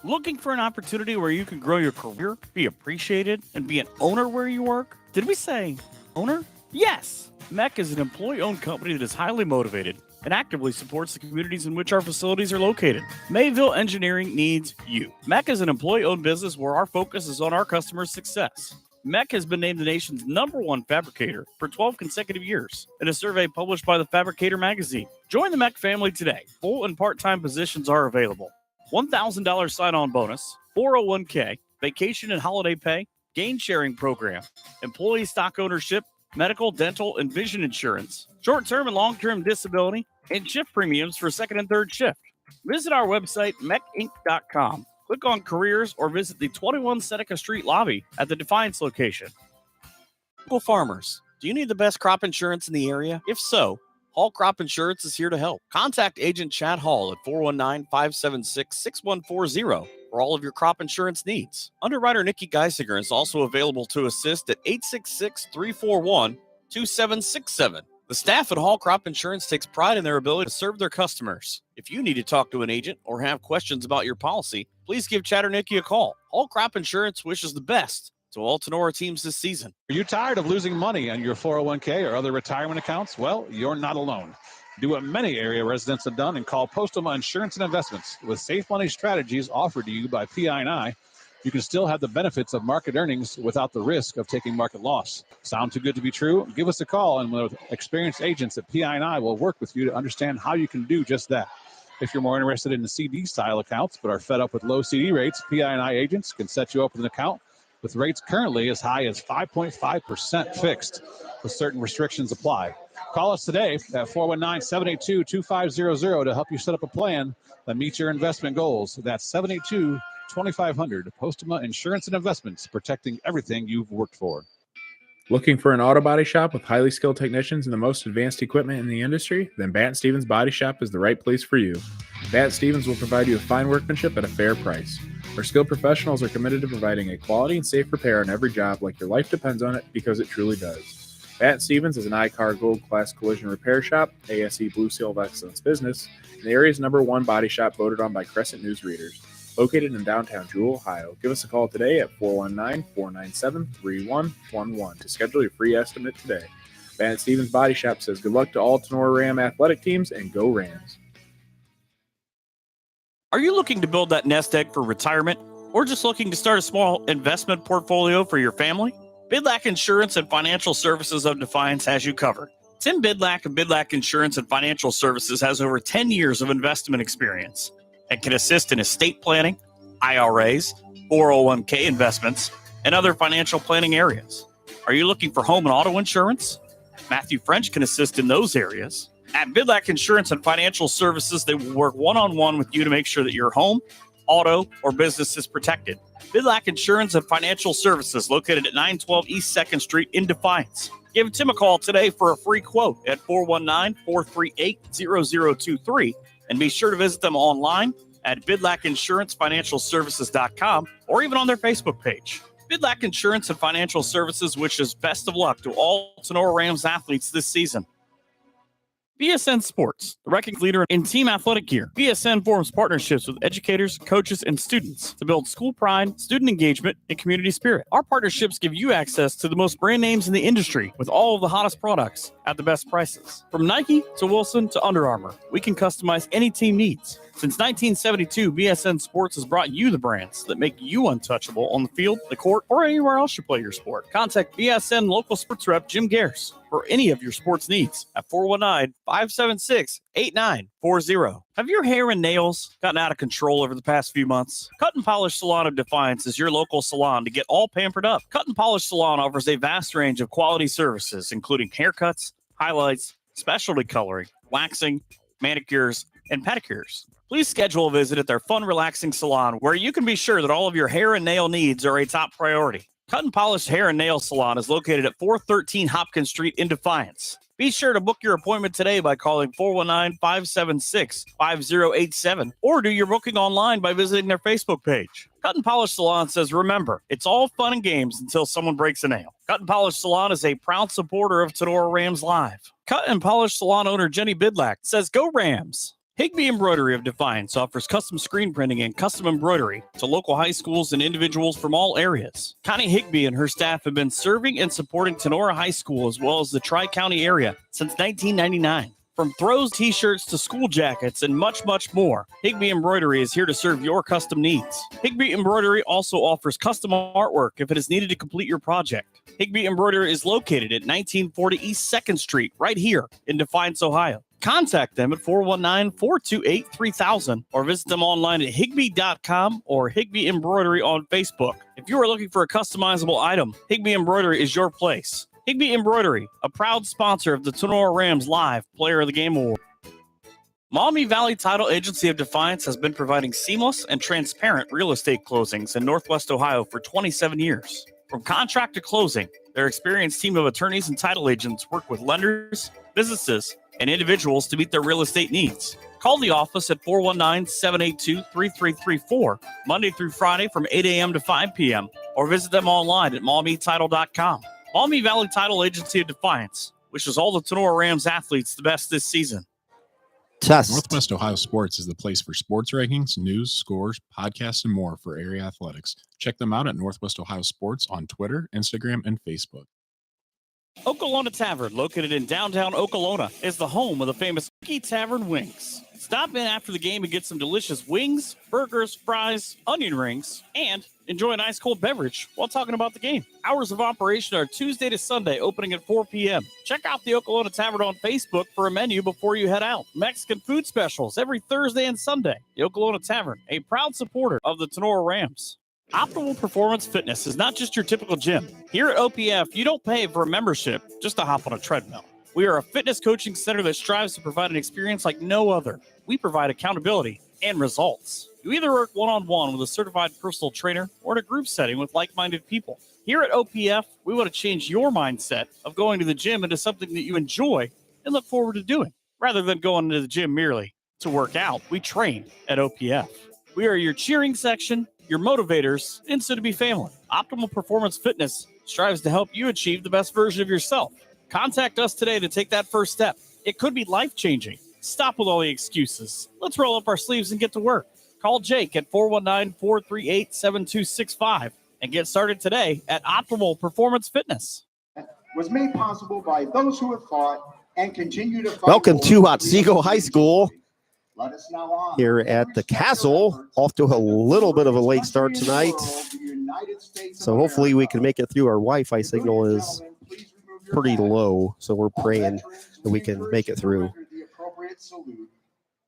Looking for an opportunity where you can grow your career, be appreciated, and be an owner where you work? Did we say owner? Yes! MEC is an employee owned company that is highly motivated and actively supports the communities in which our facilities are located. Mayville Engineering needs you. MEC is an employee owned business where our focus is on our customers' success. MEC has been named the nation's #1 fabricator for 12 consecutive years in a survey published by the Fabricator magazine. Join the MEC family today. Full and part-time positions are available. $1,000 sign-on bonus, 401k, vacation and holiday pay, gain sharing program, employee stock ownership, medical, dental, and vision insurance, short-term and long-term disability, and shift premiums for second and third shift. Visit our website, mecinc.com. Click on careers or visit the 21 Seneca Street lobby at the Defiance location. Local farmers, do you need the best crop insurance in the area? If so, Hall Crop Insurance is here to help. Contact Agent Chad Hall at 419-576-6140 for all of your crop insurance needs. Underwriter Nikki Geisinger is also available to assist at 866-341-2767. The staff at Hall Crop Insurance takes pride in their ability to serve their customers. If you need to talk to an agent or have questions about your policy, please give Chad or Nikki a call. Hall Crop Insurance wishes the best to all Tinora teams this season. Are you tired of losing money on your 401k or other retirement accounts? Well, you're not alone. Do what many area residents have done and call Postoma Insurance and Investments. With safe money strategies offered to you by PI&I, you can still have the benefits of market earnings without the risk of taking market loss. Sound too good to be true? Give us a call, and with experienced agents at PI&I will work with you to understand how you can do just that. If you're more interested in the CD-style accounts but are fed up with low CD rates, PI&I agents can set you up with an account with rates currently as high as 5.5% fixed, with certain restrictions apply. Call us today at 419-782-2500 to help you set up a plan that meets your investment goals. That's 782-2500. Postoma Insurance and Investments, protecting everything you've worked for. Looking for an auto body shop with highly skilled technicians and the most advanced equipment in the industry? Then Bat Stevens Body Shop is the right place for you. Bat Stevens will provide you with fine workmanship at a fair price. Our skilled professionals are committed to providing a quality and safe repair on every job like your life depends on it, because it truly does. Bat Stevens is an I-CAR Gold Class Collision Repair Shop, ASE Blue Seal of Excellence Business, and the area's #1 body shop voted on by Crescent News readers. Located in downtown Jewell, Ohio. Give us a call today at 419-497-3111 to schedule your free estimate today. Bat Stevens Body Shop says good luck to all Tinora Ram athletic teams, and go Rams. Are you looking to build that nest egg for retirement, or just looking to start a small investment portfolio for your family? Bidlack Insurance and Financial Services of Defiance has you covered. Tim Bidlack of Bidlack Insurance and Financial Services has over 10 years of investment experience and can assist in estate planning, IRAs, 401k investments, and other financial planning areas. Are you looking for home and auto insurance? Matthew French can assist in those areas. At Bidlack Insurance and Financial Services, they will work one-on-one with you to make sure that your home, auto, or business is protected. Bidlack Insurance and Financial Services, located at 912 East 2nd Street in Defiance. Give Tim a call today for a free quote at 419-438-0023. And be sure to visit them online at bidlackinsurancefinancialservices.com or even on their Facebook page. Bidlack Insurance and Financial Services wishes best of luck to all Tinora Rams athletes this season. BSN Sports, the recognized leader in team athletic gear. BSN forms partnerships with educators, coaches, and students to build school pride, student engagement, and community spirit. Our partnerships give you access to the most brand names in the industry with all of the hottest products at the best prices. From Nike to Wilson to Under Armour, we can customize any team needs. Since 1972, BSN Sports has brought you the brands that make you untouchable on the field, the court, or anywhere else you play your sport. Contact BSN local sports rep Jim Garris for any of your sports needs at 419-576-8940. Have your hair and nails gotten out of control over the past few months? Cut and Polish Salon of Defiance is your local salon to get all pampered up. Cut and Polish Salon offers a vast range of quality services, including haircuts, highlights, specialty coloring, waxing, manicures, and pedicures. Please schedule a visit at their fun, relaxing salon where you can be sure that all of your hair and nail needs are a top priority. Cut and Polished Hair and Nail Salon is located at 413 Hopkins Street in Defiance. Be sure to book your appointment today by calling 419-576-5087 or do your booking online by visiting their Facebook page. Cut and Polish Salon says, remember, it's all fun and games until someone breaks a nail. Cut and Polish Salon is a proud supporter of Tinora Rams Live. Cut and Polish Salon owner Jenny Bidlack says, go Rams. Higby Embroidery of Defiance offers custom screen printing and custom embroidery to local high schools and individuals from all areas. Connie Higby and her staff have been serving and supporting Tinora High School as well as the Tri-County area since 1999. From throws, t-shirts to school jackets and much, much more, Higby Embroidery is here to serve your custom needs. Higby Embroidery also offers custom artwork if it is needed to complete your project. Higby Embroidery is located at 1940 East 2nd Street, right here in Defiance, Ohio. Contact them at 419-428-3000 or visit them online at higby.com or Higby Embroidery on Facebook. If you are looking for a customizable item, Higby Embroidery is your place. Higby Embroidery, a proud sponsor of the Tinora Rams Live Player of the Game Award. Maumee Valley Title Agency of Defiance has been providing seamless and transparent real estate closings in Northwest Ohio for 27 years. From contract to closing, their experienced team of attorneys and title agents work with lenders, businesses, and individuals to meet their real estate needs. Call the office at 419-782-3334, Monday through Friday from 8 a.m. to 5 p.m., or visit them online at maumeetitle.com. Maumee Valley Title Agency of Defiance wishes all the Tinora Rams athletes the best this season. Northwest Ohio Sports is the place for sports rankings, news, scores, podcasts, and more for area athletics. Check them out at Northwest Ohio Sports on Twitter, Instagram, and Facebook. Okolona Tavern, located in downtown Okolona, is the home of the famous Cookie Tavern Wings. Stop in after the game and get some delicious wings, burgers, fries, onion rings, and enjoy an ice cold beverage while talking about the game. Hours of operation are Tuesday to Sunday, opening at 4 p.m. Check out the Okolona Tavern on Facebook for a menu before you head out. Mexican food specials every Thursday and Sunday. The Okolona Tavern, a proud supporter of the Tinora Rams. Optimal Performance Fitness is not just your typical gym. Here at OPF, you don't pay for a membership just to hop on a treadmill. We are a fitness coaching center that strives to provide an experience like no other. We provide accountability and results. You either work one-on-one with a certified personal trainer or in a group setting with like-minded people. Here at OPF, we want to change your mindset of going to the gym into something that you enjoy and look forward to doing. Rather than going to the gym merely to work out, we train at OPF. We are your cheering section, your motivators, and soon-to-be family. Optimal Performance Fitness strives to help you achieve the best version of yourself. Contact us today to take that first step. It could be life-changing. Stop with all the excuses. Let's roll up our sleeves and get to work. Call Jake at 419-438-7265 and get started today at Optimal Performance Fitness. Was made possible by those who have fought and continue to fight. Welcome to Otsego High School Let us now on here at the Castle. Off to a little bit of a late start tonight. So hopefully we can make it through. Our Wi-Fi signal is pretty low, so we're praying that we can make it through.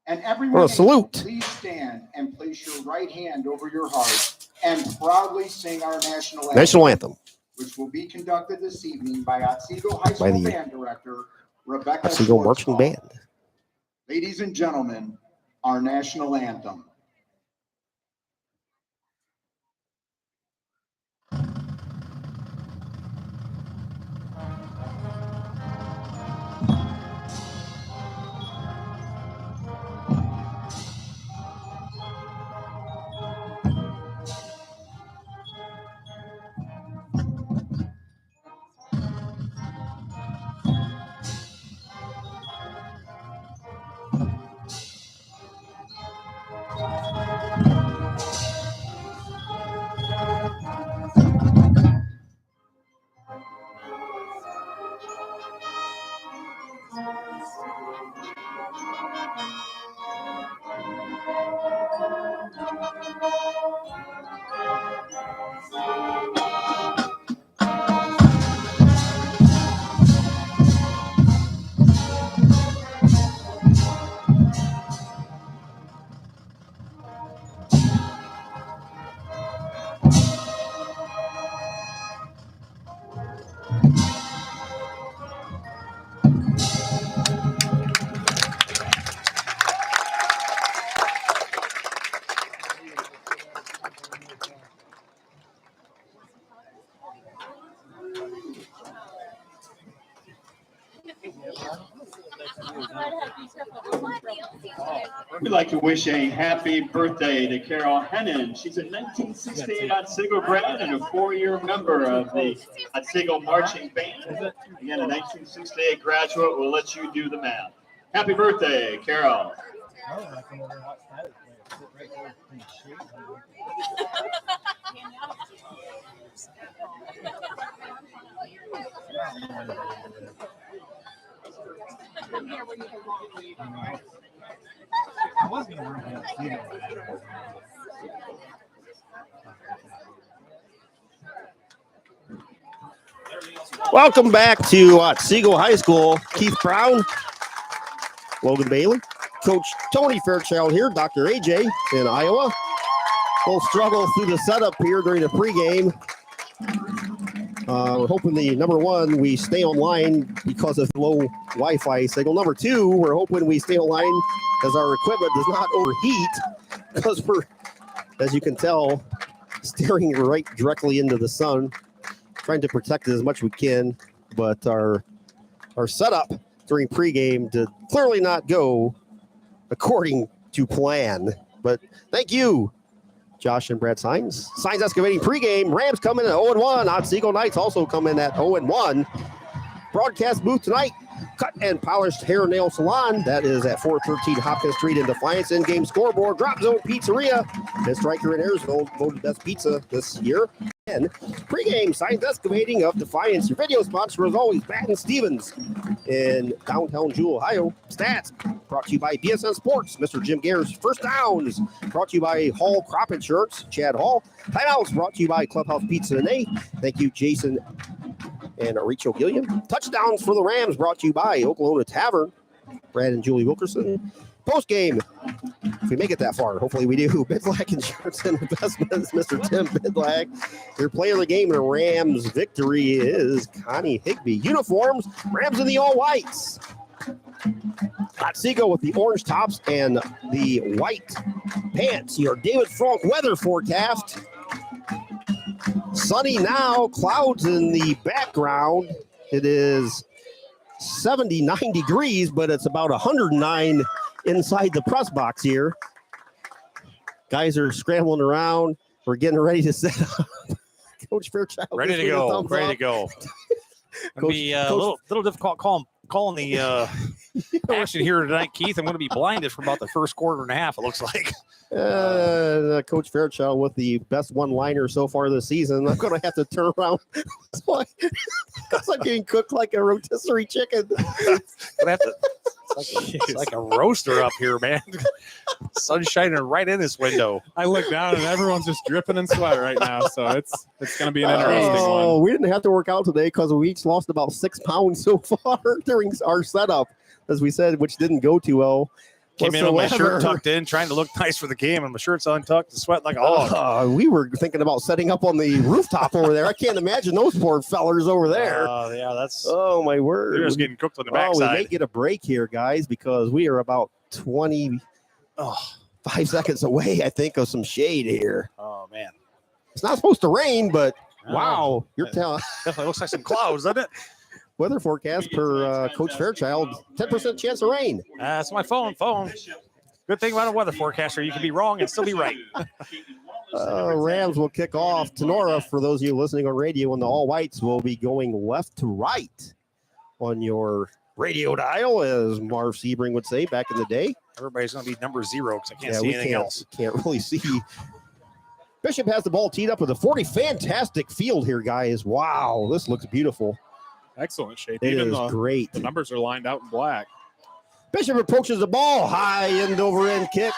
And everyone, salute. Please stand and place your right hand over your heart and proudly sing our national anthem, which will be conducted this evening by Otsego High School Band Director Rebecca Otsego Marching Band. Ladies and gentlemen, our national anthem. We'd like to wish a happy birthday to Carol Hennon. She's a 1968 Otsego grad and a 4-year member of the Otsego Marching Band. Again, a 1968 graduate. We'll let you do the math. Happy birthday, Carol. Welcome back to Otsego High School. Keith Brown, Logan Bailey, Coach Tony Fairchild here, Dr. AJ in Iowa. We'll struggle through the setup here during the pregame. We're hoping number one, we stay online because of low Wi-Fi signal. Number two, we're hoping we stay online as our equipment does not overheat because we're, as you can tell, staring right directly into the sun, trying to protect it as much as we can. But our setup during pregame did clearly not go according to plan. But thank you, Josh and Brad Signs. Signs Excavating pregame. Rams come in at 0-1. Otsego Knights also come in at 0-1. Broadcast booth tonight, Cut and Polished Hair and Nail Salon. That is at 413 Hopkins Street in Defiance. In-game scoreboard, Drop Zone Pizzeria. And Stryker and Ayers voted best pizza this year. And pregame, Signs Excavating of Defiance. Your video sponsor is always Baton Stevens in downtown Jewel, Ohio. Stats brought to you by BSN Sports. Mr. Jim Gare's First Downs brought to you by Hall Crop Insurance, Chad Hall. Timeouts brought to you by Clubhouse Pizza and A. Thank you, Jason and Rachel Gilliam. Touchdowns for the Rams brought to you by Oklahoma Tavern, Brad and Julie Wilkerson. Post game, if we make it that far, hopefully we do. Bidlack Insurance and Investments, Mr. Tim Bidlack. Your player of the game in a Rams victory is Connie Higbee. Uniforms, Rams in the all whites. Otsego with the orange tops and the white pants. Your David Frank weather forecast. Sunny now, clouds in the background. It is 79 degrees, but it's about 109 inside the press box here. Guys are scrambling around. We're getting ready to set up. Coach Fairchild. Ready to go. Ready to go. It'll be a little difficult calling the action here tonight, Keith. I'm going to be blinded for about the first quarter and a half, it looks like. Coach Fairchild with the best one-liner so far this season. I'm going to have to turn around because I'm getting cooked like a rotisserie chicken. It's like a roaster up here, man. Sun's shining right in this window. I look down and everyone's just dripping in sweat right now. So it's going to be an interesting one. We didn't have to work out today because we each lost about 6 pounds so far during our setup, as we said, which didn't go too well. Came in with my shirt tucked in, trying to look nice for the game, and my shirt's untucked and sweating like a hog. We were thinking about setting up on the rooftop over there. I can't imagine those poor fellers over there. Yeah, that's. Oh, my word. They're just getting cooked on the backside. We may get a break here, guys, because we are about 25 seconds away, I think, of some shade here. Oh, man. It's not supposed to rain, but wow, you're telling. Definitely looks like some clouds, doesn't it? Weather forecast per Coach Fairchild, 10% chance of rain. That's my phone. Good thing about a weather forecaster, you can be wrong and still be right. Rams will kick off. Tinora, for those of you listening on radio, and the all whites will be going left to right on your radio dial, as Marv Sebring would say back in the day. Everybody's going to be number 0 because I can't see anything else. Can't really see. Bishop has the ball teed up with a 40. Fantastic field here, guys. Wow, this looks beautiful. Excellent shape. It is great. The numbers are lined out in black. Bishop approaches the ball. High end over end kick.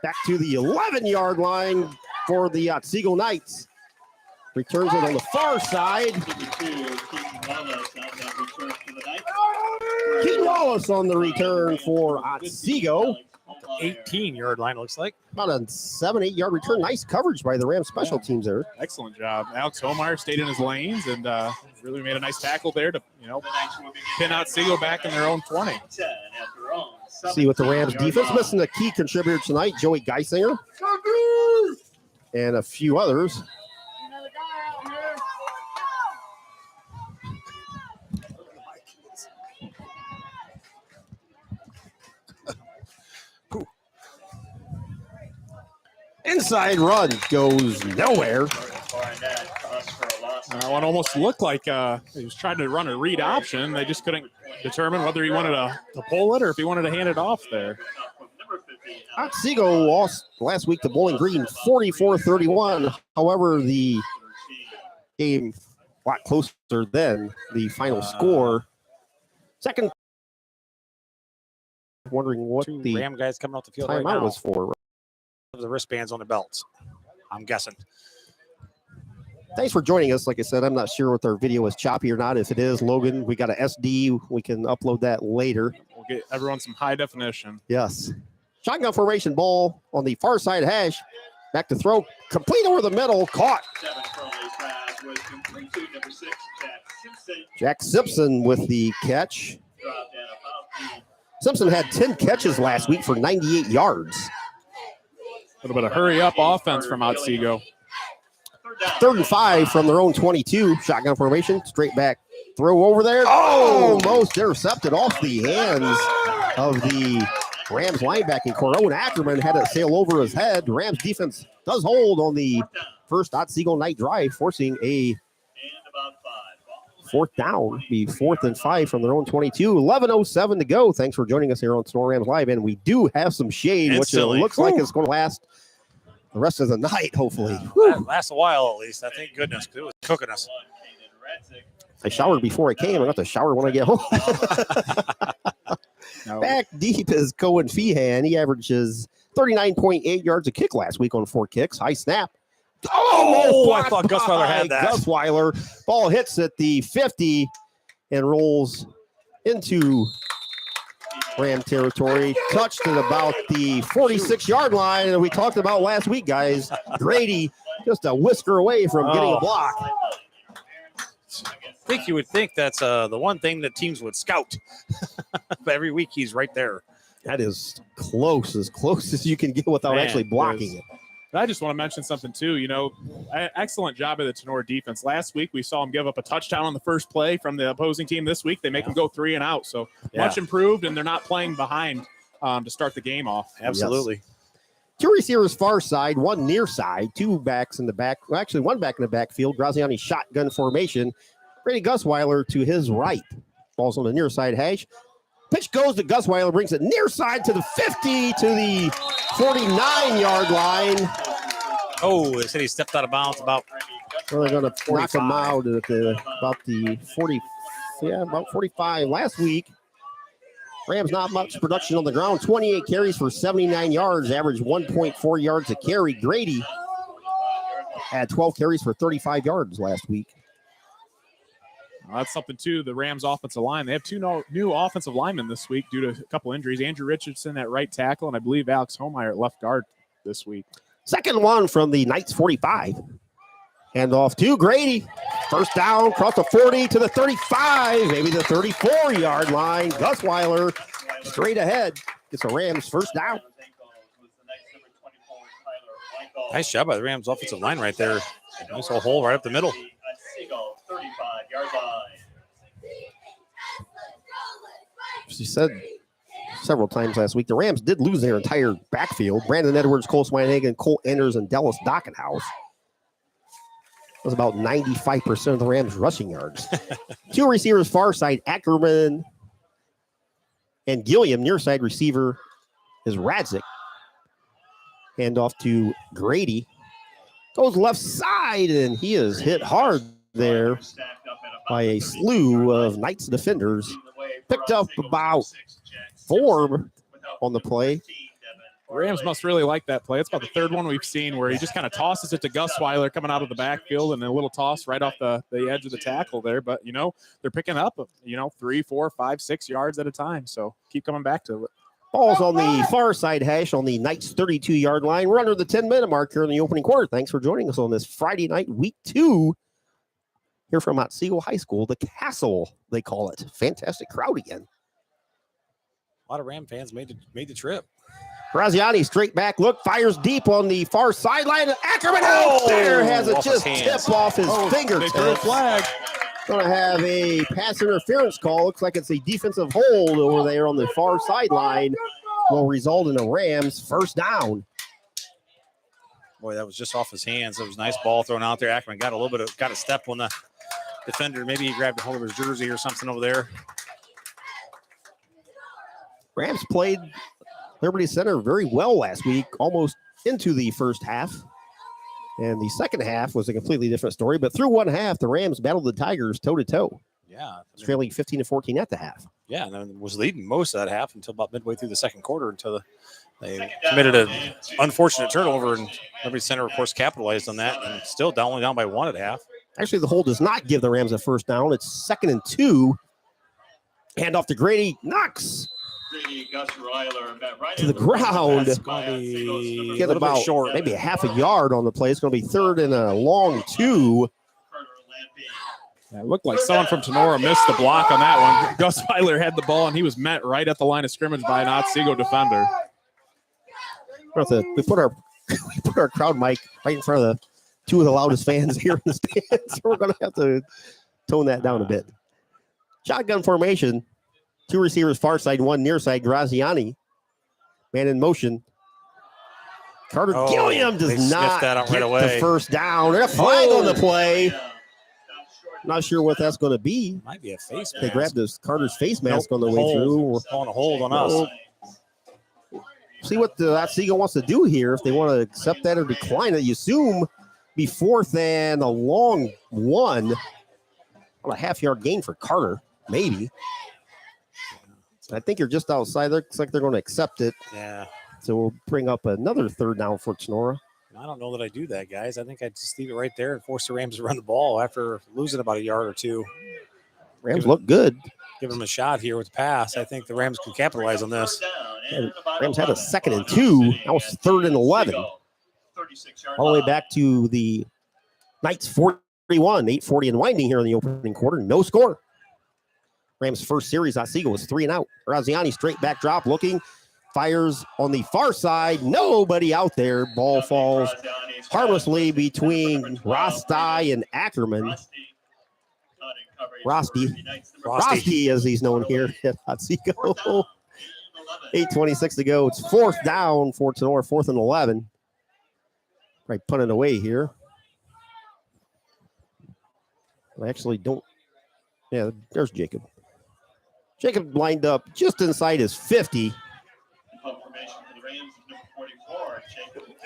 Back to the 11-yard line for the Otsego Knights. Returns it on the far side. Keaton Wallace on the return for Otsego. 18-yard line, looks like. About a 7-8 yard return. Nice coverage by the Rams special teams there. Excellent job. Alex Holmeyer stayed in his lanes and really made a nice tackle there to, pin Otsego back in their own 20. See what the Rams defense missing a key contributor tonight, Joey Geisinger, and a few others. Inside run goes nowhere. That one almost looked like he was trying to run a read option. They just couldn't determine whether he wanted to pull it or if he wanted to hand it off there. Otsego lost last week to Bowling Green 44-31. However, the game a lot closer than the final score. Second, wondering what Two the Ram guys coming off the field right timeout now. was for. The wristbands on their belts, I'm guessing. Thanks for joining us. Like I said, I'm not sure if our video is choppy or not. If it is, Logan, we got an SD. We can upload that later. We'll get everyone some high definition. Yes. Shotgun formation, ball on the far side hash. Back to throw. Complete over the middle. Caught. Jack Simpson with the catch. Simpson had 10 catches last week for 98 yards. A little bit of hurry up offense from Otsego. 3rd and 5 from their own 22. Shotgun formation, straight back throw over there. Oh, almost intercepted off the hands of the Rams linebacking core. Owen Ackerman had it sail over his head. Rams defense does hold on the first Otsego night drive, forcing a 4th down, be 4th and 5 from their own 22. 11:07 to go. Thanks for joining us here on Snow Rams Live. And we do have some shade, which it looks like it's going to last the rest of the night, hopefully. That lasts a while at least. I thank goodness, because it was cooking us. I showered before I came. I got to shower when I get home. No. Back deep is Cohen Feehan. He averages 39.8 yards a kick last week on 4 kicks. High snap. Oh, I thought Gusweiler had that. Gusweiler. Ball hits at the 50 and rolls into Ram territory. Touched at about the 46-yard line. And we talked about last week, guys. Grady just a whisker away from getting a block. I think you would think that's the one thing that teams would scout. But every week he's right there. That is close as you can get without actually blocking it. I just want to mention something too. You know, excellent job of the Tinora defense. Last week we saw them give up a touchdown on the first play from the opposing team. This week they make them go 3 and out. So much improved, and they're not playing behind to start the game off. Absolutely. Yes. 2 receivers far side, 1 near side, 2 backs in the back. Well, actually, 1 back in the backfield. Graziani shotgun formation. Brady Gusweiler to his right. Ball's on the near side hash. Pitch goes to Gusweiler, brings it near side to the 50 to the 49-yard line. Oh, they said he stepped out of bounds about. Well, they're going to knock him out at about the 40. Yeah, about 45. Last week, Rams not much production on the ground. 28 carries for 79 yards, average 1.4 yards a carry. Grady had 12 carries for 35 yards last week. That's something, too. The Rams offensive line, they have 2 new offensive linemen this week due to a couple injuries. Andrew Richardson at right tackle, and I believe Alex Homeyer at left guard this week. Second one from the Knights 45. Hand off to Grady. First down, across the 40 to the 35, maybe the 34-yard line. Gusweiler straight ahead. Gets the Rams first down. Nice job by the Rams offensive line right there. Nice little hole right up the middle. 35-yard line. She said several times last week, the Rams did lose their entire backfield. Brandon Edwards, Cole Swinehagen, Colt Enders, and Dallas Dockenhouse. Was about 95% of the Rams' rushing yards. 2 receivers far side, Ackerman and Gilliam. Near side receiver is Radzik. Hand off to Grady. Goes left side, and he is hit hard there by a slew of Knights defenders. Picked up about 4 on the play. Rams must really like that play. It's about the 3rd one we've seen where he just kind of tosses it to Gusweiler coming out of the backfield, and a little toss right off the edge of the tackle there. But, you know, they're picking up, 3, 4, 5, 6 yards at a time. So keep coming back to it. Ball's on the far side hash on the Knights 32-yard line. We're under the 10-minute mark here in the opening quarter. Thanks for joining us on this Friday night, week 2. Here from Otsego High School, the Castle, they call it. Fantastic crowd again. A lot of Ram fans made the trip. Graziani straight back look, fires deep on the far sideline. Ackerman out there has it just tip off his fingertips. They threw a flag. Going to have a pass interference call. Looks like it's a defensive hold over there on the far sideline. Will result in a Rams first down. Boy, that was just off his hands. It was a nice ball thrown out there. Ackerman got a step on the defender. Maybe he grabbed a hold of his jersey or something over there. Rams played Liberty Center very well last week, almost into the first half. And the second half was a completely different story. But through one half, the Rams battled the Tigers toe-to-toe. Yeah. Trailing 15-14 at the half. Yeah, and then was leading most of that half until about midway through the second quarter until they committed an unfortunate turnover. And Liberty Center, of course, capitalized on that and still only down by 1 at half. Actually, the hold does not give the Rams a first down. It's 2nd and 2. Hand off to Grady. Knox to the ground. It's going to be Get about short. maybe a half a yard on the play. It's going to be 3rd and a long 2. Yeah, it looked like someone from Tinora missed the block on that one. Gus Weiler had the ball, and he was met right at the line of scrimmage by an Otsego defender. We put our crowd mic right in front of the 2 of the loudest fans here in the stands. So we're going to have to tone that down a bit. Shotgun formation. 2 receivers far side, 1 near side. Graziani, man in motion. Carter Gilliam does not get the first down. There's a flag on the play. Not sure what that's going to be. Might be a face mask. They grabbed Carter's face mask on the way through. We're calling a hold on us. See what the Otsego wants to do here. If they want to accept that or decline it, you assume be 4th and a long 1. On a half-yard gain for Carter, maybe. I think you're just outside there. Looks like they're going to accept it. Yeah. So we'll bring up another 3rd down for Tinora. I don't know that I do that, guys. I think I'd just leave it right there and force the Rams to run the ball after losing about a yard or 2. Rams look good. Give them a shot here with the pass. I think the Rams can capitalize on this. And Rams had a 2nd and 2. That was 3rd and 11. All the way back to the Knights 41, 8:40 and winding here in the opening quarter. No score. Rams' first series, Otsego was 3 and out. Graziani straight back drop, looking, fires on the far side. Nobody out there. Ball falls harmlessly between Rosti and Ackerman. Rosti, as he's known here at Otsego. 8:26 to go. It's 4th down for Tinora, 4th and 11. Right, punt it away here. I actually don't. Yeah, there's Jacob. Jacob lined up just inside his 50.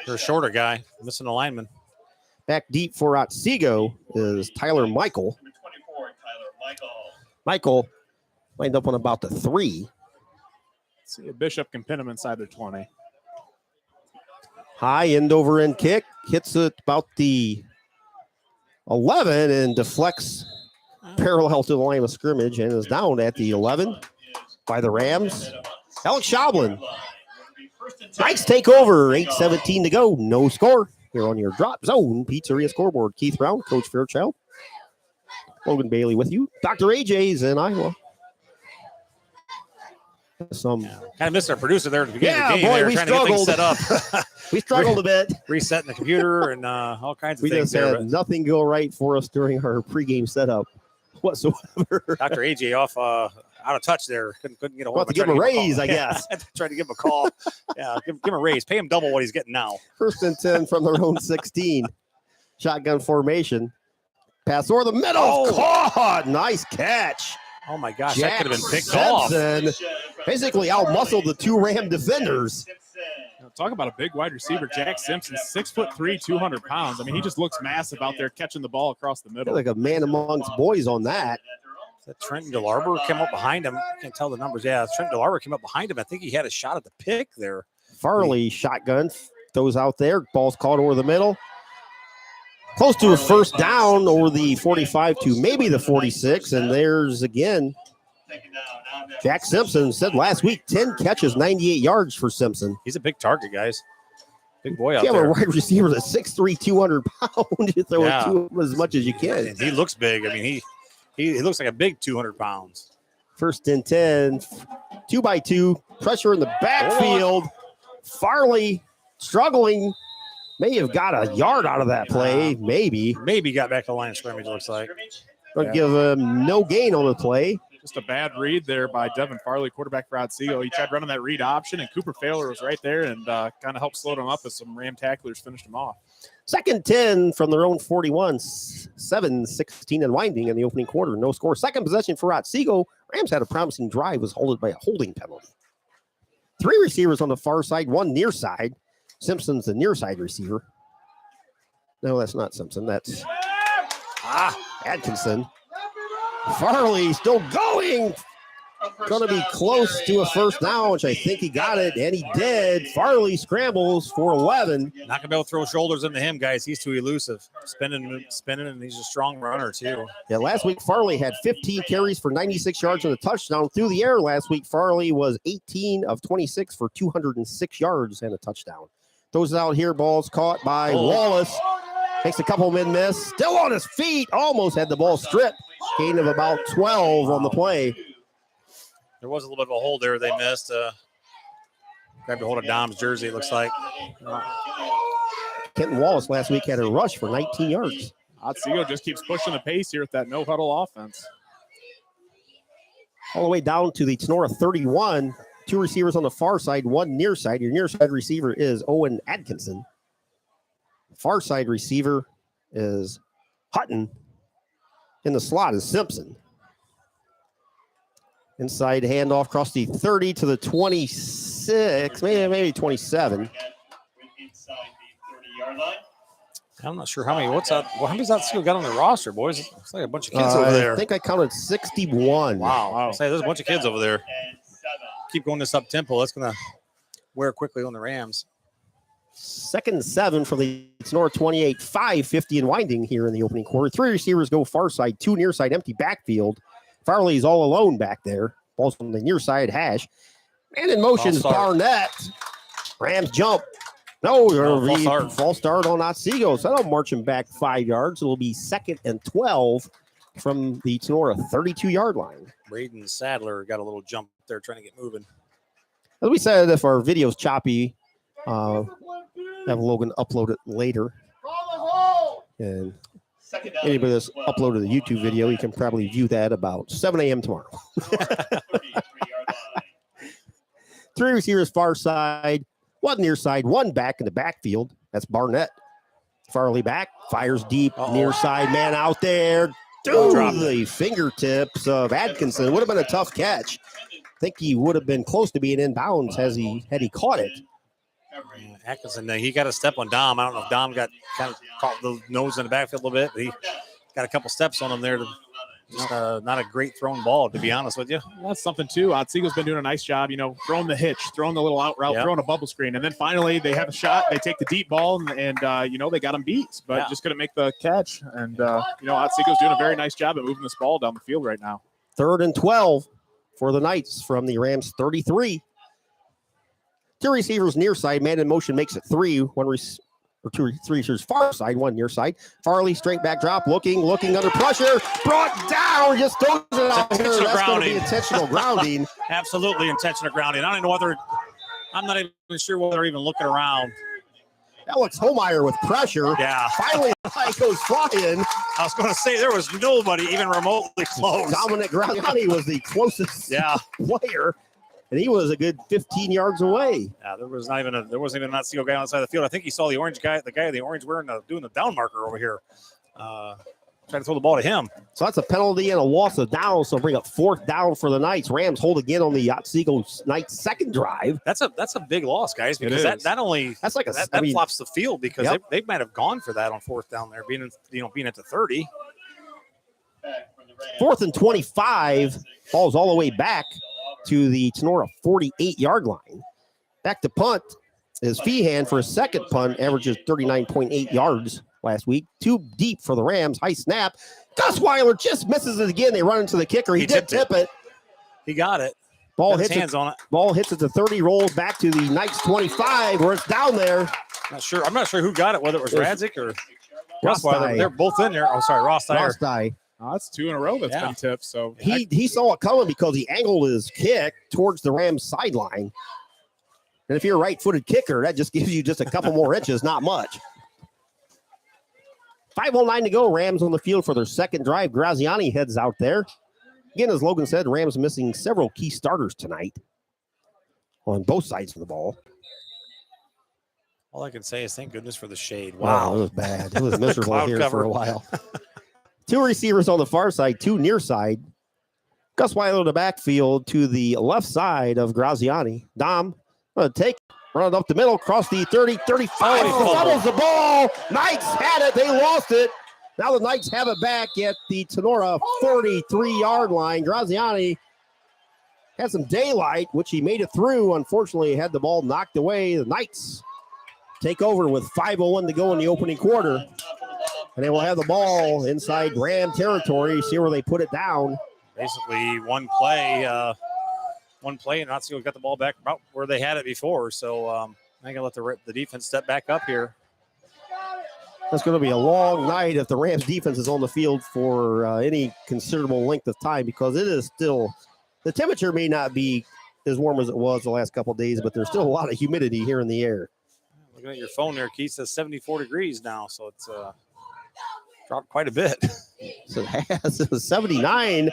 They're a shorter guy, missing a lineman. Back deep for Otsego is Tyler Michael. Michael lined up on about the 3. See if Bishop can pin him inside their 20. High end over end kick. Hits it about the 11 and deflects parallel to the line of scrimmage and is down at the 11 by the Rams. Alex Schablin. Knights take over. 8:17 to go. No score. Here on your Drop Zone Pizzeria scoreboard. Keith Brown, Coach Fairchild. Logan Bailey with you. Dr. AJ's in Iowa. Kind of missed our producer there at the beginning of the game. Boy, we trying to get things struggled. set up. We struggled a bit. Resetting the computer and all kinds of We things just there. had nothing go right for us during our pregame setup whatsoever. Dr. AJ off out of touch there. Couldn't get a hold About of to give him a raise, I guess. Tried to give him a call. Yeah, give him a raise. Pay him double what he's getting now. 1st and 10 from their own 16. Shotgun formation. Pass over the middle. Caught. Nice catch. Oh, my gosh. Jack that could have been picked off. Simpson basically out-muscled the 2 Ram defenders. Talk about a big wide receiver. Jack Simpson, 6'3", 200 pounds. I mean, he just looks massive out there catching the ball across the middle. Like a man amongst boys on that. Is that Trenton DeLarber came up behind him? I can't tell the numbers. Yeah, Trenton DeLarber came up behind him. I think he had a shot at the pick there. Farley shotgun throws out there. Ball's caught over the middle. Close to a first down over the 45 to maybe the 46. And there's again Jack Simpson. Said last week 10 catches, 98 yards for Simpson. He's a big target, guys. Big boy out there. Yeah, a wide receiver that's 6'3", 200 pounds. You throw it to him as much as you can. And he looks big. I mean, he looks like a big 200 pounds. 1st and 10, 2x2, pressure in the backfield. Farley struggling. May have got a yard out of that play. Maybe got back to the line of scrimmage, looks like. Going to give him no gain on the play. Just a bad read there by Devin Farley, quarterback for Otsego. He tried running that read option, and Cooper Failer was right there and kind of helped slow them up as some Ram tacklers finished him off. 2nd 10 from their own 41, 7-16 and winding in the opening quarter. No score. Second possession for Otsego. Rams had a promising drive, was halted by a holding penalty. Three receivers on the far side, one near side. Simpson's the near side receiver. No, that's not Simpson. That's Atkinson. Farley still going. Going to be close to a first down, which I think he got it, and he did. Farley scrambles for 11. Not going to be able to throw shoulders into him, guys. He's too elusive. Spinning, and he's a strong runner, too. Yeah, last week Farley had 15 carries for 96 yards and a touchdown. Through the air last week, Farley was 18 of 26 for 206 yards and a touchdown. Throws it out here, ball's caught by Wallace. Takes a couple mid-miss. Still on his feet. Almost had the ball stripped. Gain of about 12 on the play. There was a little bit of a hold there they missed. Grabbed a hold of Dom's jersey, it looks like. Kenton Wallace last week had a rush for 19 yards. Otsego just keeps pushing the pace here with that no-huddle offense. All the way down to the Tinora 31. Two receivers on the far side, one near side. Your near side receiver is Owen Atkinson. Far side receiver is Hutton. In the slot is Simpson. Inside handoff across the 30 to the 26, maybe 27. I'm not sure how many. How many's that still got on the roster, boys? It's like a bunch of kids over there. I think I counted 61. Wow. Say there's a bunch of kids over there. Keep going this up tempo. That's going to wear quickly on the Rams. 2nd and 7 from the Tinora 28, 5:50 and winding here in the opening quarter. Three receivers go far side, two near side, empty backfield. Farley's all alone back there. Ball's from the near side hash. And in motion is Barnett. Rams jump. False start on Otsego. So that'll march him back 5 yards. It'll be 2nd and 12 from the Tinora 32-yard line. Braden Sadler got a little jump there trying to get moving. As we said, if our video's choppy, have Logan upload it later. And anybody that's uploaded the YouTube video, you can probably view that about 7 a.m. tomorrow. Three receivers far side, one near side, one back in the backfield. That's Barnett. Farley back, fires deep, near side man out there. The fingertips of Atkinson. Would have been a tough catch. I think he would have been close to being in bounds had he caught it. Atkinson, he got a step on Dom. I don't know if Dom got kind of caught the nose in the backfield a little bit, but he got a couple steps on him there. Just not a great thrown ball, to be honest with you. That's something, too. Otsego's been doing a nice job, throwing the hitch, throwing the little out route, throwing a bubble screen. And then finally they have a shot. They take the deep ball, and they got him beat, but just couldn't make the catch. And, Otsego's doing a very nice job at moving this ball down the field right now. 3rd and 12 for the Knights from the Rams 33. Two receivers near side, man in motion makes it 3. Three receivers far side, one near side. Farley straight back drop, looking under pressure, brought down, just throws it out here. That's going to be intentional grounding. Absolutely intentional grounding. I don't know whether I'm not even sure whether they're even looking around. Alex Holmeyer with pressure. Yeah. Finally, the guy goes flying. I was going to say there was nobody even remotely close. Dominic Graziani was the closest player. And he was a good 15 yards away. Yeah, there wasn't even an Otsego guy outside the field. I think he saw the guy in the orange doing the down marker over here. Trying to throw the ball to him. So that's a penalty and a loss of down. So bring up 4th down for the Knights. Rams hold again on the Otsego Knights' second drive. That's a big loss, guys, because that flops the field because they might have gone for that on 4th down there, being at the 30. 4th and 25. Ball's all the way back to the Tinora 48-yard line. Back to punt is Feehan for a second punt, averages 39.8 yards last week. Too deep for the Rams. High snap. Gus Weiler just misses it again. They run into the kicker. He did tip it. He got it. Ball hits hands on it. Ball hits at the 30, rolls back to the Knights 25, where it's down there. I'm not sure who got it, whether it was Radzik or Gus Weiler. They're both in there. Oh, sorry, Ross Dye. Oh, that's 2 in a row that's been tipped. So he saw it coming because he angled his kick towards the Rams sideline. And if you're a right-footed kicker, that just gives you just a couple more inches, not much. 5:09 to go. Rams on the field for their second drive. Graziani heads out there. Again, as Logan said, Rams missing several key starters tonight on both sides of the ball. All I can say is thank goodness for the shade. Wow, it was bad. It was miserable here for a while. Two receivers on the far side, two near side. Gus Weiler in the backfield to the left side of Graziani. Dom Gonna take, run it up the middle, across the 30, 35. Fumbles the ball. Knights had it. They lost it. Now the Knights have it back at the Tinora 43-yard line. Graziani had some daylight, which he made it through. Unfortunately, had the ball knocked away. The Knights take over with 5:01 to go in the opening quarter. And they will have the ball inside Ram territory. See where they put it down. Basically, one play, and Otsego got the ball back about where they had it before. So I'm going to let the defense step back up here. That's going to be a long night if the Rams defense is on the field for any considerable length of time, because it is still, the temperature may not be as warm as it was the last couple of days, but there's still a lot of humidity here in the air. Looking at your phone there, Keith, says 74 degrees now, so it's dropped quite a bit. So it was 79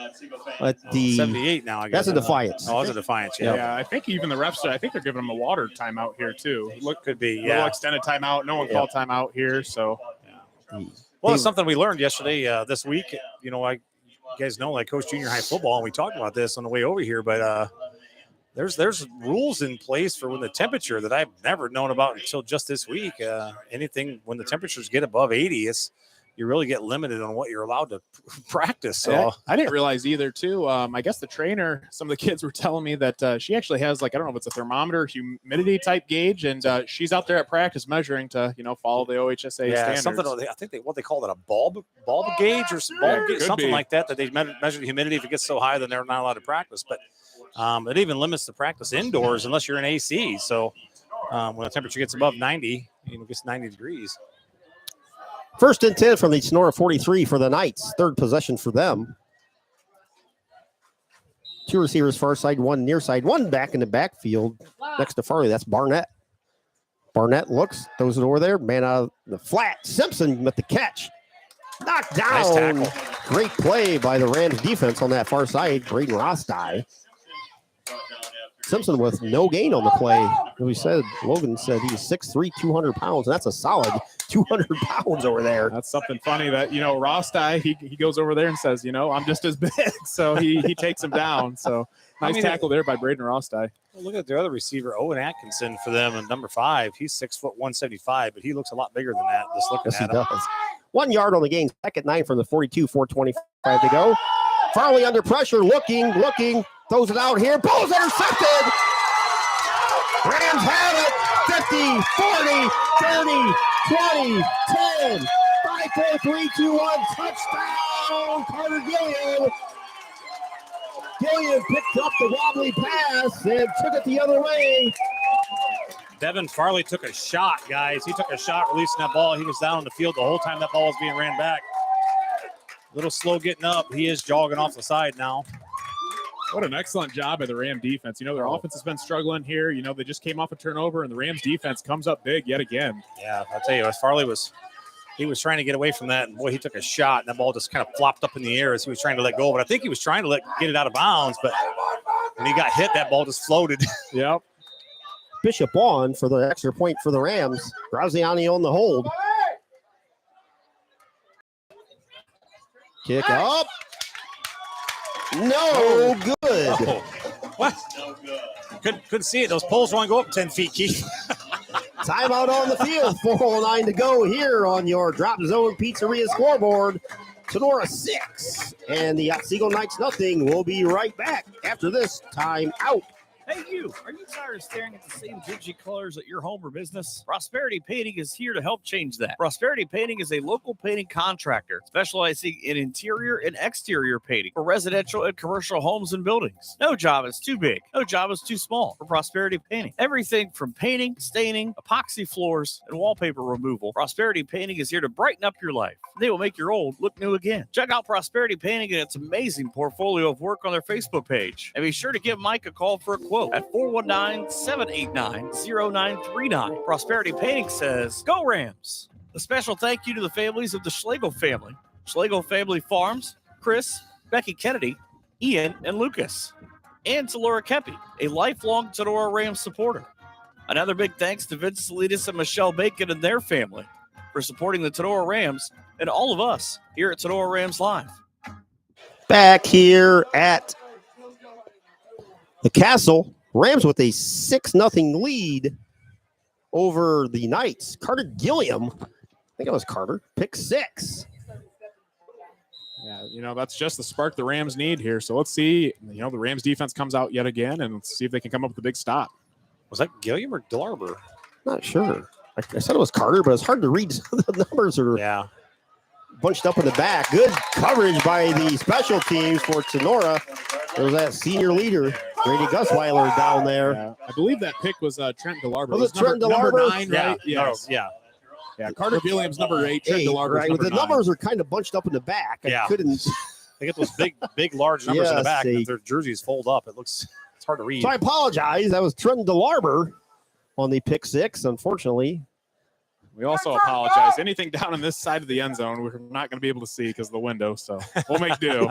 at the 78 now, I guess. That's a Defiance. Oh, it's a Defiance, Yeah, I think even the refs, I think they're giving them a water timeout here too. Could be, A little yeah. extended timeout. No one called timeout here, so. Well, it's something we learned yesterday, this week. You know, you guys know, I coach junior high football, and we talked about this on the way over here, but there's rules in place for when the temperature that I've never known about until just this week. Anything when the temperatures get above 80, you really get limited on what you're allowed to practice. So I didn't realize either too. I guess the trainer, some of the kids were telling me that she actually has, like, I don't know if it's a thermometer, humidity type gauge, and she's out there at practice measuring to, follow the OHSA standards. Something. I think what they call it, a bulb gauge or something like that they measure the humidity. If it gets so high, then they're not allowed to practice. But it even limits the practice indoors unless you're in AC. So when the temperature gets above 90, it gets 90 degrees. 1st and 10 from the Tinora 43 for the Knights. Third possession for them. 2 receivers far side, 1 near side, 1 back in the backfield next to Farley. That's Barnett. Barnett looks, throws it over there. Man out of the flat. Simpson with the catch. Knocked down. Nice tackle. Great play by the Rams defense on that far side. Braden Rostai. Simpson with no gain on the play. Logan said he was 6'3", 200 pounds, and that's a solid 200 pounds over there. That's something funny that, Rostai, he goes over there and says, I'm just as big. So he takes him down. So nice tackle there by Braden Rostai. Well, look at the other receiver, Owen Atkinson, for them, and number 5. He's 6'1", 175, but he looks a lot bigger than that. Just looking Yes, at he him. does. 1 yard on the game. 2nd 9 from the 42, 4:25 to go. Farley under pressure, looking, throws it out here. Ball's intercepted. Rams have it. 50, 40, 30, 20, 10, 5, 4, 3, 2, 1. Touchdown, Carter Gilliam. Gilliam picked up the wobbly pass and took it the other way. Devin Farley took a shot, guys. He took a shot releasing that ball. He was down on the field the whole time that ball was being ran back. A little slow getting up. He is jogging off the side now. What an excellent job by the Ram defense. Their offense has been struggling here. They just came off a turnover, and the Rams defense comes up big yet again. Yeah, I'll tell you, as Farley was trying to get away from that, and boy, he took a shot, and that ball just kind of flopped up in the air as he was trying to let go. But I think he was trying to get it out of bounds, but when he got hit, that ball just floated. Yep. Bishop on for the extra point for the Rams. Graziani on the hold. Kick up. No good. Oh, what? Couldn't see it. Those poles only go up 10 feet, Keith. Timeout on the field. 4:09 to go here on your Drop Zone Pizzeria scoreboard. Tinora 6 and the Otsego Knights nothing. We'll be right back after this timeout. Hey, you. Are you tired of staring at the same dingy colors at your home or business? Prosperity Painting is here to help change that. Prosperity Painting is a local painting contractor specializing in interior and exterior painting for residential and commercial homes and buildings. No job is too big. No job is too small for Prosperity Painting. Everything from painting, staining, epoxy floors, and wallpaper removal. Prosperity Painting is here to brighten up your life. They will make your old look new again. Check out Prosperity Painting and its amazing portfolio of work on their Facebook page. And be sure to give Mike a call for a quote at 419-789-0939. Prosperity Painting says, Go Rams! A special thank you to the families of the Schlegel family. Schlegel Family Farms, Chris, Becky Kennedy, Ian, and Lucas. And to Laura Kepi, a lifelong Tinora Rams supporter. Another big thanks to Vince Salinas and Michelle Bacon and their family for supporting the Tinora Rams and all of us here at Tinora Rams Live. Back here at the Castle, Rams with a 6-0 lead over the Knights. Carter Gilliam, I think it was Carter, pick 6. Yeah, that's just the spark the Rams need here. So let's see. The Rams defense comes out yet again, and let's see if they can come up with a big stop. Was that Gilliam or Delarber? Not sure. I said it was Carter, but it's hard to read. The numbers are bunched up in the back. Good coverage by the special teams for Tinora. There's that senior leader, Grady Gusweiler, down there. Yeah, I believe that pick was Trent Delarber. Was it Trent Delarber? Number 9, right? Yes. Yeah, Carter Gilliam's number 8. Trent Delarber's right. number The 9. numbers are kind of bunched up in the back. I couldn't. They get those big, large numbers in the back. Yes, If their jerseys fold up, it's hard to read. So I apologize. That was Trent Delarber on the pick 6, unfortunately. We also apologize. Anything down on this side of the end zone, we're not going to be able to see because of the window, so we'll make do.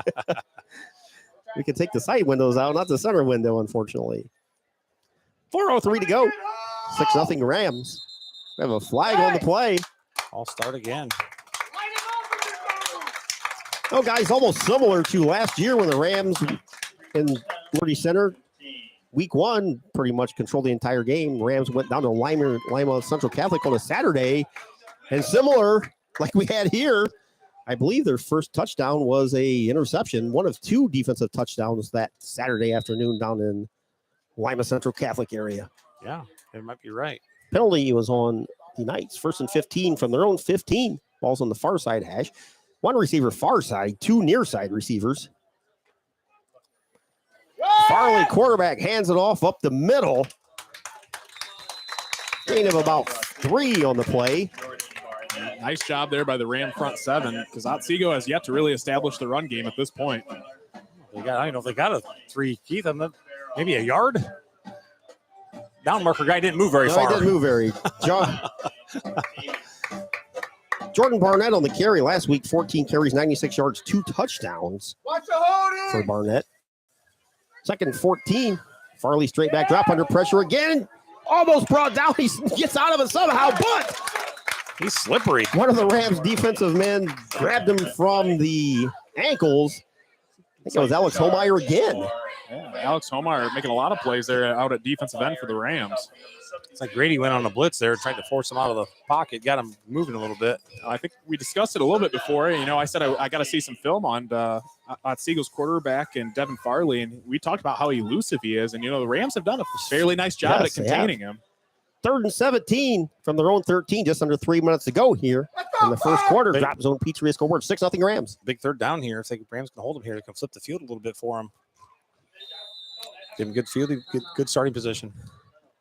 We can take the side windows out, not the center window, unfortunately. 4:03 to go. 6-0 Rams. We have a flag on the play. I'll start again. Oh, guys, almost similar to last year when the Rams in Liberty Center, week 1, pretty much controlled the entire game. Rams went down to Lima Central Catholic on a Saturday. And similar, like we had here, I believe their first touchdown was a interception, one of 2 defensive touchdowns that Saturday afternoon down in Lima Central Catholic area. Yeah, it might be right. Penalty was on the Knights, 1st and 15 from their own 15. Ball's on the far side hash. 1 receiver far side, 2 near side receivers. Farley, quarterback, hands it off up the middle. Gain of about 3 on the play. Nice job there by the Ram front 7 because Otsego has yet to really establish the run game at this point. I don't know if they got a 3, Keith. Maybe a yard? Down marker guy didn't move very far. He didn't move very. Jordan Barnett on the carry last week, 14 carries, 96 yards, 2 touchdowns for Barnett. 2nd and 14. Farley straight back drop under pressure again. Almost brought down. He gets out of it somehow, but he's slippery. One of the Rams defensive men grabbed him from the ankles. I think it was Alex Holmeyer again. Yeah, Alex Holmeyer making a lot of plays there out at defensive end for the Rams. It's like Grady went on a blitz there, tried to force him out of the pocket, got him moving a little bit. I think we discussed it a little bit before. I said I got to see some film on Otsego's quarterback and Devin Farley, and we talked about how elusive he is. And, the Rams have done a fairly nice job at containing him. 3rd and 17 from their own 13, just under 3 minutes to go here in the first quarter. Drop zone Pizzeria scoreboard, 6-0 Rams. Big 3rd down here. If the Rams can hold him here, they can flip the field a little bit for him. Give him good fielding, good starting position.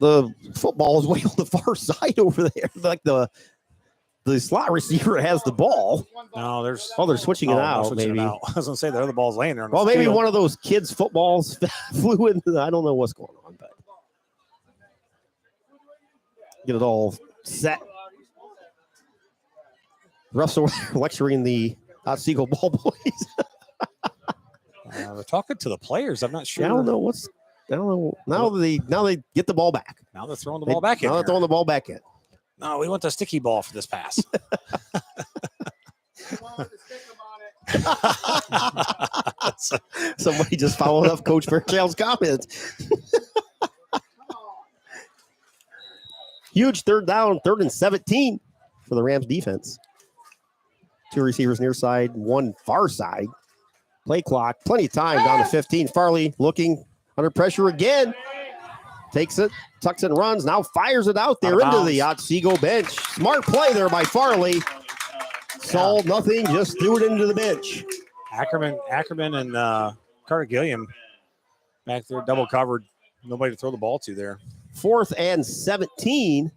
The football is way on the far side over there. Like the slot receiver has the ball. No, they're switching it out. Maybe I was gonna say the other ball's laying there. Well, maybe one of those kids' footballs flew in. I don't know what's going on, but get it all set. Refs are lecturing the Otsego ball boys. They're talking to the players. I'm not sure. I don't know. Now they get the ball back. Now they're throwing the ball back in. Now they're throwing the ball back in. No, we want the sticky ball for this pass. Somebody just followed up Coach Fairchild's comments. Huge 3rd down, 3rd and 17 for the Rams defense. 2 receivers near side, 1 far side. Play clock, plenty of time down to 15. Farley looking under pressure again. Takes it, tucks and runs. Now fires it out there into the Otsego bench. Smart play there by Farley. Saw nothing, just threw it into the bench. Ackerman and Carter Gilliam back there, double covered. Nobody to throw the ball to there. 4th and 17.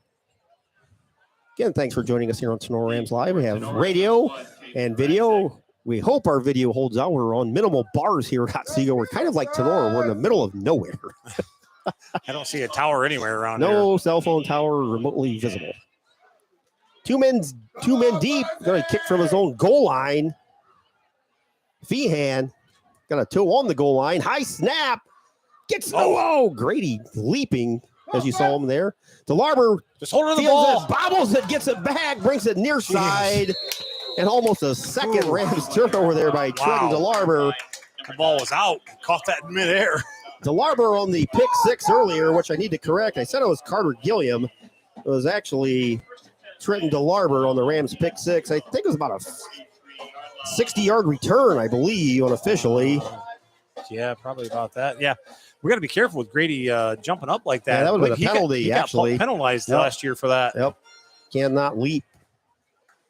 Again, thanks for joining us here on Tinora Rams Live. We have radio and video. We hope our video holds out. We're on minimal bars here at Otsego. We're kind of like Tinora. We're in the middle of nowhere. I don't see a tower anywhere around here. No cell phone tower remotely visible. 2 men deep. Going to kick from his own goal line. Feehan got a toe on the goal line. High snap. Gets Grady leaping as you saw him there. Delarber just holding the ball. Bobbles it, gets it back, brings it near side. And almost a second Rams turnover there by Trent Delarber. The ball was out. Caught that in midair. DeLarber on the pick 6 earlier, which I need to correct. I said it was Carter Gilliam. It was actually Trenton DeLarber on the Rams pick 6. I think it was about a 60-yard return, I believe, unofficially. Yeah, probably about that. Yeah, we got to be careful with Grady jumping up like that. Yeah, that would have been a penalty, he actually. got penalized last year for that. Yep. Cannot leap.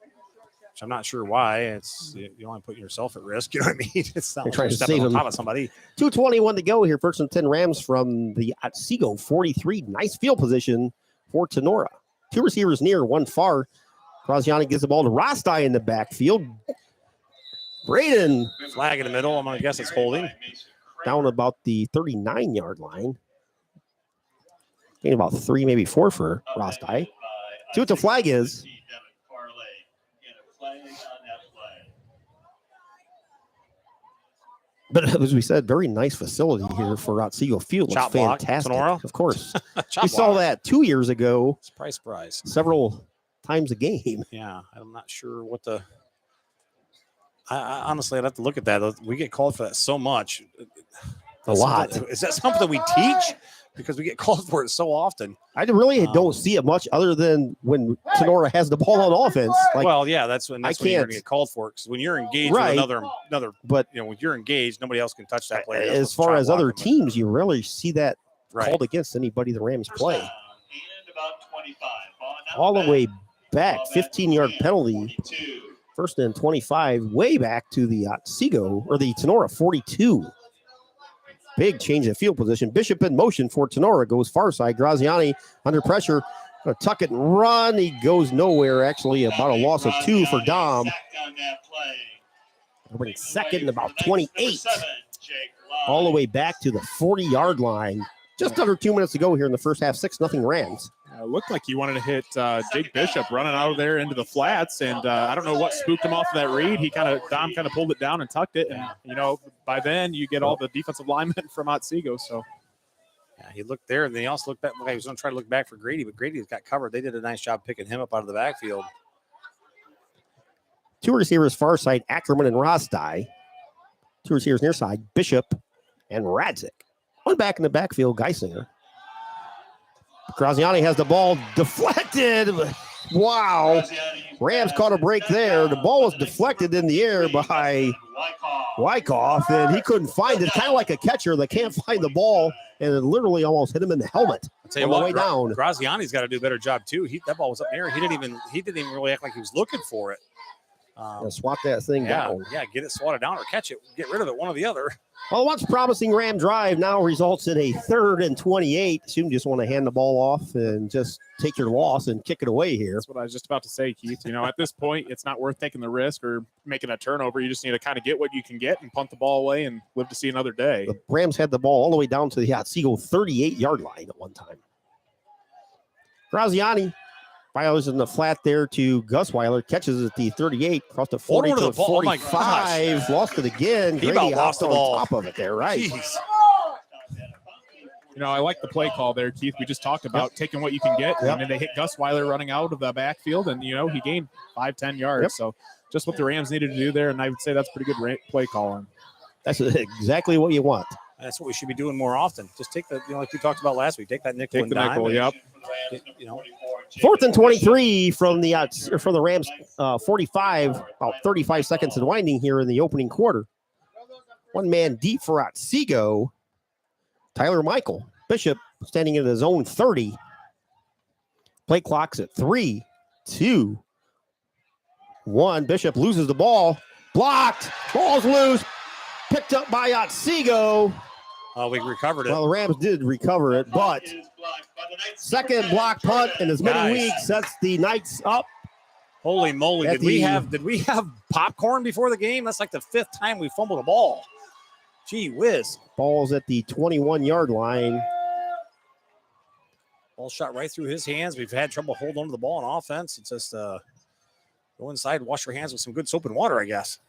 Which I'm not sure why. It's you only put yourself at risk. You know what I mean? It's not They're like trying you're to stepping save on him. top of somebody. 2:21 to go here. First and 10 Rams from the Otsego 43. Nice field position for Tinora. 2 receivers near, 1 far. Graziani gives the ball to Rostai in the backfield. Braden. Flag in the middle. I'm going to guess it's holding. Down about the 39-yard line. Getting about 3, maybe 4 for Rostai. See what the flag is. But as we said, very nice facility here for Otsego Field. Looks Chop block, fantastic. Tinora? Of course. Chop We saw block. that 2 years ago, Surprise. several times a game. Yeah, I'm not sure what the. I honestly, I'd have to look at that. We get called for that so much. A lot. Is that something we teach? Because we get called for it so often. I really don't see it much other than when Tinora has the ball on offense. Like, well, yeah, that's when you're going can't- to get called for it. Because when you're engaged Right. with another, but when you're engaged, nobody else can touch that player. They're as supposed to far chop as block other them. teams, you rarely see that Right. called against anybody the Rams play. About 25. Ball now All the back. way back, 15-yard penalty. 42. First and 25, way back to the Otsego, or the Tinora 42. Big change of field position. Bishop in motion for Tinora. Goes far side. Graziani under pressure. Gonna tuck it and run. He goes nowhere. Actually, about a loss of 2 for Dom. Sacked on that play. Bring second and about 28. Number 7, Jake Love. All the way back to the 40-yard line. Just under 2 minutes to go here in the first half. 6-0 Rams. Looked like he wanted to hit Jake Bishop running out of there into the flats, and I don't know what spooked him off of that read. Dom kind of pulled it down and tucked it, and by then you get all the defensive linemen from Otsego. So Yeah, he looked there, and then he also looked back. He was going to try to look back for Grady, but Grady's got covered. They did a nice job picking him up out of the backfield. 2 receivers far side, Ackerman and Rostai. 2 receivers near side, Bishop and Radzik. 1 back in the backfield, Geisinger. Graziani has the ball deflected. Wow. Rams caught a break there. The ball was deflected in the air by Wyckoff, and he couldn't find it. Kind of like a catcher that can't find the ball, and it literally almost hit him in the helmet I'll tell you on the what, way down. Graziani's got to do a better job too. That ball was up in the air. He didn't even really act like he was looking for it. Swat that thing down. Yeah, get it swatted down or catch it. Get rid of it, one or the other. Well, once promising Ram drive now results in a 3rd and 28. You just want to hand the ball off and just take your loss and kick it away here. that's what I was just about to say, Keith. At this point, it's not worth taking the risk or making a turnover. You just need to kind of get what you can get and punt the ball away and live to see another day. The Rams had the ball all the way down to the Otsego 38-yard line at one time. Graziani fires in the flat there to Gusweiler, catches at the 38, across the 40 Hold on to to the the ball. Oh, my 45, lost it again. He Grady about lost hopped the on ball. top of it there, right? Jeez. I like the play call there, Keith. We just talked about taking what you can get, Yep. and then they hit Gusweiler running out of the backfield, and, he gained 5-10 yards. Yep. So just what the Rams needed to do there, and I would say that's pretty good play calling. That's exactly what you want. That's what we should be doing more often. Just take the, like we talked about last week, take that nickel Take and the dime. nickel, yep. 4th and 23 from the Rams 45, about 35 seconds and winding here in the opening quarter. 1 man deep for Otsego. Tyler Michael. Bishop standing in his own 30. Play clock's at 3, 2, 1. Bishop loses the ball. Blocked. Ball's loose. Picked up by Otsego. We recovered it. Well, the Rams did recover it, but second block punt in as many Guys. weeks sets the Knights up. Holy moly! At Did we have popcorn before the game? That's like the 5th time we fumbled a ball. Gee whiz! Ball's at the 21-yard line. Ball shot right through his hands. We've had trouble holding on to the ball on offense. It's just go inside, wash your hands with some good soap and water, I guess.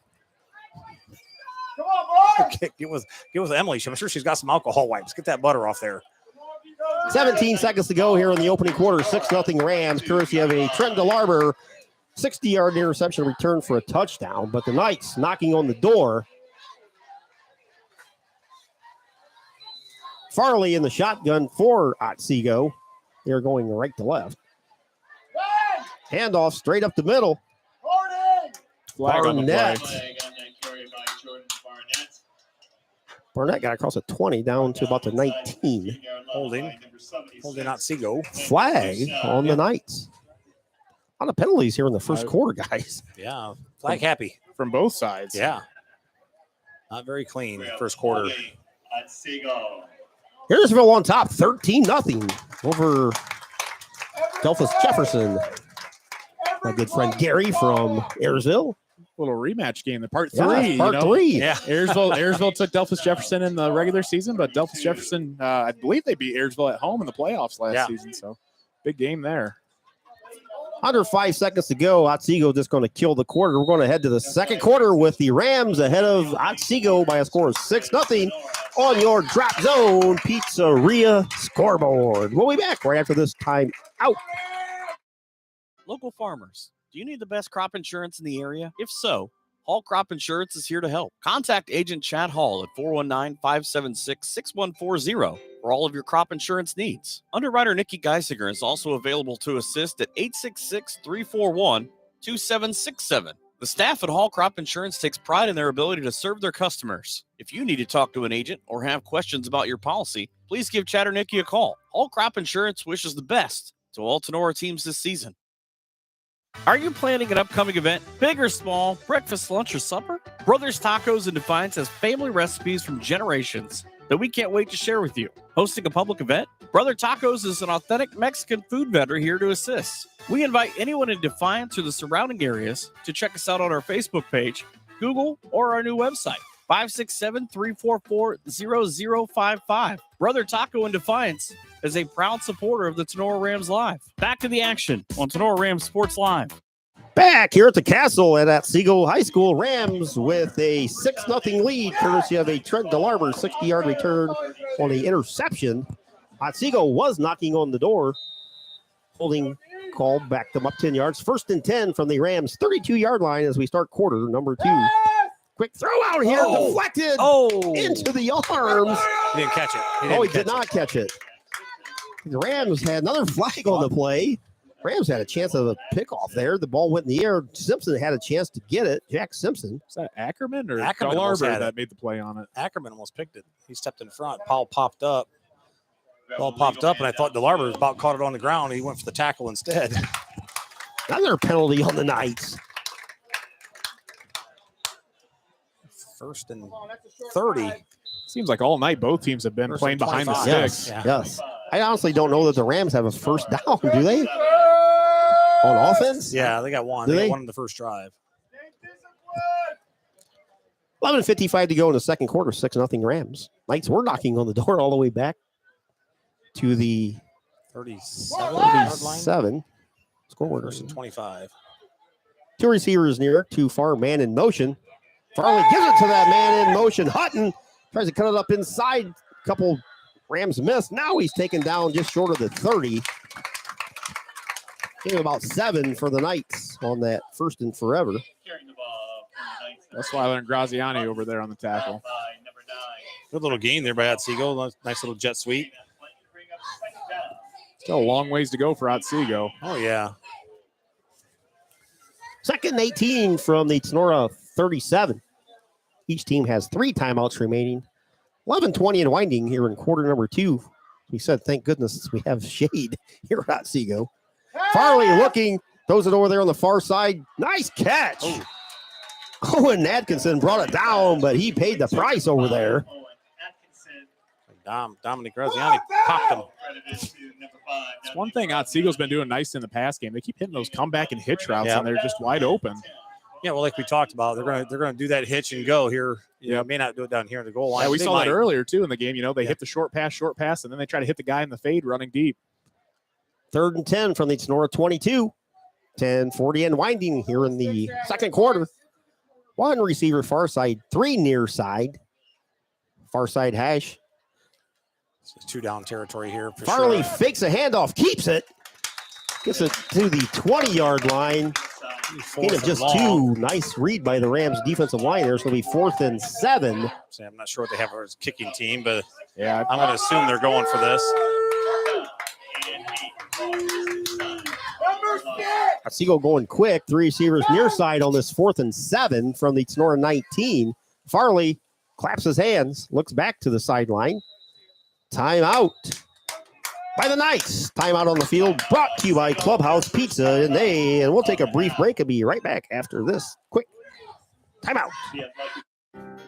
Come on, boys! Get with Emily. I'm sure she's got some alcohol wipes. Get that butter off there. 17 seconds to go here in the opening quarter. 6-0 Rams, courtesy of a Trent DeLarber 60-yard interception return for a touchdown. But the Knights knocking on the door. Farley in the shotgun for Otsego. They're going right to left. Handoff straight up the middle. Flag on the Barnett. play. Barnett got across the 20 down to about the 19. Holding Otsego. Flag on the Knights. A lot of penalties here in the first quarter, guys. Yeah, flag happy. From both sides. Yeah. Not very clean first quarter. Harrisville on top, 13-0 over Delphus Jefferson. My good friend Gary from Ayersville. Little rematch game, the part Yeah, three. part three. Yeah. Ayersville took Delphus Jefferson in the regular season, but Delphus Jefferson, I believe they beat Ayersville at home in the playoffs last season. So big game there. Under 5 seconds to go. Otsego just going to kill the quarter. We're going to head to the second quarter with the Rams ahead of Otsego by a score of 6-0 on your Drop Zone Pizzeria scoreboard. We'll be back right after this time out. Local farmers, do you need the best crop insurance in the area? If so, Hall Crop Insurance is here to help. Contact Agent Chad Hall at 419-576-6140 for all of your crop insurance needs. Underwriter Nikki Geisinger is also available to assist at 866-341-2767. The staff at Hall Crop Insurance takes pride in their ability to serve their customers. If you need to talk to an agent or have questions about your policy, please give Chad or Nikki a call. Hall Crop Insurance wishes the best to all Tinora teams this season. Are you planning an upcoming event, big or small, breakfast, lunch, or supper? Brothers Tacos in Defiance has family recipes from generations that we can't wait to share with you. Hosting a public event? Brother Tacos is an authentic Mexican food vendor here to assist. We invite anyone in Defiance or the surrounding areas to check us out on our Facebook page, Google, or our new website, 567-344-0055. Brother Taco in Defiance is a proud supporter of the Tinora Rams Live. Back to the action on Tinora Rams Sports Live. Back here at the Castle at Otsego High School, Rams with a 6-0 lead, courtesy of a Trent DeLarber 60-yard return on the interception. Otsego was knocking on the door. Holding call backed them up 10 yards. 1st and 10 from the Rams 32-yard line as we start quarter number 2. Quick throw out here, deflected into the arms. He didn't catch it. He did not catch it. The Rams had another flag on the play. Rams had a chance of a pickoff there. The ball went in the air. Simpson had a chance to get it. Jack Simpson. Is that Ackerman or Ackerman almost DeLarber had that it. made the play on it? Ackerman almost picked it. He stepped in front. Ball popped up. Ball popped up, and I thought DeLarber was about caught it on the ground. He went for the tackle instead. Another penalty on the Knights. 1st and 30. Seems like all night both teams have been 1st playing and behind the 25. sticks. Yeah. Yes. I honestly don't know that the Rams have a first down, do they? On offense? Yeah, they got one. Do They they? got one in the first drive. 11:55 to go in the second quarter, 6-0 Rams. Knights were knocking on the door all the way back to the 37 7. Scoreboard. 1st and 25. 2 receivers near, too far, man in motion. Farley gives it to that man in motion. Hutton tries to cut it up inside. Couple Rams miss. Now he's taken down just short of the 30. Gave him about 7 for the Knights on that 1st and forever. That's why I learned Graziani over there on the tackle. Good little game there by Otsego. Nice little jet sweep. Still a long ways to go for Otsego. Oh, yeah. 2nd and 18 from the Tinora 37. Each team has 3 timeouts remaining. 11:20 and winding here in quarter number 2. We said, thank goodness we have shade here at Otsego. Farley looking, throws it over there on the far side. Nice catch. Owen Atkinson brought it down, but he paid the price over there. Dominic Graziani popped him. It's one thing Otsego's been doing nice in the pass game. They keep hitting those comeback and hitch routes, and they're just wide open. Yeah, well, like we talked about, they're gonna do that hitch and go here. Yeah, may not do it down here in the goal line. Yeah, we They saw might. that earlier too in the game. You know, they hit the short pass, and then they try to hit the guy in the fade running deep. 3rd and 10 from the Tinora 22. 10:40 and winding here in the second quarter. 1 receiver far side, 3 near side. Far side hash. It's 2 down territory here. For Farley sure. fakes a handoff, keeps it. Gets it to the 20-yard line. Gain of just 2. Nice read by the Rams defensive line there. So it'll be 4th and 7. See, I'm not sure what they have as kicking team, but Yeah, I'm going to assume they're going for this. Otsego going quick. 3 receivers near side on this 4th and 7 from the Tinora 19. Farley claps his hands, looks back to the sideline. Timeout by the Knights. Timeout on the field brought to you by Clubhouse Pizza. And we'll take a brief break and be right back after this quick timeout.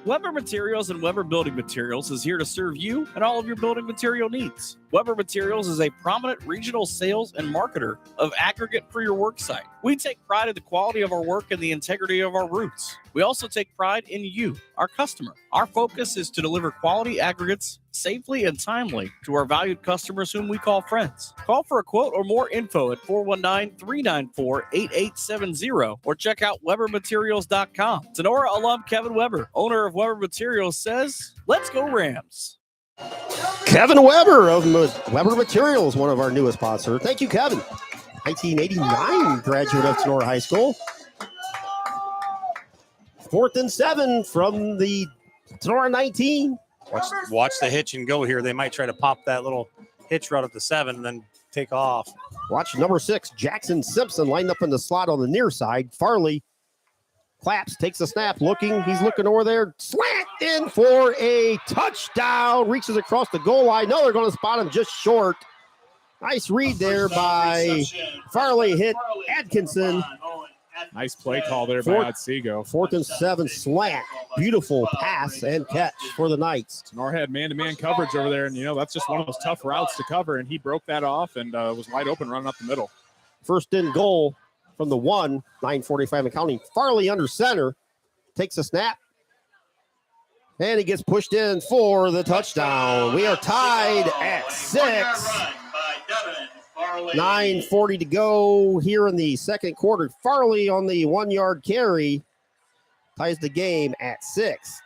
Weber Materials and Weber Building Materials is here to serve you and all of your building material needs. Weber Materials is a prominent regional sales and marketer of aggregate for your work site. We take pride in the quality of our work and the integrity of our roots. We also take pride in you, our customer. Our focus is to deliver quality aggregates safely and timely to our valued customers whom we call friends. Call for a quote or more info at 419-394-8870 or check out WeberMaterials.com. Tinora alum Kevin Weber, owner of Weber Materials, says, "Let's go Rams." Kevin Weber of Weber Materials, one of our newest sponsors. Thank you, Kevin. 1989 graduate of Tinora High School. 4th and 7 from the Tinora 19. Watch the hitch and go here. They might try to pop that little hitch route at the 7 and then take off. Watch number 6, Jackson Simpson, lined up in the slot on the near side. Farley claps, takes a snap, looking. He's looking over there. Slant in for a touchdown. Reaches across the goal line. No, they're going to spot him just short. Nice read there by Farley. Hit Atkinson. Nice play call there by Otsego. 4th and 7 slant. Beautiful pass and catch for the Knights. Tinora had man-to-man coverage over there, and, that's just one of those tough routes to cover, and he broke that off and was wide open running up the middle. 1st and goal from the 1, 9:45 and counting. Farley under center. Takes a snap. And he gets pushed in for the touchdown. We are tied at 6. 9:40 to go here in the second quarter. Farley on the 1-yard carry ties the game at 6.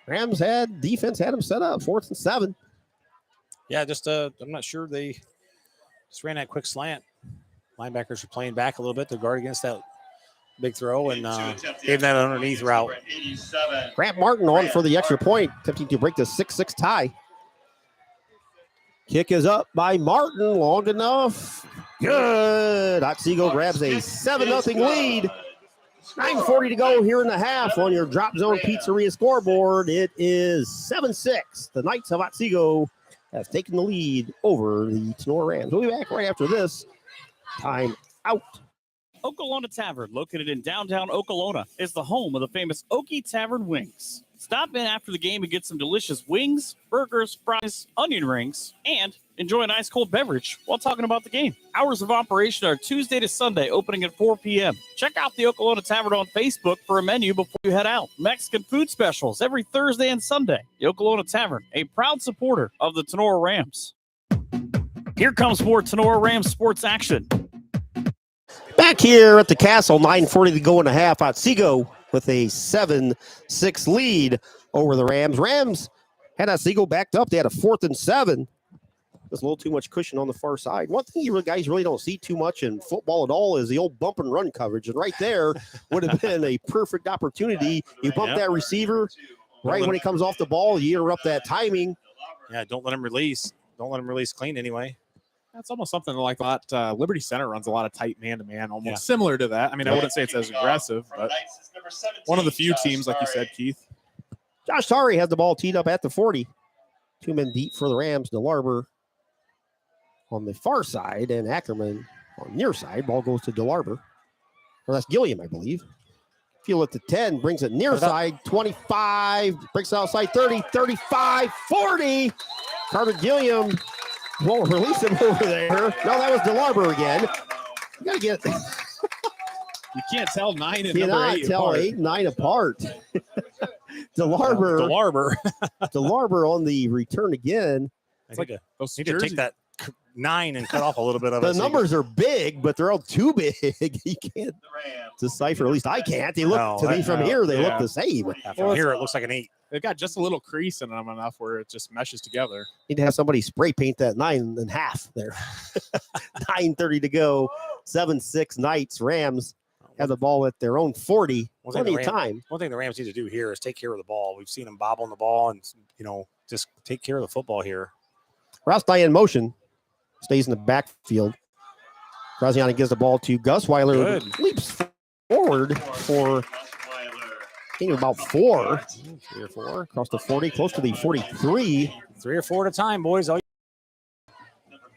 Rams defense had him set up. 4th and 7. Yeah, I'm not sure they just ran that quick slant. Linebackers are playing back a little bit to guard against that big throw and gave that underneath route. Grant Martin on for the extra point, attempting to break the 6-6 tie. Kick is up by Martin, long enough. Good. Otsego grabs a 7-0 lead. 9:40 to go here in the half on your Drop Zone Pizzeria scoreboard. It is 7-6. The Knights of Otsego have taken the lead over the Tinora Rams. We'll be back right after this. Time out. Okolona Tavern, located in downtown Okolona, is the home of the famous Okie Tavern wings. Stop in after the game and get some delicious wings, burgers, fries, onion rings, and enjoy an ice cold beverage while talking about the game. Hours of operation are Tuesday to Sunday, opening at 4 p.m. Check out the Okolona Tavern on Facebook for a menu before you head out. Mexican food specials every Thursday and Sunday. The Okolona Tavern, a proud supporter of the Tinora Rams. Here comes more Tinora Rams sports action. Back here at the Castle, 9:40 to go in the half. Otsego with a 7-6 lead over the Rams. Rams had Otsego backed up. They had a 4th and 7. There's a little too much cushion on the far side. One thing you guys really don't see too much in football at all is the old bump and run coverage. And right there would have been a perfect opportunity. You bump that receiver right when he comes off the ball. You interrupt that timing. Yeah, don't let him release. Don't let him release clean anyway. That's almost something like that. Liberty Center runs a lot of tight man-to-man, almost similar to that. I mean, I wouldn't say it's as aggressive, but one of the few teams, like you said, Keith. Josh Tari has the ball teed up at the 40. 2 men deep for the Rams. DeLarber on the far side and Ackerman on near side. Ball goes to DeLarber. Well, that's Gilliam, I believe. Field at the 10, brings it near side, 25, breaks it outside, 30, 35, 40. Carter Gilliam won't release him over there. No, that was DeLarber again. You got to get... You can't tell 9 and number 8 tell apart. 8 and 9 apart. DeLarber on the return again. Need to take that 9 and cut off a little bit of it. The numbers are big, but they're all too big. You can't decipher. At least I can't. They look to me from here. They look the same. From here, it looks like an 8. They've got just a little crease in them enough where it just meshes together. Need to have somebody spray paint that 9 and half there. 9:30 to go. 7-6 Knights. Rams have the ball at their own 40. Plenty of time. One thing the Rams need to do here is take care of the ball. We've seen them bobbling the ball and, just take care of the football here. Rouse in motion. Stays in the backfield. Graziani gives the ball to Gus Weiler. Leaps forward for about 4. 3 or 4. Across the 40, close to the 43. 3 or 4 at a time, boys. Number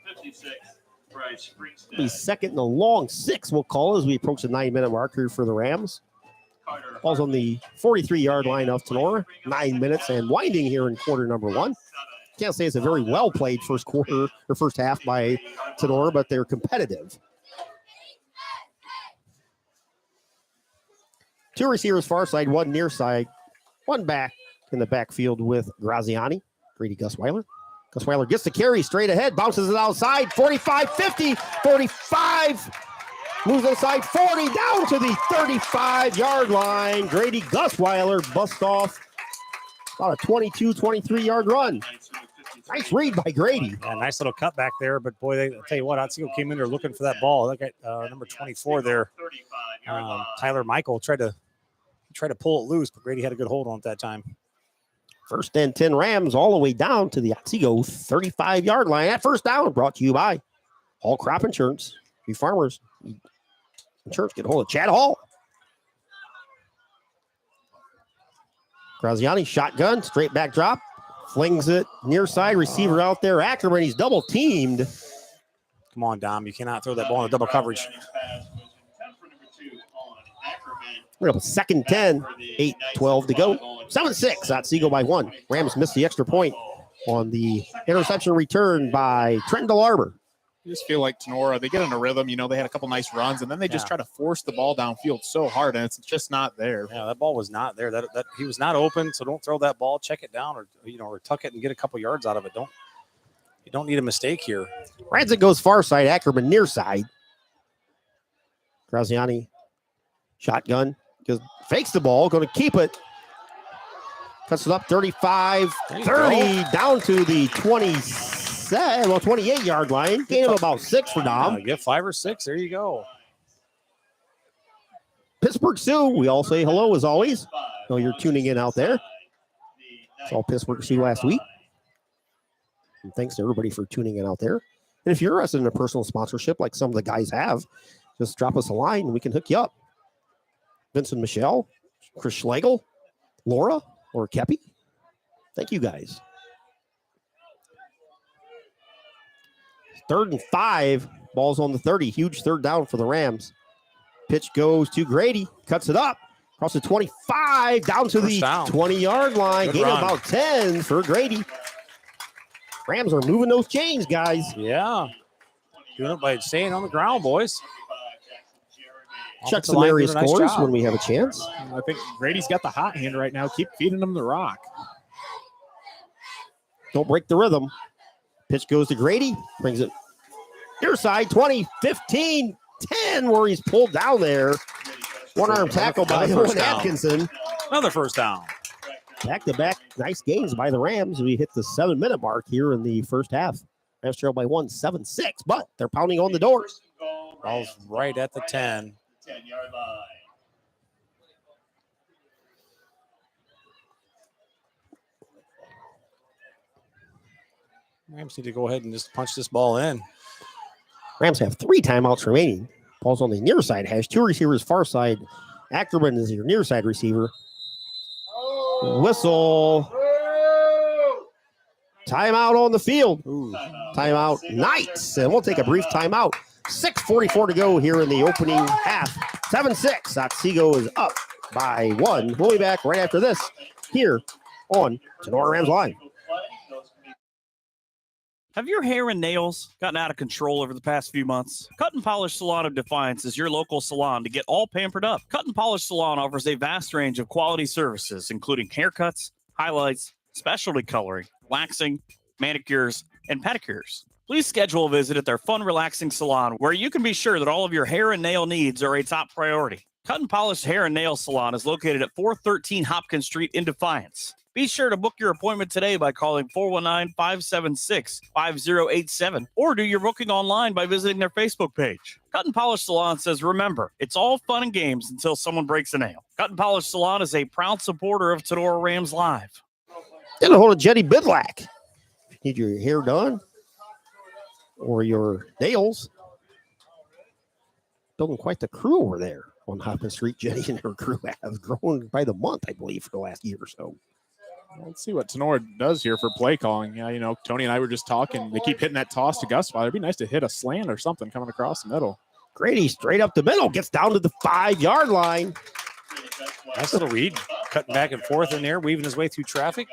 56, Bryce Springstead. The second and a long 6, we'll call as we approach the 9-minute marker for the Rams. Ball's on the 43-yard line of Tinora. 9 minutes and winding here in quarter number 1. Can't say it's a very well played first quarter or first half by Tinora, but they're competitive. 2 receivers far side, 1 near side, 1 back in the backfield with Graziani. Grady Gus Weiler. Gus Weiler gets the carry straight ahead, bounces it outside, 45, 50, 45, moves inside 40, down to the 35-yard line. Grady Gus Weiler busts off about a 22, 23-yard run. Nice read by Grady. Yeah, nice little cut back there, but boy, I'll tell you what, Otsego came in there looking for that ball. Look at number 24 there. Tyler Michael tried to pull it loose, but Grady had a good hold on it that time. First and 10 Rams all the way down to the Otsego 35-yard line. That first down brought to you by Hall Crop Insurance. You farmers insurance, get a hold of Chad Hall. Graziani, shotgun, straight back drop. Flings it near side, receiver out there. Ackerman, he's double teamed. Come on, Dom. You cannot throw that ball in double coverage. We're up a second 10, 8-12 to go. 7-6, Otsego by 1. Rams missed the extra point on the interception return by Trenton DeLarber. You just feel like Tinora, they get in a rhythm. They had a couple nice runs, and then they just try to force the ball downfield so hard, and it's just not there. Yeah, that ball was not there. That he was not open, so don't throw that ball. Check it down, or tuck it and get a couple yards out of it. You don't need a mistake here. Radzic goes far side, Ackerman near side. Graziani, shotgun, fakes the ball, going to keep it. Cuts it up 35, 30, down to the 28-yard line. Gain of about 6 for Dom. Get 5 or 6. There you go. Pittsburgh Sioux, we all say hello as always. So you're tuning in out there. Saw Pittsburgh Sioux last week. And thanks to everybody for tuning in out there. And if you're interested in a personal sponsorship like some of the guys have, just drop us a line and we can hook you up. Vincent Michelle, Chris Schlegel, Laura, or Kepi. Thank you guys. 3rd and 5. Ball's on the 30. Huge third down for the Rams. Pitch goes to Grady. Cuts it up. Across the 25. Down to the 20-yard line. Gain about 10 for Grady. Rams are moving those chains, guys. Yeah. Doing it by staying on the ground, boys. Check some area scores when we have a chance. I think Grady's got the hot hand right now. Keep feeding him the rock. Don't break the rhythm. Pitch goes to Grady. Brings it near side, 20, 15, 10, where he's pulled down there. One-arm tackle by Owen Atkinson. Another first down. Back-to-back nice gains by the Rams. We hit the 7-minute mark here in the first half. Rams trail by 1, 7-6, but they're pounding on the door. Ball's right at the 10. 10-yard line. Rams need to go ahead and just punch this ball in. Rams have 3 timeouts remaining. Ball's on the near side hash. 2 receivers far side. Ackerman is your near side receiver. Whistle. Timeout on the field. Timeout Knights. And we'll take a brief timeout. 6:44 to go here in the opening half. 7-6. Otsego is up by 1. We'll be back right after this here on Tinora Rams Live. Have your hair and nails gotten out of control over the past few months? Cut and Polish Salon of Defiance is your local salon to get all pampered up. Cut and Polish Salon offers a vast range of quality services, including haircuts, highlights, specialty coloring, waxing, manicures, and pedicures. Please schedule a visit at their fun, relaxing salon where you can be sure that all of your hair and nail needs are a top priority. Cut and Polished Hair and Nail Salon is located at 413 Hopkins Street in Defiance. Be sure to book your appointment today by calling 419-576-5087 or do your booking online by visiting their Facebook page. Cut and Polish Salon says, remember, it's all fun and games until someone breaks a nail. Cut and Polish Salon is a proud supporter of Tinora Rams Live. Get a hold of Jenny Bidlack. Need your hair done or your nails. Building quite the crew over there on Hopkins Street. Jenny and her crew have grown by the month, I believe, for the last year or so. Let's see what Tinora does here for play calling. Yeah, Tony and I were just talking. They keep hitting that toss to Gusweiler. It'd be nice to hit a slant or something coming across the middle. Grady straight up the middle, gets down to the 5-yard line. Nice little read, cutting back and forth in there, weaving his way through traffic.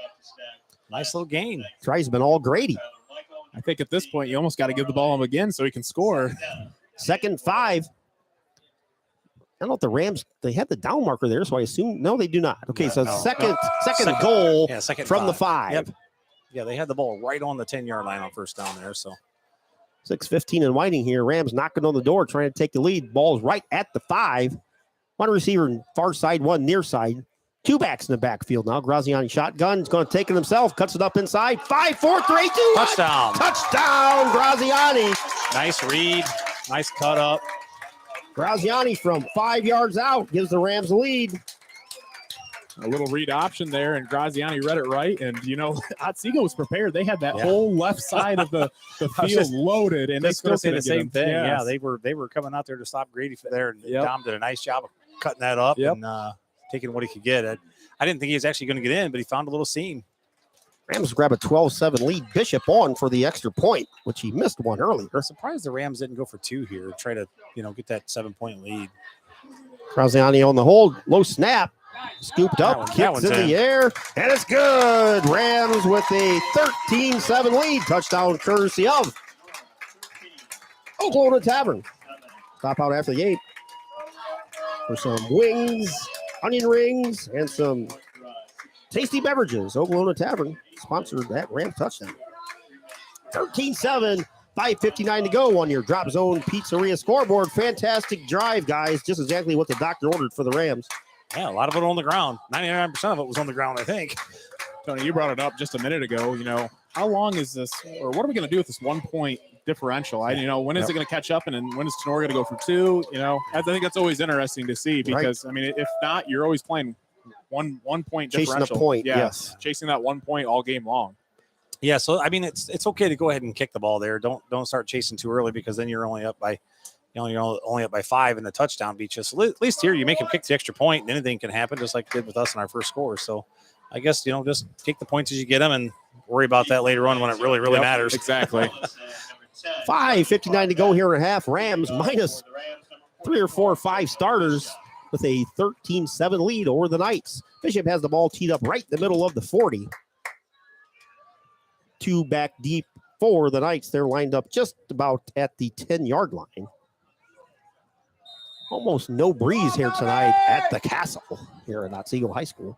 Nice little gain. Tries been all Grady. I think at this point, you almost got to give the ball him again so he can score. 2nd 5. I don't know if the Rams, they had the down marker there, so I assume, no, they do not. Okay, so second goal from the 5. Yep. Yeah, they had the ball right on the 10-yard line on first down there. So 6:15 and winding here. Rams knocking on the door, trying to take the lead. Ball's right at the 5. One receiver far side, one near side. 2 backs in the backfield now. Graziani shotgun. He's going to take it himself. Cuts it up inside. 5, 4, 3, 2, 1. Touchdown. Touchdown, Graziani. Nice read. Nice cut up. Graziani from 5 yards out gives the Rams the lead. A little read option there, and Graziani read it right. And, Otsego was prepared. They had that whole left side of the field loaded, and they still say the same thing. Yes. Yeah, they were coming out there to stop Grady there, and Dom did a nice job of cutting that up and taking what he could get. I didn't think he was actually going to get in, but he found a little seam. Rams grab a 12-7 lead. Bishop on for the extra point, which he missed one earlier. I'm surprised the Rams didn't go for 2 here, try to get that 7-point lead. Graziani on the hold, low snap, scooped up, kicks in the air, and it's good. Rams with a 13-7 lead. Touchdown courtesy of Oklahoma Tavern. Stop out after the game for some wings, onion rings, and some tasty beverages. Oklahoma Tavern sponsored that Ram touchdown. 13-7, 5:59 to go on your Drop Zone Pizzeria scoreboard. Fantastic drive, guys. Just exactly what the doctor ordered for the Rams. Yeah, a lot of it on the ground. 99% of it was on the ground, I think. Tony, you brought it up just a minute ago. How long is this, or what are we going to do with this 1-point differential? When is it going to catch up, and then when is Tinora going to go for 2? I think that's always interesting to see because, if not, you're always playing one point chasing differential. A point, yes. Chasing that 1 point all game long. Yeah, so it's okay to go ahead and kick the ball there. Don't start chasing too early because then you're only up by you're only up by 5 and the touchdown beats you. So at least here you make him kick the extra point and anything can happen, just like it did with us in our first score. So I guess just take the points as you get them and worry about that later on when it really matters. Exactly. 5:59 to go here and a half. Rams minus 3 or 4 or 5 starters with a 13-7 lead over the Knights. Bishop has the ball teed up right in the middle of the 40. 2 back deep for the Knights. They're lined up just about at the 10-yard line. Almost no breeze here tonight at the Castle here at Otsego High School.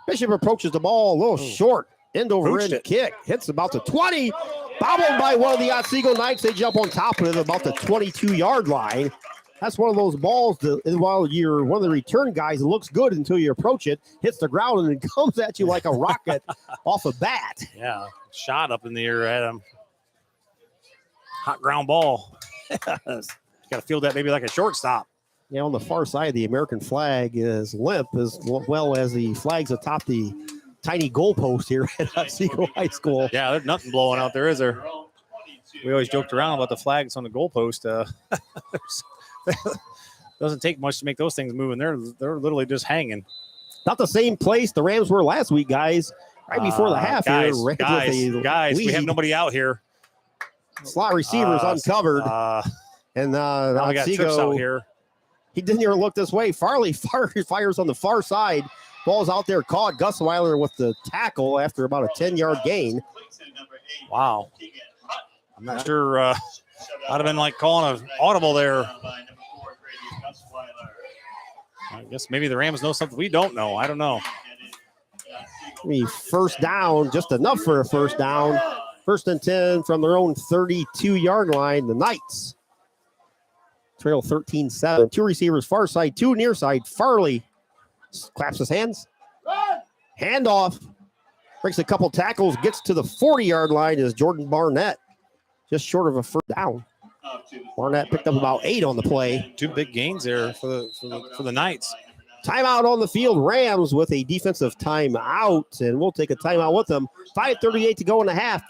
Bishop approaches the ball a little short. End over end kick. Hits about the 20. Bobbled by one of the Otsego Knights. They jump on top of it about the 22-yard line. That's one of those balls that while you're one of the return guys, it looks good until you approach it, hits the ground, and it comes at you like a rocket off a bat. Yeah, shot up in the air at him. Hot ground ball. Got to field that maybe like a shortstop. Yeah, on the far side, the American flag is limp as well as the flags atop the tiny goalpost here at Otsego High School. Yeah, there's nothing blowing out there, is there? We always joked around about the flags on the goalpost. Doesn't take much to make those things move, and they're literally just hanging. Not the same place the Rams were last week, guys. Right before the half, guys, we have nobody out here. Slot receivers uncovered, and now we got trips out here. He didn't even look this way. Farley fires on the far side. Ball's out there caught. Gusweiler with the tackle after about a 10-yard gain. Wow. I'm not sure. I'd have been like calling an audible there. I guess maybe the Rams know something we don't know. I don't know. First down, just enough for a first down. First and 10 from their own 32-yard line. The Knights trail 13-7. Two receivers far side, two near side. Farley claps his hands. Handoff. Breaks a couple tackles. Gets to the 40-yard line is Jordan Barnett. Just short of a first down. Barnett picked up about 8 on the play. Two big gains there for the Knights. Timeout on the field. Rams with a defensive timeout, and we'll take a timeout with them. 5:38 to go in the half.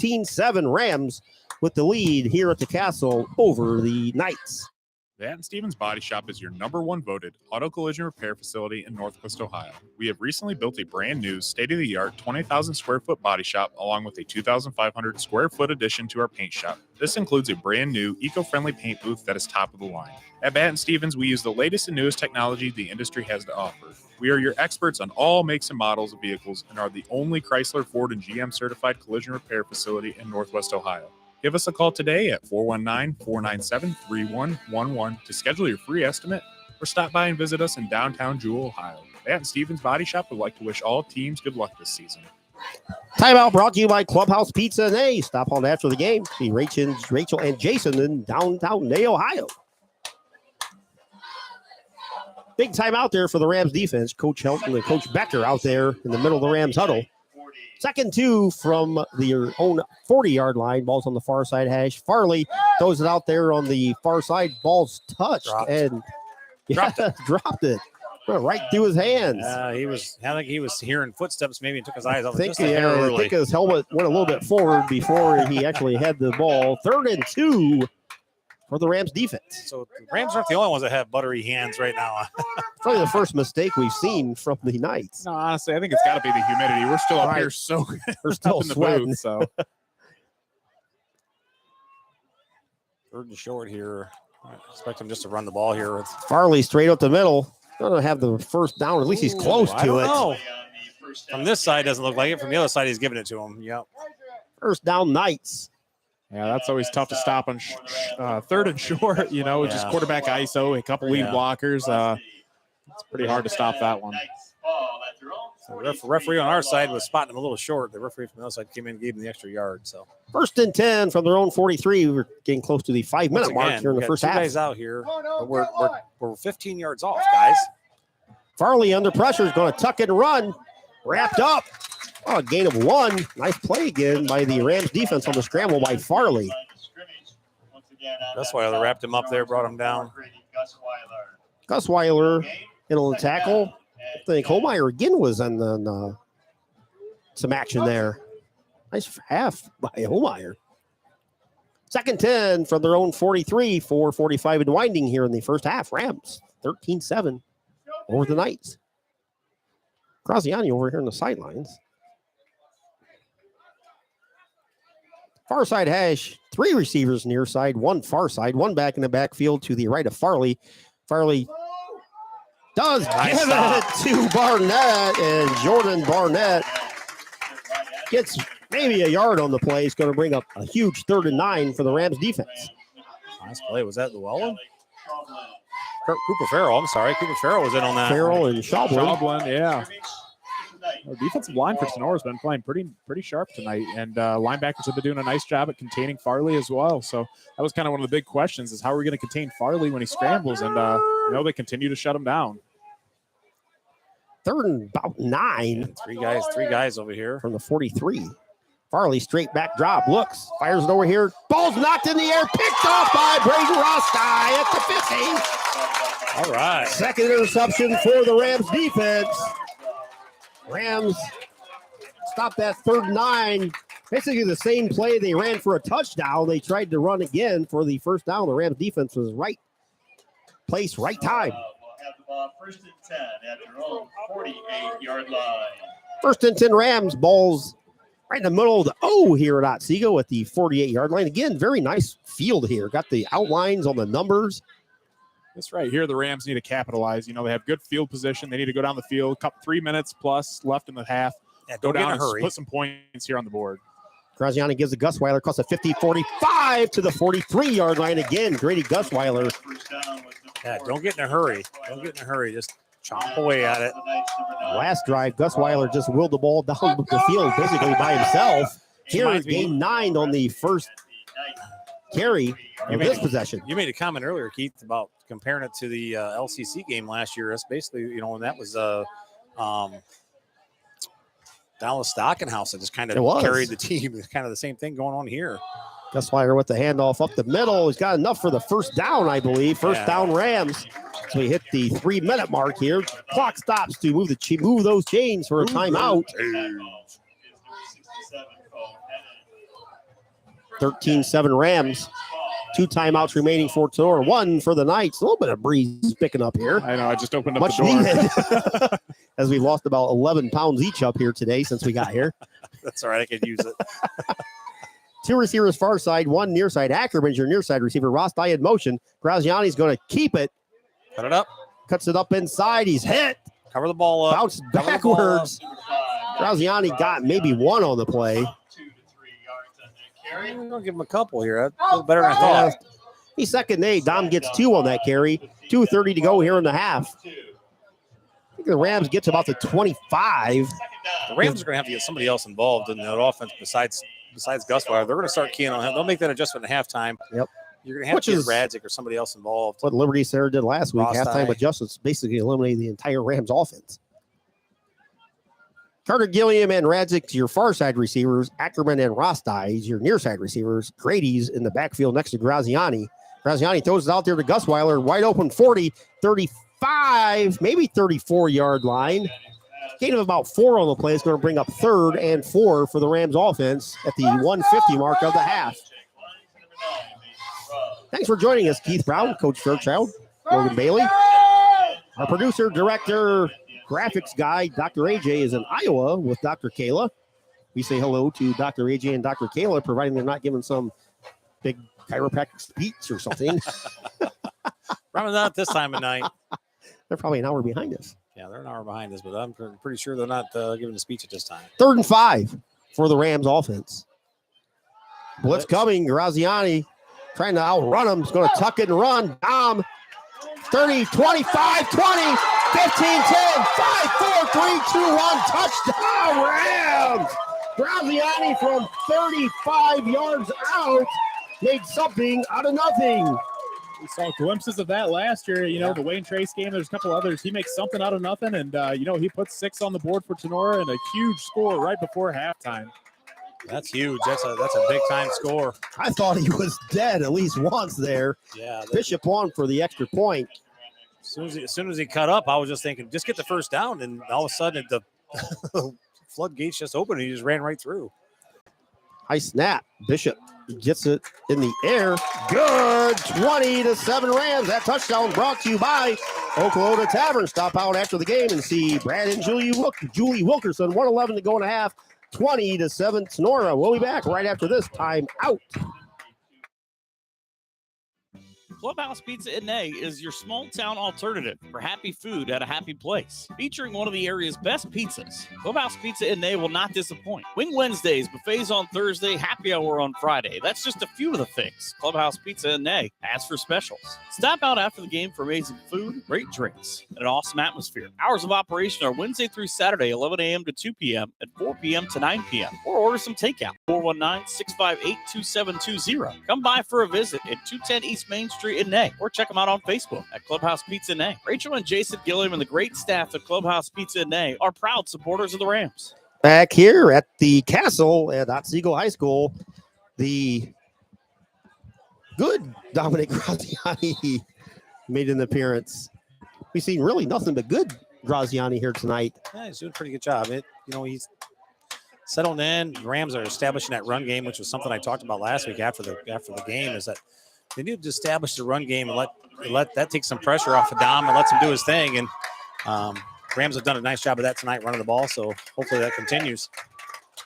13-7 Rams with the lead here at the Castle over the Knights. Van Stevens Body Shop is your #1 voted auto collision repair facility in Northwest Ohio. We have recently built a brand new state-of-the-art 20,000 square foot body shop along with a 2,500 square foot addition to our paint shop. This includes a brand new eco-friendly paint booth that is top of the line. At Batten Stevens, we use the latest and newest technology the industry has to offer. We are your experts on all makes and models of vehicles and are the only Chrysler, Ford, and GM certified collision repair facility in Northwest Ohio. Give us a call today at 419-497-3111 to schedule your free estimate or stop by and visit us in downtown Jewell, Ohio. Batten Stevens Body Shop would like to wish all teams good luck this season. Timeout brought to you by Clubhouse Pizza and A. Stop on after the game. See Rachel and Jason in downtown Nay, Ohio. Big timeout there for the Rams defense. Coach Helton and Coach Becker out there in the middle of the Rams huddle. 2nd 2 from their own 40-yard line. Ball's on the far side hash. Farley throws it out there on the far side. Ball's touched and dropped it. Right through his hands. I think he was hearing footsteps. Maybe he took his eyes off. I think his helmet went a little bit forward before he actually had the ball. 3rd and 2 for the Rams defense. So the Rams aren't the only ones that have buttery hands right now. Probably the first mistake we've seen from the Knights. No, honestly, I think it's got to be the humidity. We're still up here we're still in the sweating. booth, so 3rd and short here. I expect him just to run the ball here. Farley straight up the middle. Going to have the first down. At least he's close to it. Know. From this side, doesn't look like it. From the other side, he's giving it to him. Yep. First down, Knights. yeah, that's always tough to stop on 3rd and short. Just quarterback ISO, a couple lead blockers. It's pretty hard to stop that one. So the referee on our side was spotting him a little short. The referee from the other side came in and gave him the extra yard. So 1st and 10 from their own 43. We're getting close to the 5-minute mark here in the first half. Guys out here. But we're 15 yards off, guys. Farley under pressure is going to tuck and run. Wrapped up. Oh, a gain of 1. Nice play again by the Rams defense on the scramble by Farley. Gusweiler wrapped him up there, brought him down. Gusweiler in on the tackle. I think Holmeyer again was on some action there. Nice half by Holmeyer. 2nd 10 from their own 43, 4:45 and winding here in the first half. Rams 13-7 over the Knights. Graziani over here on the sidelines. Far side hash, 3 receivers near side, 1 far side, 1 back in the backfield to the right of Farley. Farley does give it to Barnett, and Jordan Barnett gets maybe a yard on the play. It's going to bring up a huge 3rd and 9 for the Rams defense. Nice play. Was that Llewellyn? Cooper Farrell. I'm sorry. Cooper Farrell was in on that. Farrell and Schaublin. Yeah. The defensive line for Tinora has been playing pretty sharp tonight, and linebackers have been doing a nice job at containing Farley as well. So that was kind of one of the big questions: is how are we going to contain Farley when he scrambles? And they continue to shut him down. 3rd and about 9. Three guys over here from the 43. Farley straight back drop, looks, fires it over here. Ball's knocked in the air, picked off by Braden Roski at the 50. All right. 2nd interception for the Rams defense. Rams stop that 3rd 9. Basically the same play they ran for a touchdown. They tried to run again for the first down. The Rams defense was right place, right time. We'll have the ball 1st and 10 at their own 48-yard line. 1st and 10 Rams. Ball's right in the middle of the O here at Otsego at the 48-yard line. Again, very nice field here. Got the outlines on the numbers. This right here, the Rams need to capitalize. They have good field position. They need to go down the field. 3 minutes plus left in the half. Yeah, go down and put some points here on the board. Graziani gives a Gusweiler across the 50-45 to the 43-yard line again. Grady Gusweiler. Yeah, don't get in a hurry. Just chomp away at it. Last drive, Gusweiler just willed the ball down the field basically by himself. Here Reminds me- gained 9 on the first carry of this possession. You made a comment earlier, Keith, about comparing it to the LCC game last year. That's basically, and that was Dallas Stockenhouse that just kind It of was. carried the team. It's kind of the same thing going on here. Gusweiler with the handoff up the middle. He's got enough for the first down, I believe. First down Rams. So we hit the 3-minute mark here. Clock stops to move those chains for a timeout. 13-7 Rams. 2 timeouts remaining for Tinora. 1 for the Knights. A little bit of breeze picking up here. I know. I just opened up Much the door. needed. As we've lost about 11 pounds each up here today since we got here. That's all right. I could use it. 2 receivers far side, 1 near side. Ackerman's your near side receiver. Rosti in motion. Graziani's going to keep it. Cut it up. Cuts it up inside. He's hit. Cover the ball up. Bounced Cover the ball backwards. Graziani got maybe 1 on the play. I'm going to give him a couple here. That's a little better than I thought. He's second aid. Dom gets 2 on that carry. 2:30 to go here in the half. I think the Rams get to about the 25. The Rams are going to have to get somebody else involved in that offense besides Gusweiler. They're going to start keying on him. They'll make that adjustment at halftime. Yep. You're going to have Which to get is Radzik or somebody else involved. What Liberty Sarah did last week. Rosti. Halftime adjustments basically eliminated the entire Rams offense. Carter Gilliam and Radzik, your far side receivers. Ackerman and Rosti, your near side receivers. Grady's in the backfield next to Graziani. Graziani throws it out there to Gusweiler. Wide open 40, 35, maybe 34-yard line. Gain of about 4 on the play is going to bring up 3rd and 4 for the Rams offense at the 150 mark of the half. Thanks for joining us, Keith Brown, Coach Fairchild, Logan Bailey. Our producer, director, graphics guy, Dr. AJ, is in Iowa with Dr. Kayla. We say hello to Dr. AJ and Dr. Kayla, providing they're not giving some big chiropractic speech or something. Probably not this time of night. They're probably an hour behind us. Yeah, they're an hour behind us, but I'm pretty sure they're not giving a speech at this time. 3rd and 5 for the Rams offense. Blitz coming. Graziani trying to outrun him. He's going to tuck it and run. Dom, 30, 25, 20, 15, 10, 5, 4, 3, 2, 1. Touchdown, Rams. Graziani from 35 yards out made something out of nothing. We saw glimpses of that last year. The Wayne Trace game. There's a couple others. He makes something out of nothing, and he puts 6 on the board for Tinora and a huge score right before halftime. That's huge. That's a big time score. I thought he was dead at least once there. Yeah. Bishop on for the extra point. As soon as he cut up, I was just thinking, just get the first down, and all of a sudden the floodgates just opened, and he just ran right through. High snap. Bishop gets it in the air. Good. 20-7 Rams. That touchdown brought to you by Oklahoma Tavern. Stop out after the game and see Brad and Julie Wilkerson. 1:11 to go in a half. 20-7 Tinora. We'll be back right after this time out. Clubhouse Pizza at Nay is your small town alternative for happy food at a happy place. Featuring one of the area's best pizzas, Clubhouse Pizza at Nay will not disappoint. Wing Wednesdays, buffets on Thursday, happy hour on Friday. That's just a few of the things Clubhouse Pizza at Nay has for specials. Stop out after the game for amazing food, great drinks, and an awesome atmosphere. Hours of operation are Wednesday through Saturday, 11 a.m. to 2 p.m. and 4 p.m. to 9 p.m. Or order some takeout, 419-658-2720. Come by for a visit at 210 East Main Street in Nay, or check them out on Facebook at Clubhouse Pizza Nay. Rachel and Jason Gilliam and the great staff at Clubhouse Pizza Nay are proud supporters of the Rams. Back here at the castle at Otsego High School, the good Dominic Graziani made an appearance. We've seen really nothing but good Graziani here tonight. Yeah, he's doing a pretty good job. He's settled in. The Rams are establishing that run game, which was something I talked about last week after the game, is that they need to establish the run game and let that take some pressure off of Dom and lets him do his thing. And Rams have done a nice job of that tonight, running the ball. So hopefully that continues.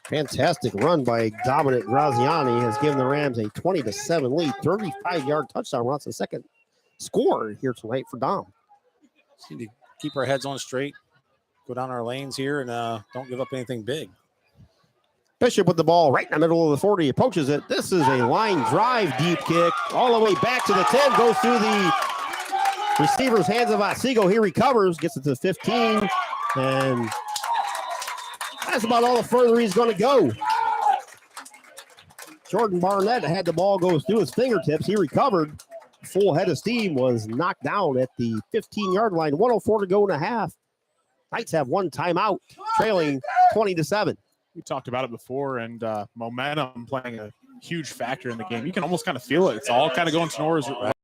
Fantastic run by Dominic Graziani has given the Rams a 20-7 lead, 35-yard touchdown run. That's the second score here tonight for Dom. Just need to keep our heads on straight, go down our lanes here, and don't give up anything big. Bishop with the ball right in the middle of the 40, approaches it. This is a line drive deep kick all the way back to the 10, goes through the receiver's hands of Otsego. He recovers, gets it to 15, and that's about all the further he's going to go. Jordan Barnett had the ball go through his fingertips. He recovered. Full head of steam, was knocked down at the 15-yard line. 1:04 to go in a half. Knights have one timeout, trailing 20-7. We talked about it before, and momentum playing a huge factor in the game. You can almost kind of feel it. It's all kind of going to Tenora's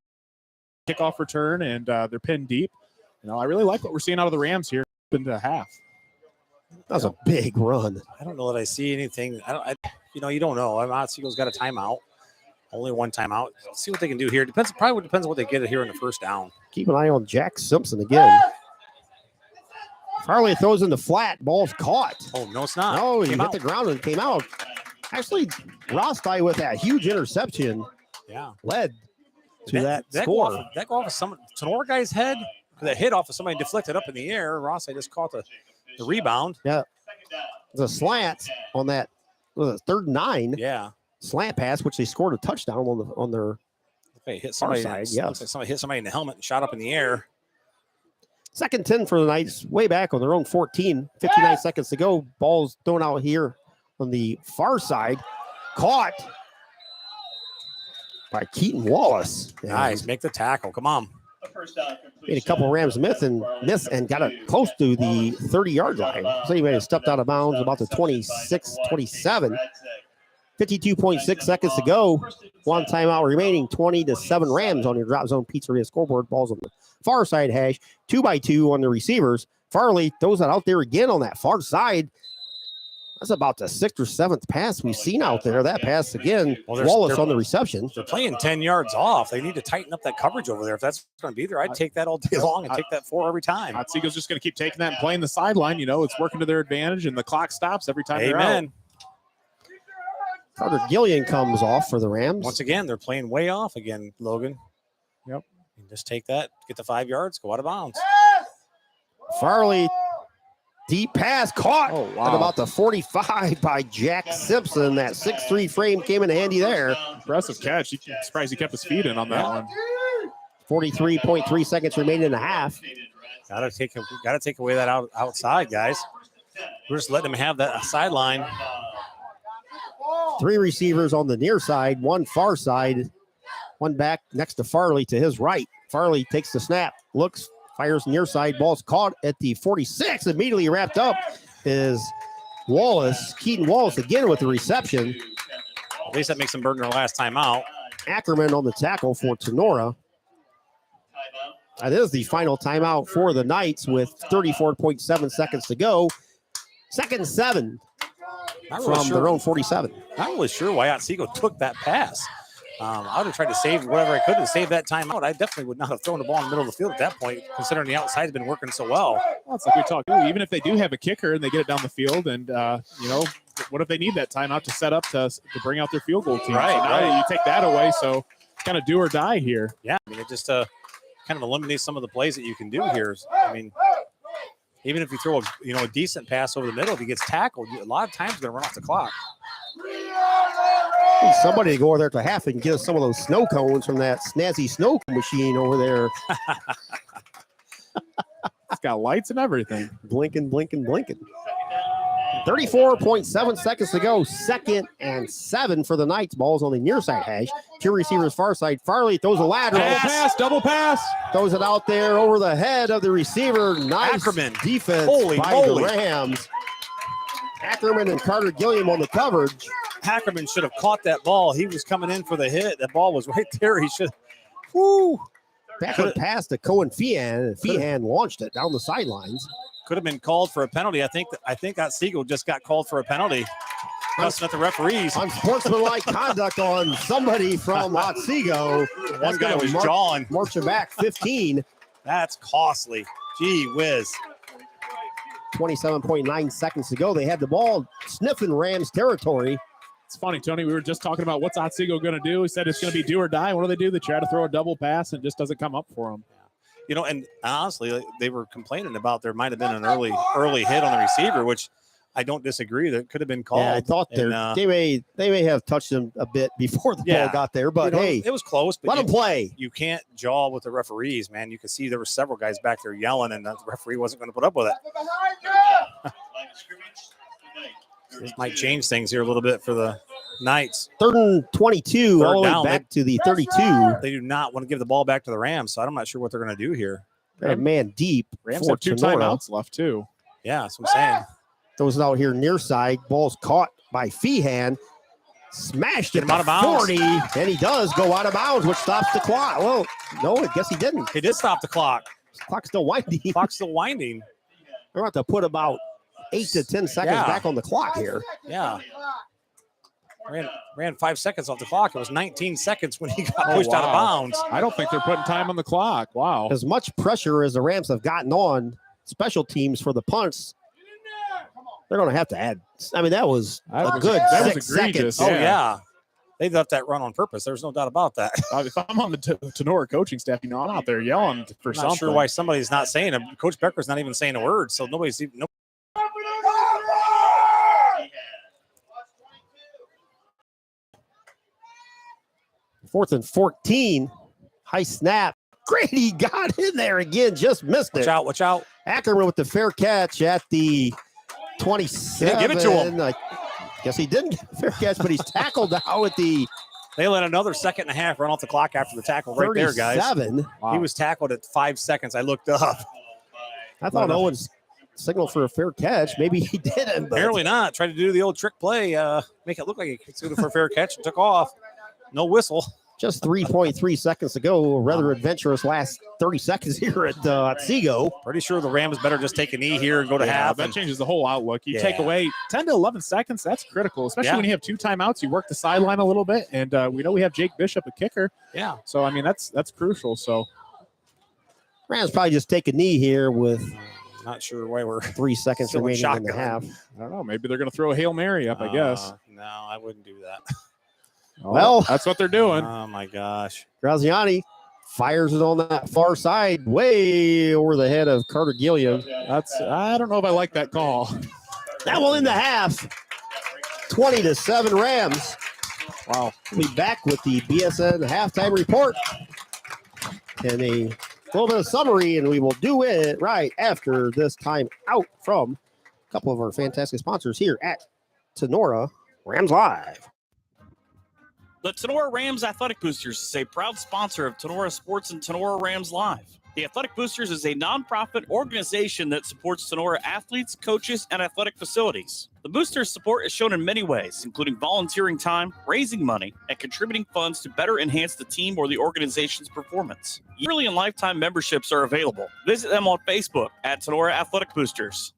kickoff return, and they're pinned deep. I really like what we're seeing out of the Rams here into half. That was a big run. I don't know that I see anything. You don't know. Otsego's got a timeout. Only one timeout. See what they can do here. Probably depends on what they get here in the first down. Keep an eye on Jack Simpson again. Farley throws in the flat. Ball's caught. Oh, no, it's not. No, he hit the ground and came out. Actually, Rosti with that huge interception led to that score. That go off of some Tinora guy's head. That hit off of somebody deflected up in the air. Rosti just caught the rebound. Yeah. The slant on that 3rd and 9. Yeah. Slant pass, which they scored a touchdown on their hit somebody. side. Yeah. Looks like somebody hit somebody in the helmet and shot up in the air. 2nd and 10 for the Knights, way back on their own 14. 59 seconds to go. Ball's thrown out here on the far side. Caught by Keaton Wallace. Nice. Make the tackle. Come on. Made a couple Rams miss and got it close to the 30-yard line. So he may have stepped out of bounds about the 26, 27. 52.6 seconds to go. One timeout remaining. 20-7 Rams on your Drop Zone Pizzeria scoreboard. Ball's on the far side hash. 2x2 on the receivers. Farley throws it out there again on that far side. That's about the 6th or 7th pass we've seen out there. That pass again. Wallace on the reception. They're playing 10 yards off. They need to tighten up that coverage over there. If that's going to be there, I'd take that all day long and take that 4 every time. Otsego's just going to keep taking that and playing the sideline. It's working to their advantage, and the clock stops every time they're out. Carter Gillian comes off for the Rams. Once again, they're playing way off again, Logan. Yep. Just take that, get the 5 yards, go out of bounds. Farley, deep pass caught at about the 45 by Jack Simpson. That 6'3" frame came in handy there. Impressive catch. I'm surprised he kept his feet in on that one. 43.3 seconds remaining in the half. Gotta take away that outside, guys. We're just letting them have that sideline. 3 receivers on the near side, 1 far side, 1 back next to Farley to his right. Farley takes the snap, looks, fires near side, ball's caught at the 46. Immediately wrapped up is Wallace. Keaton Wallace again with the reception. At least that makes them burn their last time out. Ackerman on the tackle for Tinora. That is the final timeout for the Knights with 34.7 seconds to go. 2nd and 7 from their own 47. Not really sure why Otsego took that pass. I would have tried to save whatever I could to save that timeout. I definitely would not have thrown the ball in the middle of the field at that point, considering the outside's been working so well. It's like we talked. Even if they do have a kicker and they get it down the field, and what if they need that timeout to set up to bring out their field goal team? Right. So now you take that away, so kind of do or die here. Yeah, it just kind of eliminates some of the plays that you can do here. Even if you throw a decent pass over the middle, if he gets tackled, a lot of times they're going to run off the clock. Need somebody to go over there to half and get us some of those snow cones from that snazzy snow machine over there. It's got lights and everything. Blinking, blinking, blinking. 34.7 seconds to go. 2nd and 7 for the Knights. Ball's on the near side hash. 2 receivers far side. Farley throws a lateral. Double pass. Throws it out there over the head of the receiver. Nice Ackerman. Defense by the Rams. Ackerman and Carter Gilliam on the coverage. Ackerman should have caught that ball. He was coming in for the hit. That ball was right there. He should. Woo. Backward pass to Cohen Feehan, and Feehan launched it down the sidelines. Could have been called for a penalty. I think Otsego just got called for a penalty. Cussing at the referees. Unsportsmanlike conduct on somebody from Otsego. One guy was jawing. Marching back 15. That's costly. Gee whiz. 27.9 seconds to go. They had the ball sniffing Rams territory. It's funny, Tony. We were just talking about what's Otsego going to do. We said it's going to be do or die. What do? They try to throw a double pass and it just doesn't come up for them. And honestly, they were complaining about there might have been an early hit on the receiver, which I don't disagree. That could have been called. Yeah, I thought they may have touched him a bit before the ball got there, but hey, it was close. But let them play. You can't jaw with the referees, man. You can see there were several guys back there yelling, and the referee wasn't going to put up with it. This might change things here a little bit for the Knights. 3rd and 22, all the way down. back to the 32. They do not want to give the ball back to the Rams, so I'm not sure what they're going to do here. Got a man deep. Rams for have 2 Tinora. timeouts left, too. Yeah, that's what I'm saying. Throws it out here near side. Ball's caught by Feehan. Smashed it Get him out of bounds. 40. And he does go out of bounds, which stops the clock. Well, no, I guess he didn't. He did stop the clock. Clock's still winding. Clock's still winding. We're about to put about 8 to 10 seconds Yeah. back on the clock here. Yeah. Ran 5 seconds off the clock. It was 19 seconds when he got pushed out of bounds. I don't think they're putting time on the clock. Wow. As much pressure as the Rams have gotten on special teams for the punts, they're going to have to add. I mean, that was a good that was 6 egregious. seconds. Oh, yeah. They left that run on purpose. There's no doubt about that. If I'm on the Tinora coaching staff, I'm out there yelling for I'm something. not sure why somebody's not saying it. Coach Becker's not even saying a word, so nobody's even. 4th and 14. High snap. Grady got in there again, just missed it. Watch out. Ackerman with the fair catch at the 27. Give it to him. I guess he didn't get a fair catch, but he's tackled now at the They let another 1.5 seconds run off the clock after the tackle right there, guys. 37. Wow. He was tackled at 5 seconds. I looked up. I thought Owens signaled for a fair catch. Maybe he didn't. But Apparently not. Tried to do the old trick play, make it look like he suited for a fair catch and took off. No whistle. just 3.3 seconds to go. A rather adventurous last 30 seconds here at Otsego. Pretty sure the Rams better just take a knee here and go to half. That changes the whole outlook. You Yeah. take away 10 to 11 seconds. That's critical, especially Yeah. when you have 2 timeouts. You work the sideline a little bit, and we know we have Jake Bishop, a kicker. Yeah. So, I mean, that's crucial. So, Rams probably just take a knee here with Not sure why we're 3 seconds Still in remaining in the shotgun. half. I don't know. Maybe they're going to throw a Hail Mary up, I guess. No, I wouldn't do that. Well- that's what they're doing. Oh my gosh. Graziani fires it on that far side, way over the head of Carter Gilliam. I don't know if I like that call. That will end the half. 20-7 Rams. Wow. We'll be back with the BSN halftime report and a little bit of summary, and we will do it right after this time out from a couple of our fantastic sponsors here at Tinora Rams Live. The Tinora Rams Athletic Boosters is a proud sponsor of Tinora Sports and Tinora Rams Live. The Athletic Boosters is a nonprofit organization that supports Tinora athletes, coaches, and athletic facilities. The Boosters' support is shown in many ways, including volunteering time, raising money, and contributing funds to better enhance the team or the organization's performance. Yearly and lifetime memberships are available. Visit them on Facebook at Tinora Athletic Boosters.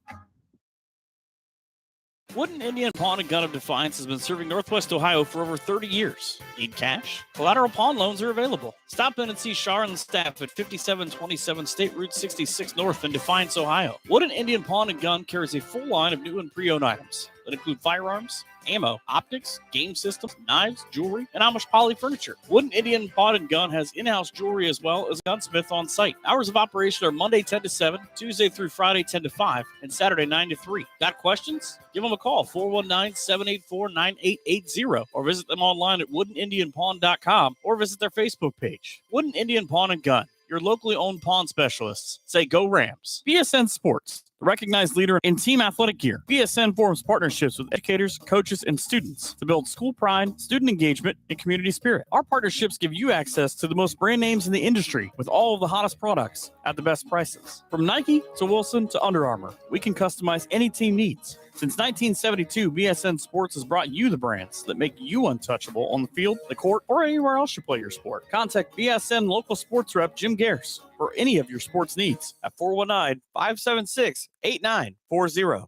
Wooden Indian Pawn and Gun of Defiance has been serving Northwest Ohio for over 30 years. Need cash? Collateral pawn loans are available. Stop in and see Shar and the staff at 5727 State Route 66 North in Defiance, Ohio. Wooden Indian Pawn and Gun carries a full line of new and pre-owned items that include firearms, ammo, optics, game systems, knives, jewelry, and Amish poly furniture. Wooden Indian Pawn and Gun has in-house jewelry as well as a gunsmith on site. Hours of operation are Monday 10 to 7, Tuesday through Friday 10 to 5, and Saturday 9 to 3. Got questions? Give them a call, 419-784-9880, or visit them online at woodenindianpawn.com or visit their Facebook page. Wooden Indian Pawn and Gun, your locally owned pawn specialists. Say go Rams. BSN Sports, the recognized leader in team athletic gear. BSN forms partnerships with educators, coaches, and students to build school pride, student engagement, and community spirit. Our partnerships give you access to the most brand names in the industry with all of the hottest products at the best prices. From Nike to Wilson to Under Armour, we can customize any team needs. Since 1972, BSN Sports has brought you the brands that make you untouchable on the field, the court, or anywhere else you play your sport. Contact BSN local sports rep Jim Garris for any of your sports needs at 419-576-8940.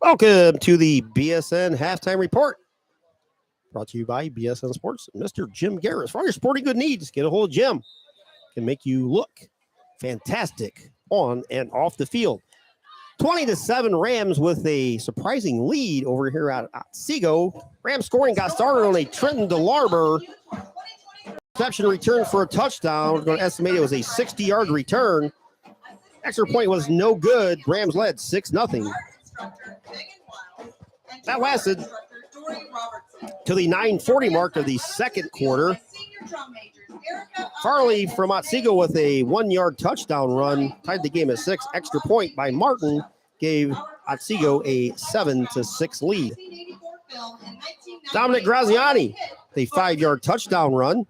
Welcome to the BSN halftime report. Brought to you by BSN Sports and Mr. Jim Garris. For all your sporting good needs, get a hold of Jim. Can make you look fantastic on and off the field. 20-7 Rams with a surprising lead over here at Otsego. Rams scoring got started on a Trenton DeLarber reception return for a touchdown. We're going to estimate it was a 60-yard return. Extra point was no good. Rams led 6-0. That lasted to the 9:40 mark of the second quarter. Farley from Otsego with a 1-yard touchdown run tied the game at 6. Extra point by Martin gave Otsego a 7-6 lead. Dominic Graziani, the 5-yard touchdown run.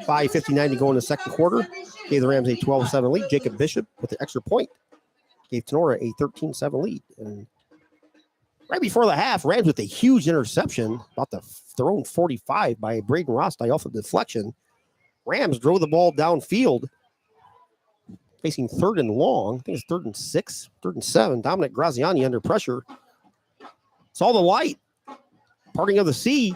5:59 to go in the second quarter. Gave the Rams a 12-7 lead. Jacob Bishop with the extra point gave Tinora a 13-7 lead. And right before the half, Rams with a huge interception, about their own 45 by Braden Rosti off of deflection. Rams drove the ball downfield, facing 3rd and long. I think it's 3rd and 6, 3rd and 7. Dominic Graziani under pressure. Saw the light, parting of the sea.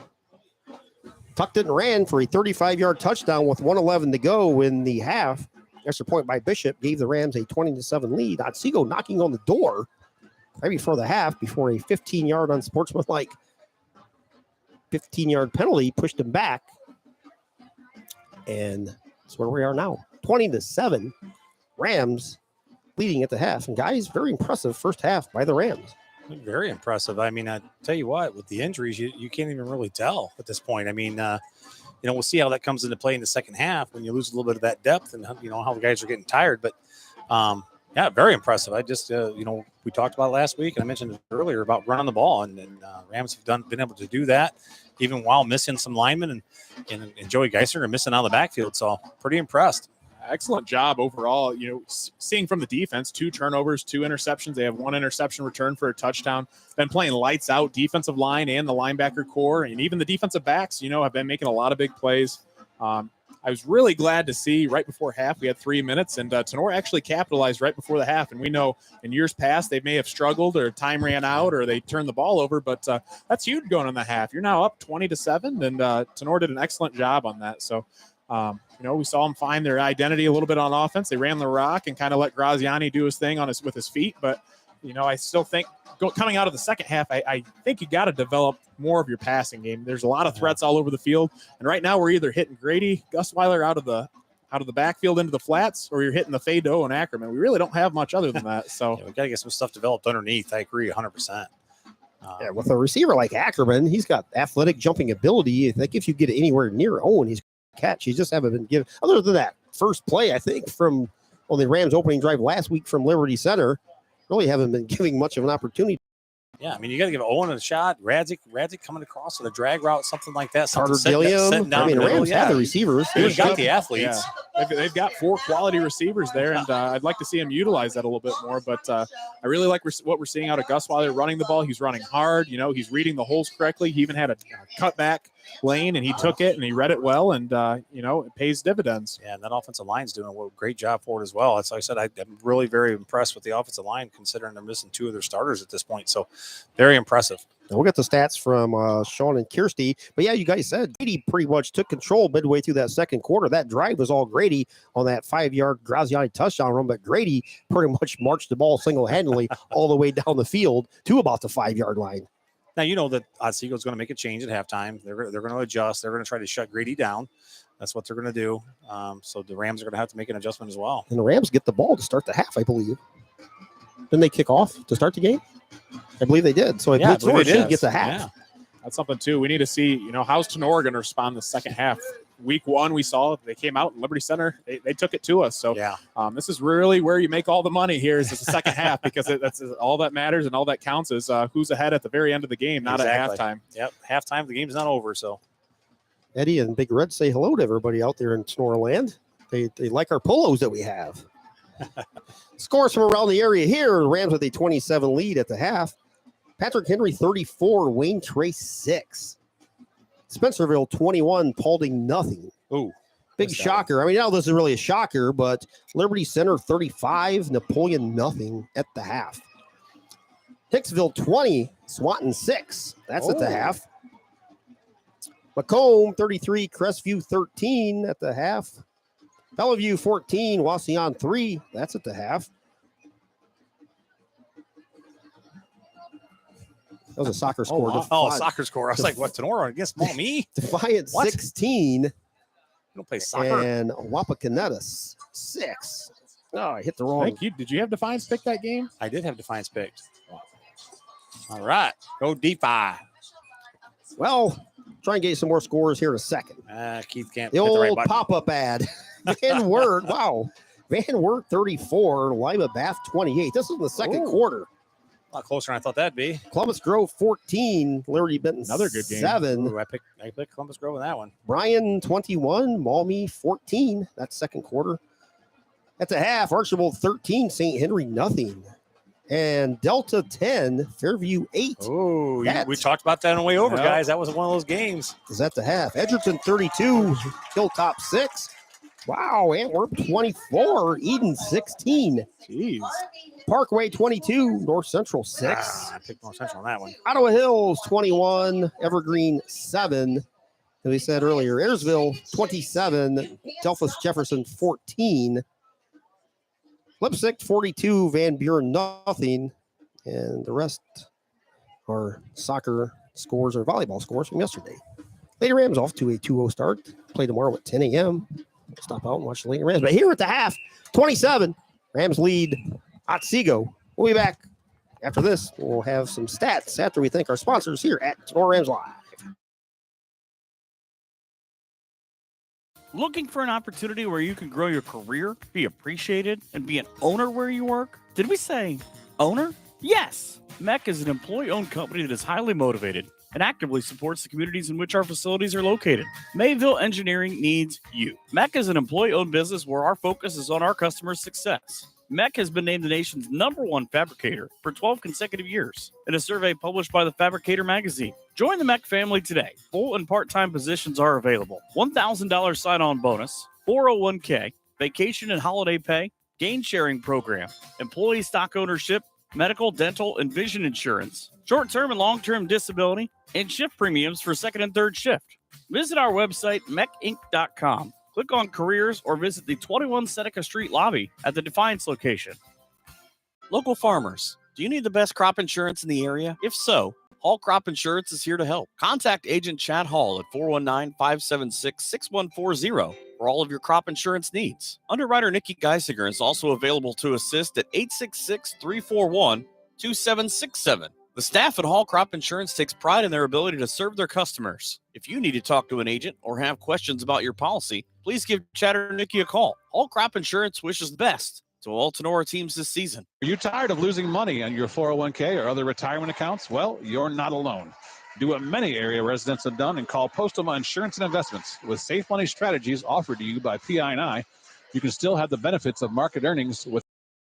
Tucked it and ran for a 35-yard touchdown with 1:11 to go in the half. Extra point by Bishop gave the Rams a 20-7 lead. Otsego knocking on the door right before the half, before a 15-yard unsportsmanlike 15-yard penalty pushed him back. And that's where we are now. 20-7. Rams leading at the half. And guys, very impressive first half by the Rams. Very impressive. I mean, I tell you what, with the injuries, you can't even really tell at this point. I mean, we'll see how that comes into play in the second half when you lose a little bit of that depth and, how the guys are getting tired. But, yeah, very impressive. I just, we talked about it last week, and I mentioned it earlier about running the ball, and Rams have been able to do that even while missing some linemen, and Joey Geisler are missing out of the backfield. So pretty impressed. Excellent job overall. Seeing from the defense, 2 turnovers, 2 interceptions. They have 1 interception return for a touchdown. Been playing lights out, defensive line and the linebacker core, and even the defensive backs, have been making a lot of big plays. I was really glad to see right before half, we had 3 minutes, and Tinora actually capitalized right before the half. And we know in years past, they may have struggled or time ran out or they turned the ball over, but that's huge going in the half. You're now up 20-7, and Tinora did an excellent job on that. So, we saw them find their identity a little bit on offense. They ran the rock and kind of let Graziani do his thing with his feet. But, I still think coming out of the second half, I think you got to develop more of your passing game. There's a lot of threats all over the field. And right now we're either hitting Grady, Gusweiler out of the backfield into the flats, or you're hitting the Fado and Ackerman. We really don't have much other than that. So we got to get some stuff developed underneath. I agree 100%. With a receiver like Ackerman, he's got athletic jumping ability. I think if you get it anywhere near Owen, he's catch. You just haven't been given, other than that first play, I think, from the Rams opening drive last week from Liberty Center, really haven't been giving much of an opportunity. Yeah, I mean, you got to give Owen a shot. Radzik coming across with a drag route, something like that. Carter Gilliam. Rams have the receivers. They've got the athletes. Yeah. They've got 4 quality receivers there, and I'd like to see him utilize that a little bit more. But I really like what we're seeing out of Gusweiler running the ball. He's running hard. He's reading the holes correctly. He even had a cutback lane, and he took it, and he read it well, and, it pays dividends. Yeah, and that offensive line's doing a great job for it as well. As I said, I'm really very impressed with the offensive line, considering they're missing 2 of their starters at this point. So very impressive. And we'll get the stats from Sean and Kirsty. But, yeah, you guys said Grady pretty much took control midway through that second quarter. That drive was all Grady on that 5-yard Graziani touchdown run, but Grady pretty much marched the ball single-handedly all the way down the field to about the 5-yard line. Now, you know that Otsego is going to make a change at halftime. They're going to adjust. They're going to try to shut Grady down. That's what they're going to do. So the Rams are going to have to make an adjustment as well. And the Rams get the ball to start the half, I believe. Didn't they kick off to start the game? I believe they did. So Tinora should get the half. Yeah. That's something, too. We need to see, how's Tinora going to respond the second half. Week 1, we saw they came out in Liberty Center. They took it to us. So this is really where you make all the money here is the second half, because that's all that matters and all that counts is who's ahead at the very end of the game, not at halftime. Yep, halftime, the game's not over. So Eddie and Big Red say hello to everybody out there in Tinora land. They like our polos that we have. Scores from around the area here. Rams with a 27 lead at the half. Patrick Henry 34, Wayne Trace 6. Spencerville 21, Paulding nothing. Oh, big shocker. I mean, now this is really a shocker, but Liberty Center 35, Napoleon nothing at the half. Hicksville 20, Swanton 6. That's at the half. Macomb 33, Crestview 13 at the half. Bellevue 14, Wauseon 3. That's at the half. That was a soccer score. Soccer score. I was like, what, Tinora against me? Defiant 16. You don't play soccer. And Wapakoneta 6. Oh, I hit the wrong. Thank you. Did you have Defiance pick that game? I did have Defiance picked. All right. Go DeFi. Well, try and get some more scores here in a second. Keith can't the hit old the right button. pop-up ad. Van Wert. Wow. Van Wert 34, Lima Bath 28. This is in the second quarter. A lot closer than I thought that'd be. Columbus Grove 14, Liberty Benton Another good game. 7. Ooh, I picked Columbus Grove in that one. Bryan 21, Maumee 14. That's second quarter. At the half, Archibald 13, St. Henry nothing. And Delta 10, Fairview 8. Oh, we talked about that on the way over, guys. That was one of those games. Is at the half. Edgerton 32, Hilltop 6. Wow, Antwerp 24, Eden 16. Jeez. Parkway 22, North Central 6. I picked North Central on that one. Ottawa Hills 21, Evergreen 7. As we said earlier, Ayersville 27, Delphus Jefferson 14. Lipstick 42, Van Buren nothing. And the rest are soccer scores or volleyball scores from yesterday. Lady Rams off to a 2-0 start. Play tomorrow at 10 a.m. Stop out and watch the Lady Rams. But here at the half, 27, Rams lead Otsego. We'll be back after this. We'll have some stats after we thank our sponsors here at Tinora Rams Live. Looking for an opportunity where you can grow your career, be appreciated, and be an owner where you work? Did we say owner? Yes! MEC is an employee-owned company that is highly motivated and actively supports the communities in which our facilities are located. Mayville Engineering needs you. MEC is an employee-owned business where our focus is on our customers' success. MEC has been named the nation's #1 fabricator for 12 consecutive years in a survey published by the Fabricator magazine. Join the MEC family today. Full and part-time positions are available. $1,000 sign-on bonus, 401k, vacation and holiday pay, gain sharing program, employee stock ownership, medical, dental, and vision insurance, short-term and long-term disability, and shift premiums for second and third shift. Visit our website, mecinc.com. Click on careers or visit the 21 Seneca Street lobby at the Defiance location. Local farmers, do you need the best crop insurance in the area? If so, Hall Crop Insurance is here to help. Contact Agent Chad Hall at 419-576-6140 for all of your crop insurance needs. Underwriter Nikki Geisinger is also available to assist at 866-341-2767. The staff at Hall Crop Insurance takes pride in their ability to serve their customers. If you need to talk to an agent or have questions about your policy, please give Chad or Nikki a call. Hall Crop Insurance wishes the best to all Tinora teams this season. Are you tired of losing money on your 401k or other retirement accounts? Well, you're not alone. Do what many area residents have done and call Postoma Insurance and Investments. With safe money strategies offered to you by PI&I, you can still have the benefits of market earnings without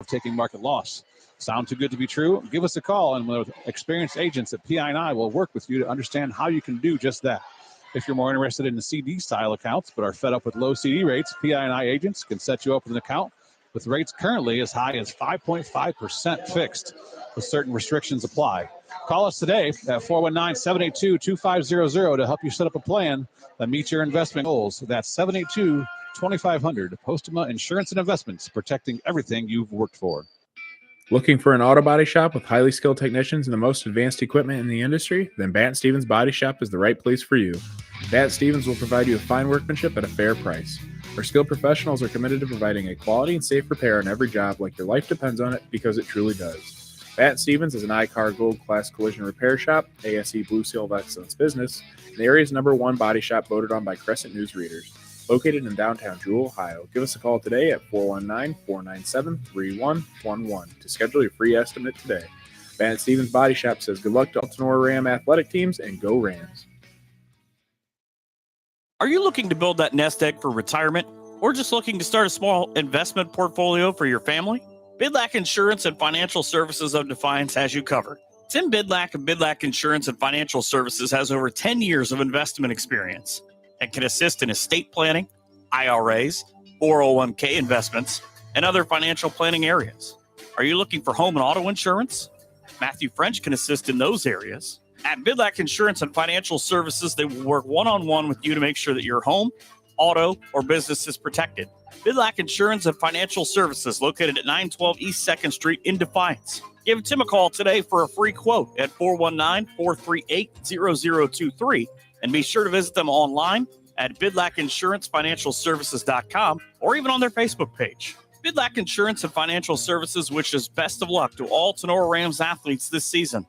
taking market loss. Sound too good to be true? Give us a call, and with experienced agents at PI&I will work with you to understand how you can do just that. If you're more interested in the CD-style accounts but are fed up with low CD rates, PI&I agents can set you up with an account with rates currently as high as 5.5% fixed, with certain restrictions apply. Call us today at 419-782-2500 to help you set up a plan that meets your investment goals. That's 782-2500. Postoma Insurance and Investments, protecting everything you've worked for. Looking for an auto body shop with highly skilled technicians and the most advanced equipment in the industry? Then Batt Stevens Body Shop is the right place for you. Batt Stevens will provide you with fine workmanship at a fair price. Our skilled professionals are committed to providing a quality and safe repair on every job like your life depends on it, because it truly does. Batt Stevens is an iCar Gold Class collision repair shop, ASE Blue Seal of Excellence business, and the area's #1 body shop voted on by Crescent News readers. Located in downtown Jewell, Ohio. Give us a call today at 419-497-3111 to schedule your free estimate today. Batt Stevens Body Shop says good luck to all Tinora Ram athletic teams, and go Rams. Are you looking to build that nest egg for retirement, or just looking to start a small investment portfolio for your family? Bidlack Insurance and Financial Services of Defiance has you covered. Tim Bidlack of Bidlack Insurance and Financial Services has over 10 years of investment experience and can assist in estate planning, IRAs, 401k investments, and other financial planning areas. Are you looking for home and auto insurance? Matthew French can assist in those areas. At Bidlack Insurance and Financial Services, they will work one-on-one with you to make sure that your home, auto, or business is protected. Bidlack Insurance and Financial Services, located at 912 East 2nd Street in Defiance. Give Tim a call today for a free quote at 419-438-0023. And be sure to visit them online at bidlackinsurancefinancialservices.com or even on their Facebook page. Bidlack Insurance and Financial Services wishes best of luck to all Tinora Rams athletes this season.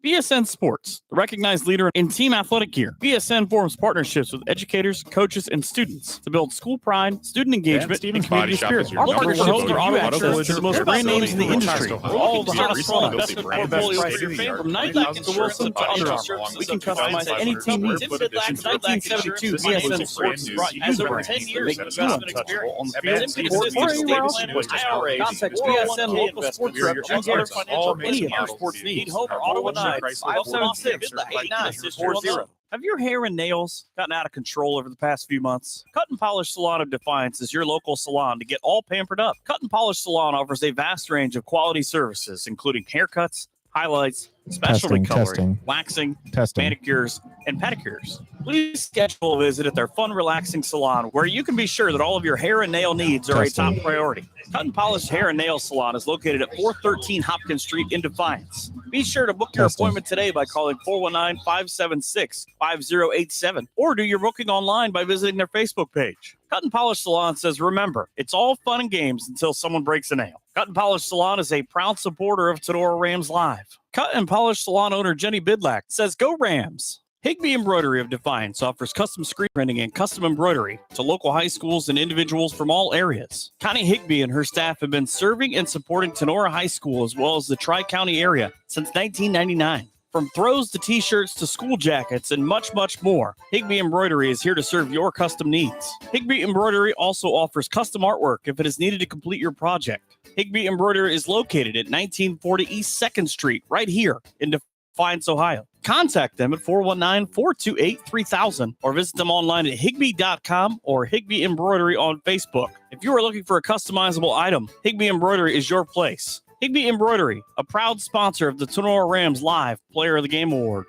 BSN Sports, the recognized leader in team athletic gear. BSN forms partnerships with educators, coaches, and students to build school pride, student engagement, and Stevens community Body Shop spirit. is your Our number partners one help voted for auto access collision to the most repair brand names in the facility industry. Otsego. For all the hottest Recently products, built best a brand quality new prices, state-of-the-art from Nike 20,000 to Wilson to body Under shop Armour. along We with can a 2,500 customize any team needs. square foot addition Since to the 1972, This includes BSN a Sports has brand brought new you the Super brand Brand that make Series you 7 untouchable on the At field Van Stevens, or we anywhere else. establish Contact IRAs, BSN local sports We are rep your Jim experts Garrett on Financial all for any of your models sports of needs. these. Hope or Our auto Volvo tonight. Chrysler 576 4 Have your hair and nails gotten out of control over the past few months? Cut and Polish Salon of Defiance is your local salon to get all pampered up. Cut and Polish Salon offers a vast range of quality services, including haircuts, highlights, specialty coloring, waxing, manicures, and pedicures. Please schedule a visit at their fun, relaxing salon where you can be sure that all of your hair and nail needs are a top priority. Cut and Polished Hair and Nail Salon is located at 413 Hopkins Street in Defiance. Be sure to book your appointment today by calling 419-576-5087 or do your booking online by visiting their Facebook page. Cut and Polish Salon says, remember, it's all fun and games until someone breaks a nail. Cut and Polish Salon is a proud supporter of Tinora Rams Live. Cut and Polish Salon owner Jenny Bidlack says, go Rams. Higby Embroidery of Defiance offers custom screen printing and custom embroidery to local high schools and individuals from all areas. Connie Higby and her staff have been serving and supporting Tinora High School as well as the Tri-County area since 1999. From throws to t-shirts to school jackets and much, much more, Higby Embroidery is here to serve your custom needs. Higby Embroidery also offers custom artwork if it is needed to complete your project. Higby Embroidery is located at 1940 East 2nd Street, right here in Defiance, Ohio. Contact them at 419-428-3000 or visit them online at higby.com or Higby Embroidery on Facebook. If you are looking for a customizable item, Higby Embroidery is your place. Higby Embroidery, a proud sponsor of the Tinora Rams Live Player of the Game Award.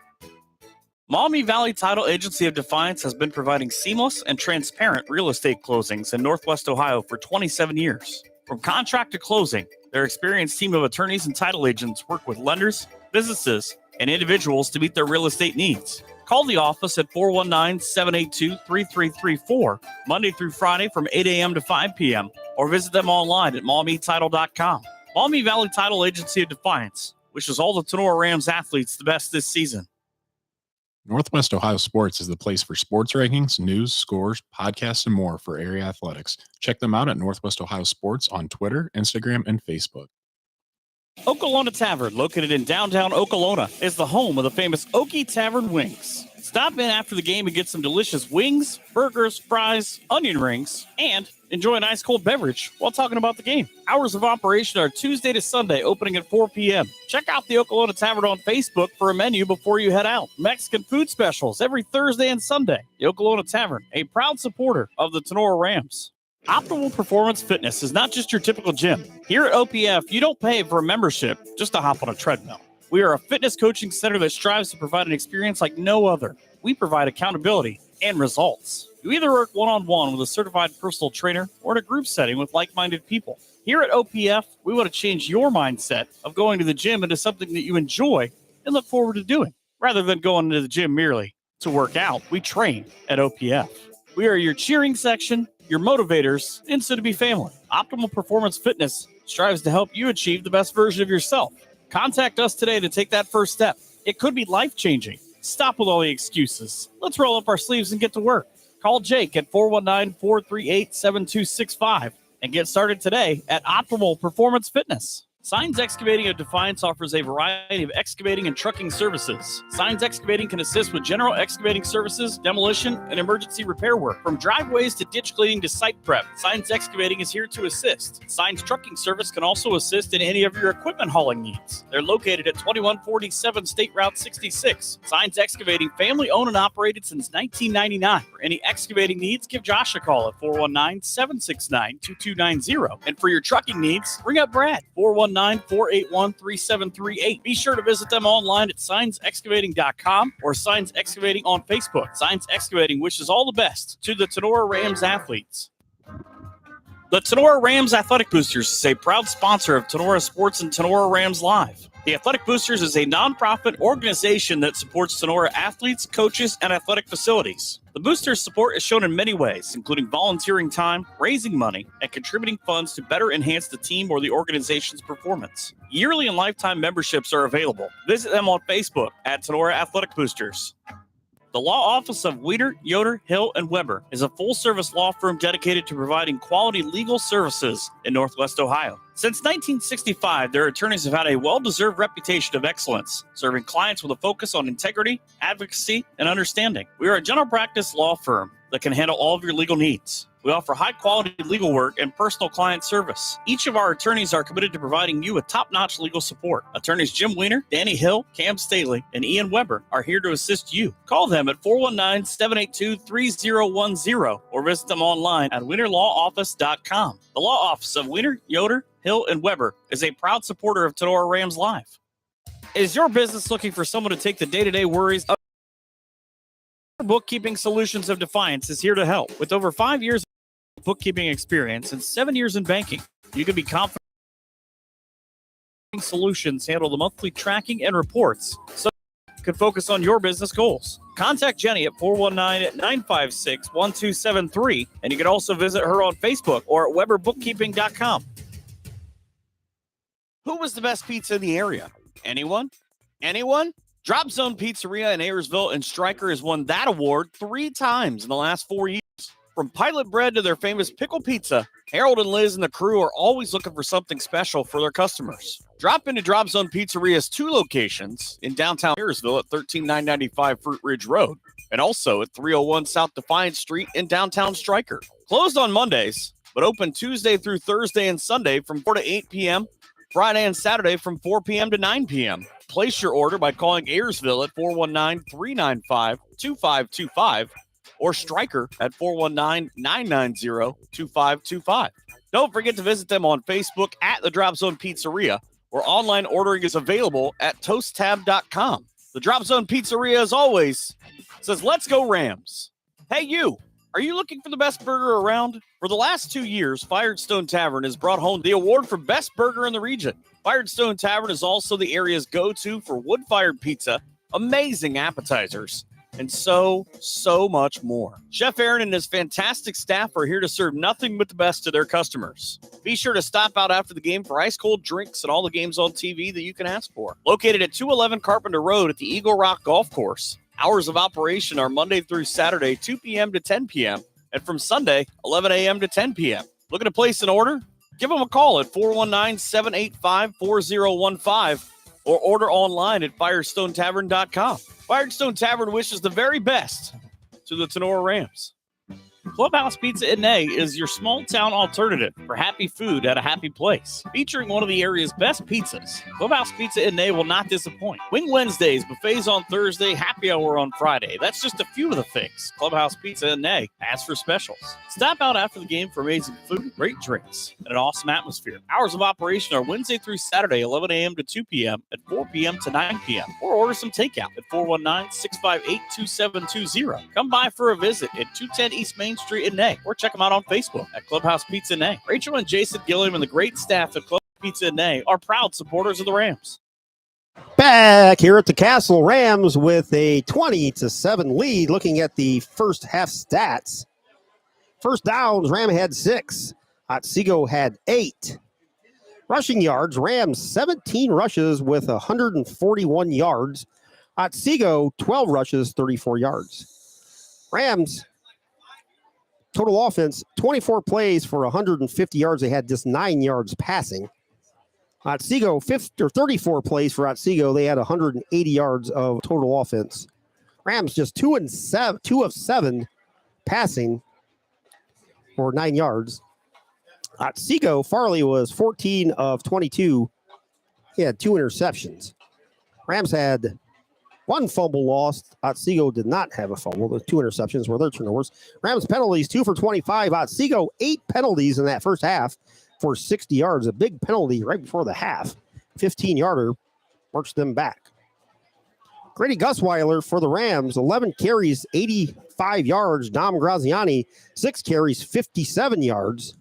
Maumee Valley Title Agency of Defiance has been providing seamless and transparent real estate closings in Northwest Ohio for 27 years. From contract to closing, their experienced team of attorneys and title agents work with lenders, businesses, and individuals to meet their real estate needs. Call the office at 419-782-3334, Monday through Friday from 8 a.m. to 5 p.m., or visit them online at maumeetitle.com. Maumee Valley Title Agency of Defiance wishes all the Tinora Rams athletes the best this season. Northwest Ohio Sports is the place for sports rankings, news, scores, podcasts, and more for area athletics. Check them out at Northwest Ohio Sports on Twitter, Instagram, and Facebook. Okolona Tavern, located in downtown Okolona, is the home of the famous Okie Tavern Wings. Stop in after the game and get some delicious wings, burgers, fries, onion rings, and enjoy an ice cold beverage while talking about the game. Hours of operation are Tuesday to Sunday, opening at 4 p.m. Check out the Okolona Tavern on Facebook for a menu before you head out. Mexican food specials every Thursday and Sunday. The Okolona Tavern, a proud supporter of the Tinora Rams. Optimal Performance Fitness is not just your typical gym. Here at OPF, you don't pay for a membership just to hop on a treadmill. We are a fitness coaching center that strives to provide an experience like no other. We provide accountability and results. You either work one-on-one with a certified personal trainer or in a group setting with like-minded people. Here at OPF, we want to change your mindset of going to the gym into something that you enjoy and look forward to doing. Rather than going to the gym merely to work out, we train at OPF. We are your cheering section, your motivators, and soon-to-be family. Optimal Performance Fitness strives to help you achieve the best version of yourself. Contact us today to take that first step. It could be life-changing. Stop with all the excuses. Let's roll up our sleeves and get to work. Call Jake at 419-438-7265 and get started today at Optimal Performance Fitness. Signs Excavating of Defiance offers a variety of excavating and trucking services. Signs Excavating can assist with general excavating services, demolition, and emergency repair work. From driveways to ditch cleaning to site prep, Signs Excavating is here to assist. Signs Trucking Service can also assist in any of your equipment hauling needs. They're located at 2147 State Route 66. Signs Excavating, family owned and operated since 1999. For any excavating needs, give Josh a call at 419-769-2290. And for your trucking needs, ring up Brad, 419-481-3738. Be sure to visit them online at signsexcavating.com or Signs Excavating on Facebook. Signs Excavating wishes all the best to the Tinora Rams athletes. The Tinora Rams Athletic Boosters is a proud sponsor of Tinora Sports and Tinora Rams Live. The Athletic Boosters is a nonprofit organization that supports Tinora athletes, coaches, and athletic facilities. The Boosters' support is shown in many ways, including volunteering time, raising money, and contributing funds to better enhance the team or the organization's performance. Yearly and lifetime memberships are available. Visit them on Facebook at Tinora Athletic Boosters. The law office of Weeder, Yoder, Hill, and Weber is a full-service law firm dedicated to providing quality legal services in Northwest Ohio. Since 1965, their attorneys have had a well-deserved reputation of excellence, serving clients with a focus on integrity, advocacy, and understanding. We are a general practice law firm that can handle all of your legal needs. We offer high-quality legal work and personal client service. Each of our attorneys are committed to providing you with top-notch legal support. Attorneys Jim Weiner, Danny Hill, Cam Staley, and Ian Weber are here to assist you. Call them at 419-782-3010 or visit them online at wienerlawoffice.com. The law office of Weiner, Yoder, Hill, and Weber is a proud supporter of Tinora Rams Live. Is your business looking for someone to take the day-to-day worries of Bookkeeping Solutions of Defiance is here to help. With over 5 years of bookkeeping experience and 7 years in banking, you can be confident Solutions handle the monthly tracking and reports so you can focus on your business goals. Contact Jenny at 419-956-1273, and you can also visit her on Facebook or at weberbookkeeping.com. Who was the best pizza in the area? Anyone? Anyone? Drop Zone Pizzeria in Ayersville and Stryker has won that award 3 times in the last 4 years. From pilot bread to their famous pickle pizza, Harold and Liz and the crew are always looking for something special for their customers. Drop into Drop Zone Pizzeria's 2 locations in downtown Ayersville at 13995 Fruit Ridge Road and also at 301 South Defiance Street in downtown Stryker. Closed on Mondays, but open Tuesday through Thursday and Sunday from 4 to 8 p.m., Friday and Saturday from 4 p.m. to 9 p.m. Place your order by calling Ayersville at 419-395-2525 or Stryker at 419-990-2525. Don't forget to visit them on Facebook at the Drop Zone Pizzeria, where online ordering is available at toasttab.com. The Drop Zone Pizzeria, as always, says, "Let's go Rams." Hey, you. Are you looking for the best burger around? For the last 2 years, Firestone Tavern has brought home the award for best burger in the region. Firestone Tavern is also the area's go-to for wood-fired pizza, amazing appetizers, and so much more. Chef Aaron and his fantastic staff are here to serve nothing but the best to their customers. Be sure to stop out after the game for ice-cold drinks and all the games on TV that you can ask for. Located at 211 Carpenter Road at the Eagle Rock Golf Course. Hours of operation are Monday through Saturday, 2 p.m. to 10 p.m., and from Sunday, 11 a.m. to 10 p.m. Looking to place an order? Give them a call at 419-785-4015 or order online at firestonetavern.com. Firestone Tavern wishes the very best to the Tinora Rams. Clubhouse Pizza in A is your small-town alternative for happy food at a happy place. Featuring one of the area's best pizzas, Clubhouse Pizza in A will not disappoint. Wing Wednesdays, buffets on Thursday, happy hour on Friday. That's just a few of the things Clubhouse Pizza in A has for specials. Stop out after the game for amazing food, great drinks, and an awesome atmosphere. Hours of operation are Wednesday through Saturday, 11 a.m. to 2 p.m. and 4 p.m. to 9 p.m. Or order some takeout at 419-658-2720. Come by for a visit at 210 East Main Street in Nay, or check them out on Facebook at Clubhouse Pizza Nay. Rachel and Jason Gilliam and the great staff at Clubhouse Pizza Nay are proud supporters of the Rams. Back here at the Castle, Rams with a 20-7 lead. Looking at the first half stats. First downs, Ram had 6. Otsego had 8. Rushing yards, Rams 17 rushes with 141 yards. Otsego 12 rushes, 34 yards. Rams total offense, 24 plays for 150 yards. They had just 9 yards passing. Otsego, 34 plays for Otsego. They had 180 yards of total offense. Rams just 2 of 7 passing for 9 yards. Otsego, Farley was 14 of 22. He had 2 interceptions. Rams had 1 fumble lost. Otsego did not have a fumble. The 2 interceptions were their turnovers. Rams penalties, 2 for 25. Otsego, 8 penalties in that first half for 60 yards. A big penalty right before the half. 15-yarder marched them back. Grady Gusweiler for the Rams, 11 carries, 85 yards. Dom Graziani, 6 carries, 57 yards.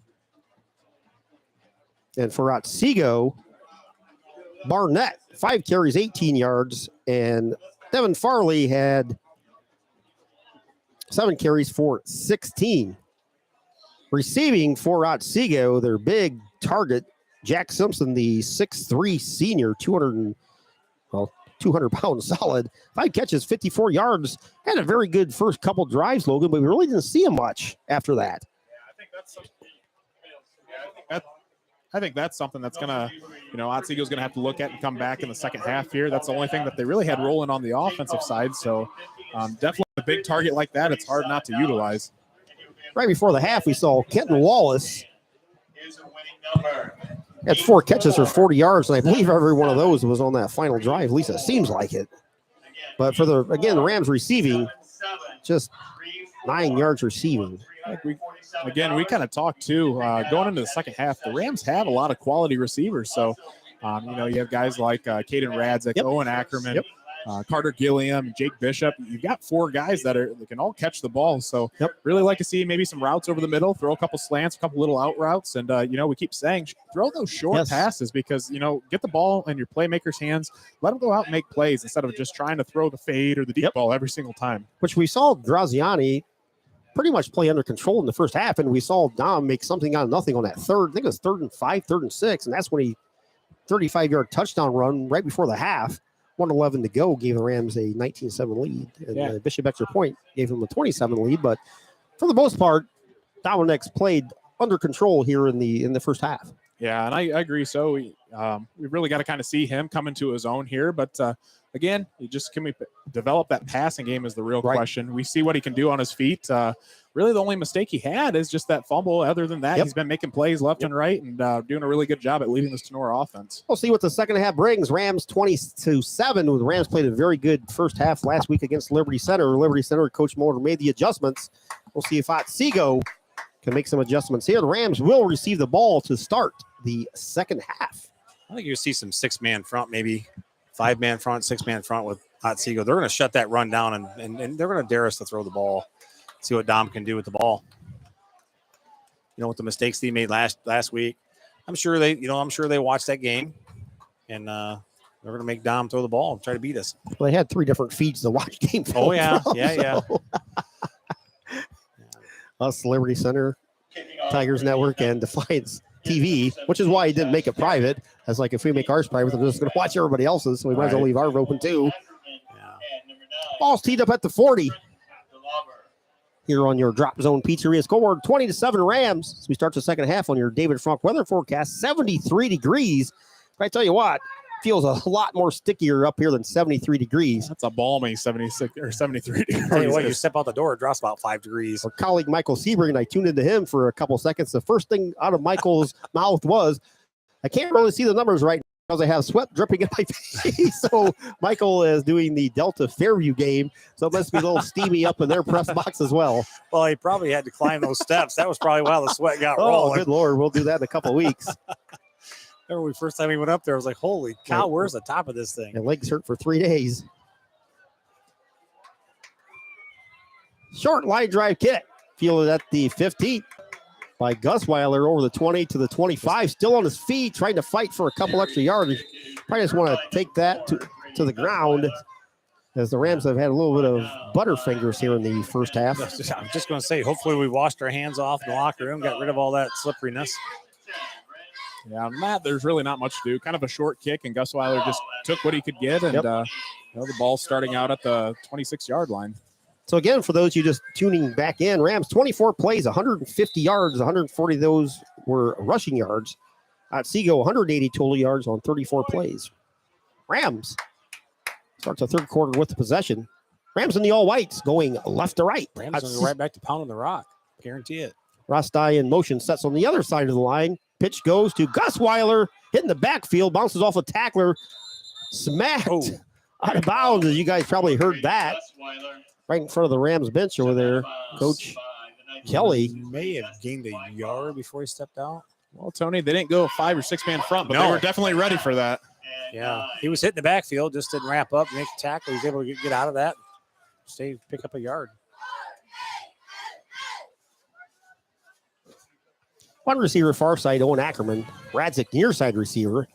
And for Otsego, Barnett, 5 carries, 18 yards. And Devin Farley had 7 carries for 16. Receiving for Otsego, their big target, Jack Simpson, the 6'3 senior, 200-pound solid. 5 catches, 54 yards. Had a very good first couple drives, Logan, but we really didn't see him much after that. I think that's something that's going to, Otsego's going to have to look at and come back in the second half here. That's the only thing that they really had rolling on the offensive side. So definitely a big target like that, it's hard not to utilize. Right before the half, we saw Kenton Wallace had 4 catches for 40 yards, and I believe every one of those was on that final drive. At least it seems like it. But for the Rams receiving, just 9 yards receiving. We kind of talked too, going into the second half, the Rams have a lot of quality receivers. So, you have guys like Caden Radzik, Owen Ackerman, Carter Gilliam, Jake Bishop. You've got 4 guys that can all catch the ball. So really like to see maybe some routes over the middle, throw a couple slants, a couple little out routes. And, we keep saying, throw those short passes because, get the ball in your playmakers' hands. Let them go out and make plays instead of just trying to throw the fade or the deep ball every single time. Which we saw Graziani pretty much play under control in the first half, and we saw Dom make something out of nothing on that third. I think it was 3rd and 5, 3rd and 6, and that's when he 35-yard touchdown run right before the half. 1:11 to go gave the Rams a 19-7 lead, and Bishop extra point gave them a 27 lead. But for the most part, Dominic's played under control here in the first half. Yeah, and I agree. So we've really got to kind of see him come into his own here. But again, can we develop that passing game is the real question. We see what he can do on his feet. Really, the only mistake he had is just that fumble. Other than that, he's been making plays left and right and doing a really good job at leading this Tinora offense. We'll see what the second half brings. Rams 20-7. The Rams played a very good first half last week against Liberty Center. Liberty Center, Coach Moore made the adjustments. We'll see if Otsego can make some adjustments here. The Rams will receive the ball to start the second half. I think you'll see some 6-man front, maybe 5-man front, 6-man front with Otsego. They're going to shut that run down, and they're going to dare us to throw the ball. See what Dom can do with the ball. With the mistakes they made last week, I'm sure they watched that game, and they're going to make Dom throw the ball and try to beat us. Well, they had 3 different feeds to watch game. Oh yeah, from, yeah. Us, Liberty Center, Tigers Network, and Defiance TV, which is why he didn't make it private. As like, if we make ours private, they're just going to watch everybody else's, so we might as well leave ours open too. Ball's teed up at the 40. Here on your Drop Zone Pizzeria. Scoreboard 20-7 Rams as we start the second half on your David Frank weather forecast. 73 degrees. But I tell you what, feels a lot more stickier up here than 73 degrees. That's a balmy 76 or 73 degrees. Tell you what, you step out the door, it drops about 5 degrees. Our colleague Michael Sebring, and I tuned into him for a couple seconds. The first thing out of Michael's mouth was, I can't really see the numbers right now because I have sweat dripping in my face. So Michael is doing the Delta Fairview game, so it must be a little steamy up in their press box as well. Well, he probably had to climb those steps. That was probably why the sweat got rolling. Oh, good Lord. We'll do that in a couple of weeks. Remember, the first time we went up there, I was like, holy cow, where's the top of this thing? And legs hurt for 3 days. Short line drive kick. Fielded at the 15th by Gusweiler over the 20 to the 25. Still on his feet, trying to fight for a couple extra yards. Probably just want to take that to the ground, as the Rams have had a little bit of butterfingers here in the first half. I'm just going to say, hopefully we washed our hands off in the locker room, got rid of all that slipperiness. Yeah, Matt, there's really not much to do. Kind of a short kick, and Gusweiler just took what he could get, and the ball's starting out at the 26-yard line. So again, for those you just tuning back in, Rams 24 plays, 150 yards, 140 of those were rushing yards. Otsego 180 total yards on 34 plays. Rams starts the third quarter with the possession. Rams in the all whites going left to right. Rams going right back to pounding the rock. Guarantee it. Rostai in motion, sets on the other side of the line. Pitch goes to Gusweiler, hitting the backfield, bounces off a tackler, smacked out of bounds, as you guys probably heard that. Right in front of the Rams bench over there, Coach Kelly. May have gained a yard before he stepped out. Well, Tony, they didn't go 5 or 6 man front, but they were definitely ready for that. Yeah, he was hitting the backfield, just didn't wrap up, make the tackle. He was able to get out of that, pick up a yard. One receiver far side, Owen Ackerman. Radzik near side receiver.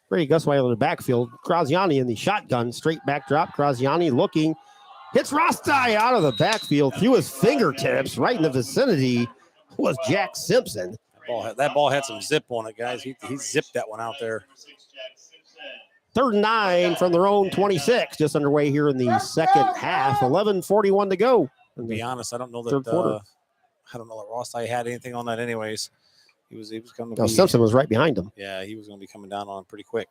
Brady Gusweiler in the backfield. Graziani in the shotgun. Straight back drop. Graziani looking. Hits Rostai out of the backfield through his fingertips. Right in the vicinity was Jack Simpson. That ball had some zip on it, guys. He zipped that one out there. 3rd and 9 from their own 26. Just underway here in the second half. 11:41 to go. To be honest, I don't know that Rostai had anything on that anyways. He was going to be. Simpson was right behind him. Yeah, he was going to be coming down on him pretty quick.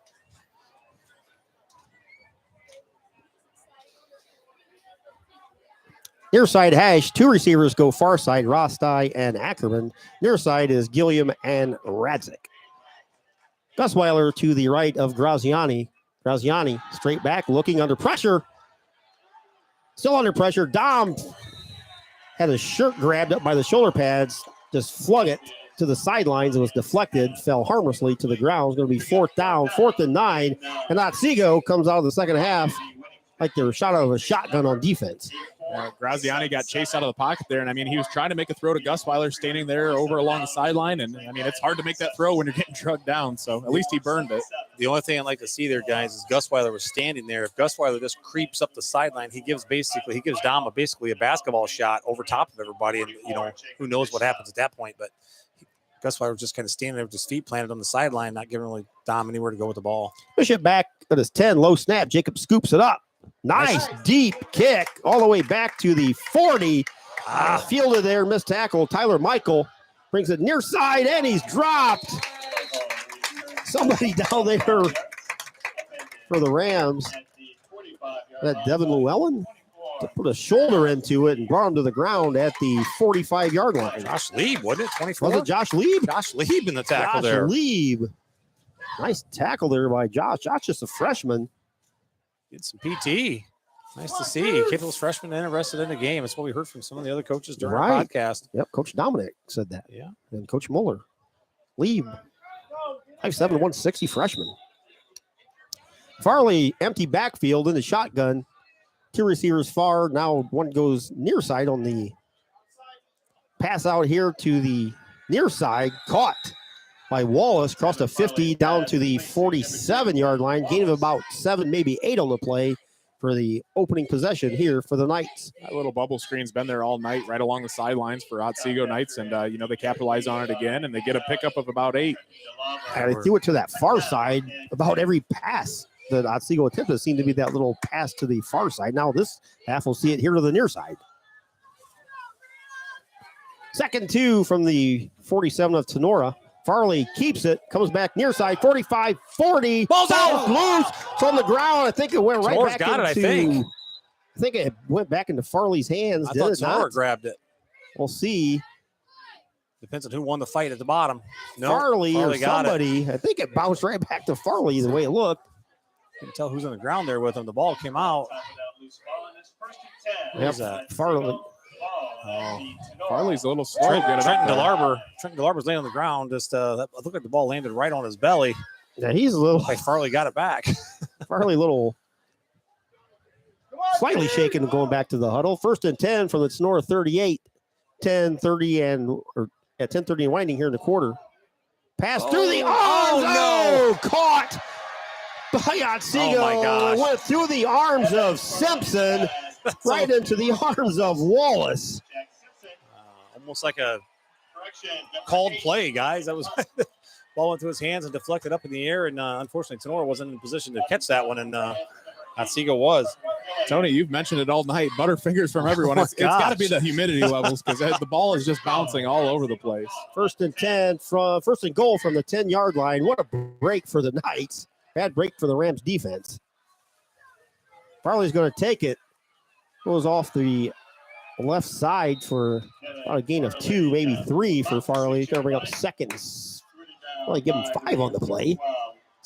Near side hash, 2 receivers go far side, Rostai and Ackerman. Near side is Gilliam and Radzik. Gusweiler to the right of Graziani. Graziani straight back, looking under pressure. Still under pressure. Dom had his shirt grabbed up by the shoulder pads, just flung it to the sidelines. It was deflected, fell harmlessly to the ground. It's going to be 4th down, 4th and 9. And Otsego comes out of the second half like they were shot out of a shotgun on defense. Graziani got chased out of the pocket there, and I mean, he was trying to make a throw to Gusweiler standing there over along the sideline, and I mean, it's hard to make that throw when you're getting drugged down, so at least he burned it. The only thing I'd like to see there, guys, is Gusweiler was standing there. If Gusweiler just creeps up the sideline, he gives Dom basically a basketball shot over top of everybody, and who knows what happens at that point, but Gusweiler was just kind of standing there with his feet planted on the sideline, not giving really Dom anywhere to go with the ball. Bishop back at his 10, low snap. Jacob scoops it up. Nice deep kick all the way back to the 40. Fielded there, missed tackle. Tyler Michael brings it near side, and he's dropped. Somebody down there for the Rams. That Devin Llewellyn to put a shoulder into it and brought him to the ground at the 45-yard line. Josh Lieb, wasn't it? 24? Was it Josh Lieb? Josh Lieb in the tackle there. Josh Lieb. Nice tackle there by Josh. Josh just a freshman. Get some PT. Nice to see. Kid was freshman interested in the game. That's what we heard from some of the other coaches during our podcast. Yep, Coach Dominic said that. Yeah. And Coach Mueller. Lieb, 5'7", 160 freshman. Farley, empty backfield in the shotgun. 2 receivers far. Now one goes near side on the pass out here to the near side. Caught by Wallace, crossed a 50 down to the 47-yard line. Gain of about 7, maybe 8 on the play for the opening possession here for the Knights. That little bubble screen's been there all night, right along the sidelines for Otsego Knights, and they capitalize on it again, and they get a pickup of about 8. And they threw it to that far side. About every pass that Otsego attempted seemed to be that little pass to the far side. Now this half, we'll see it here to the near side. 2nd 2 from the 47 of Tinora. Farley keeps it, comes back near side, 45, 40. Ball's out, loose. It's on the ground. I think it went right Tinora's back got into. I think it went back into Farley's hands. I thought Tinora grabbed it. We'll see. Depends on who won the fight at the bottom. No, Farley or somebody. I think it bounced right back to Farley the way it looked. Couldn't tell who's on the ground there with him. The ball came out. Yep, Farley. Farley's a little slow. Trenton Delarber's laying on the ground. Just looked like the ball landed right on his belly. Yeah, he's a little. Like Farley got it back. Farley little slightly shaken going back to the huddle. 1st and 10 from the Tinora 38. 10:30 at 10:30 and winding here in the quarter. Pass through the arms. Oh, no! Caught by Otsego. Oh my gosh! Went through the arms of Simpson. Right into the arms of Wallace. Almost like a called play, guys. That was ball into his hands and deflected up in the air, and unfortunately, Tinora wasn't in a position to catch that one, and Otsego was. Tony, you've mentioned it all night. Butterfingers from everyone. It's got to be the humidity levels because the ball is just bouncing all over the place. 1st and 10 from 1st and goal from the 10-yard line. What a break for the Knights. Bad break for the Rams defense. Farley's going to take it. Goes off the left side for about a gain of 2, maybe 3 for Farley. He's going to bring up seconds. Only give him 5 on the play.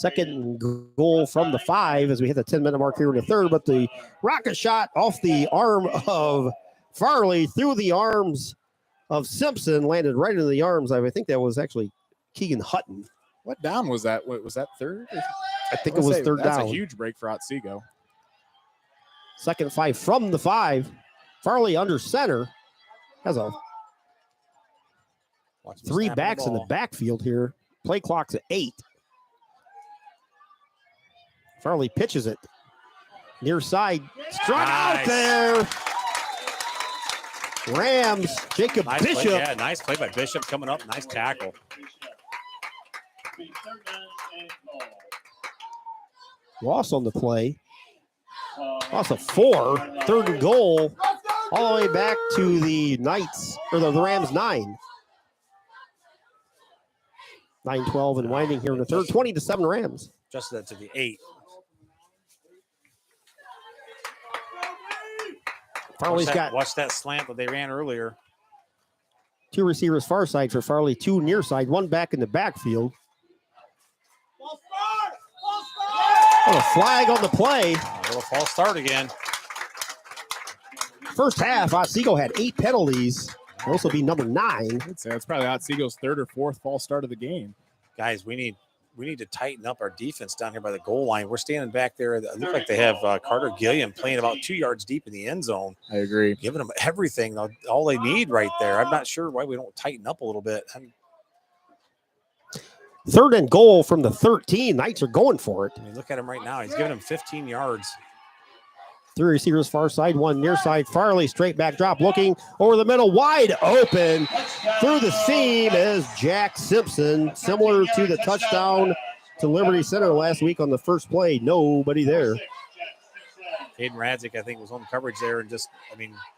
2nd goal from the 5 as we hit the 10-minute mark here in the 3rd. But the rocket shot off the arm of Farley through the arms of Simpson landed right into the arms. I think that was actually Keegan Hutton. What down was that? Was that 3rd? I think it was 3rd down. That's a huge break for Otsego. 2nd 5 from the 5. Farley under center. Has a 3 backs in the backfield here. Play clock's at 8. Farley pitches it. Near side. Struck out there. Rams, Jacob Nice Bishop. Play, yeah, nice play by Bishop coming up. Nice tackle. Loss on the play. Loss of 4. 3rd and goal. All the way back to the Knights, or the Rams 9. 9-12 and winding here in the third. 20-7 Rams. Adjusted that to the 8. Farley's got watch that slant that they ran earlier. 2 receivers far side for Farley, 2 near side, 1 back in the backfield. Oh, a flag on the play. A little false start again. First half, Otsego had 8 penalties. This will be number 9. I'd say it's probably Otsego's 3rd or 4th false start of the game. Guys, we need to tighten up our defense down here by the goal line. We're standing back there. It looks like they have Carter Gilliam playing about 2 yards deep in the end zone. I agree. Giving them everything, all they need right there. I'm not sure why we don't tighten up a little bit. 3rd and goal from the 13. Knights are going for it. I mean, look at him right now. He's giving them 15 yards. 3 receivers far side, 1 near side. Farley straight back drop, looking over the middle, wide open. Through the seam is Jack Simpson, similar to the touchdown to Liberty Center last week on the first play. Nobody there. Aiden Radzik, I think, was on coverage there and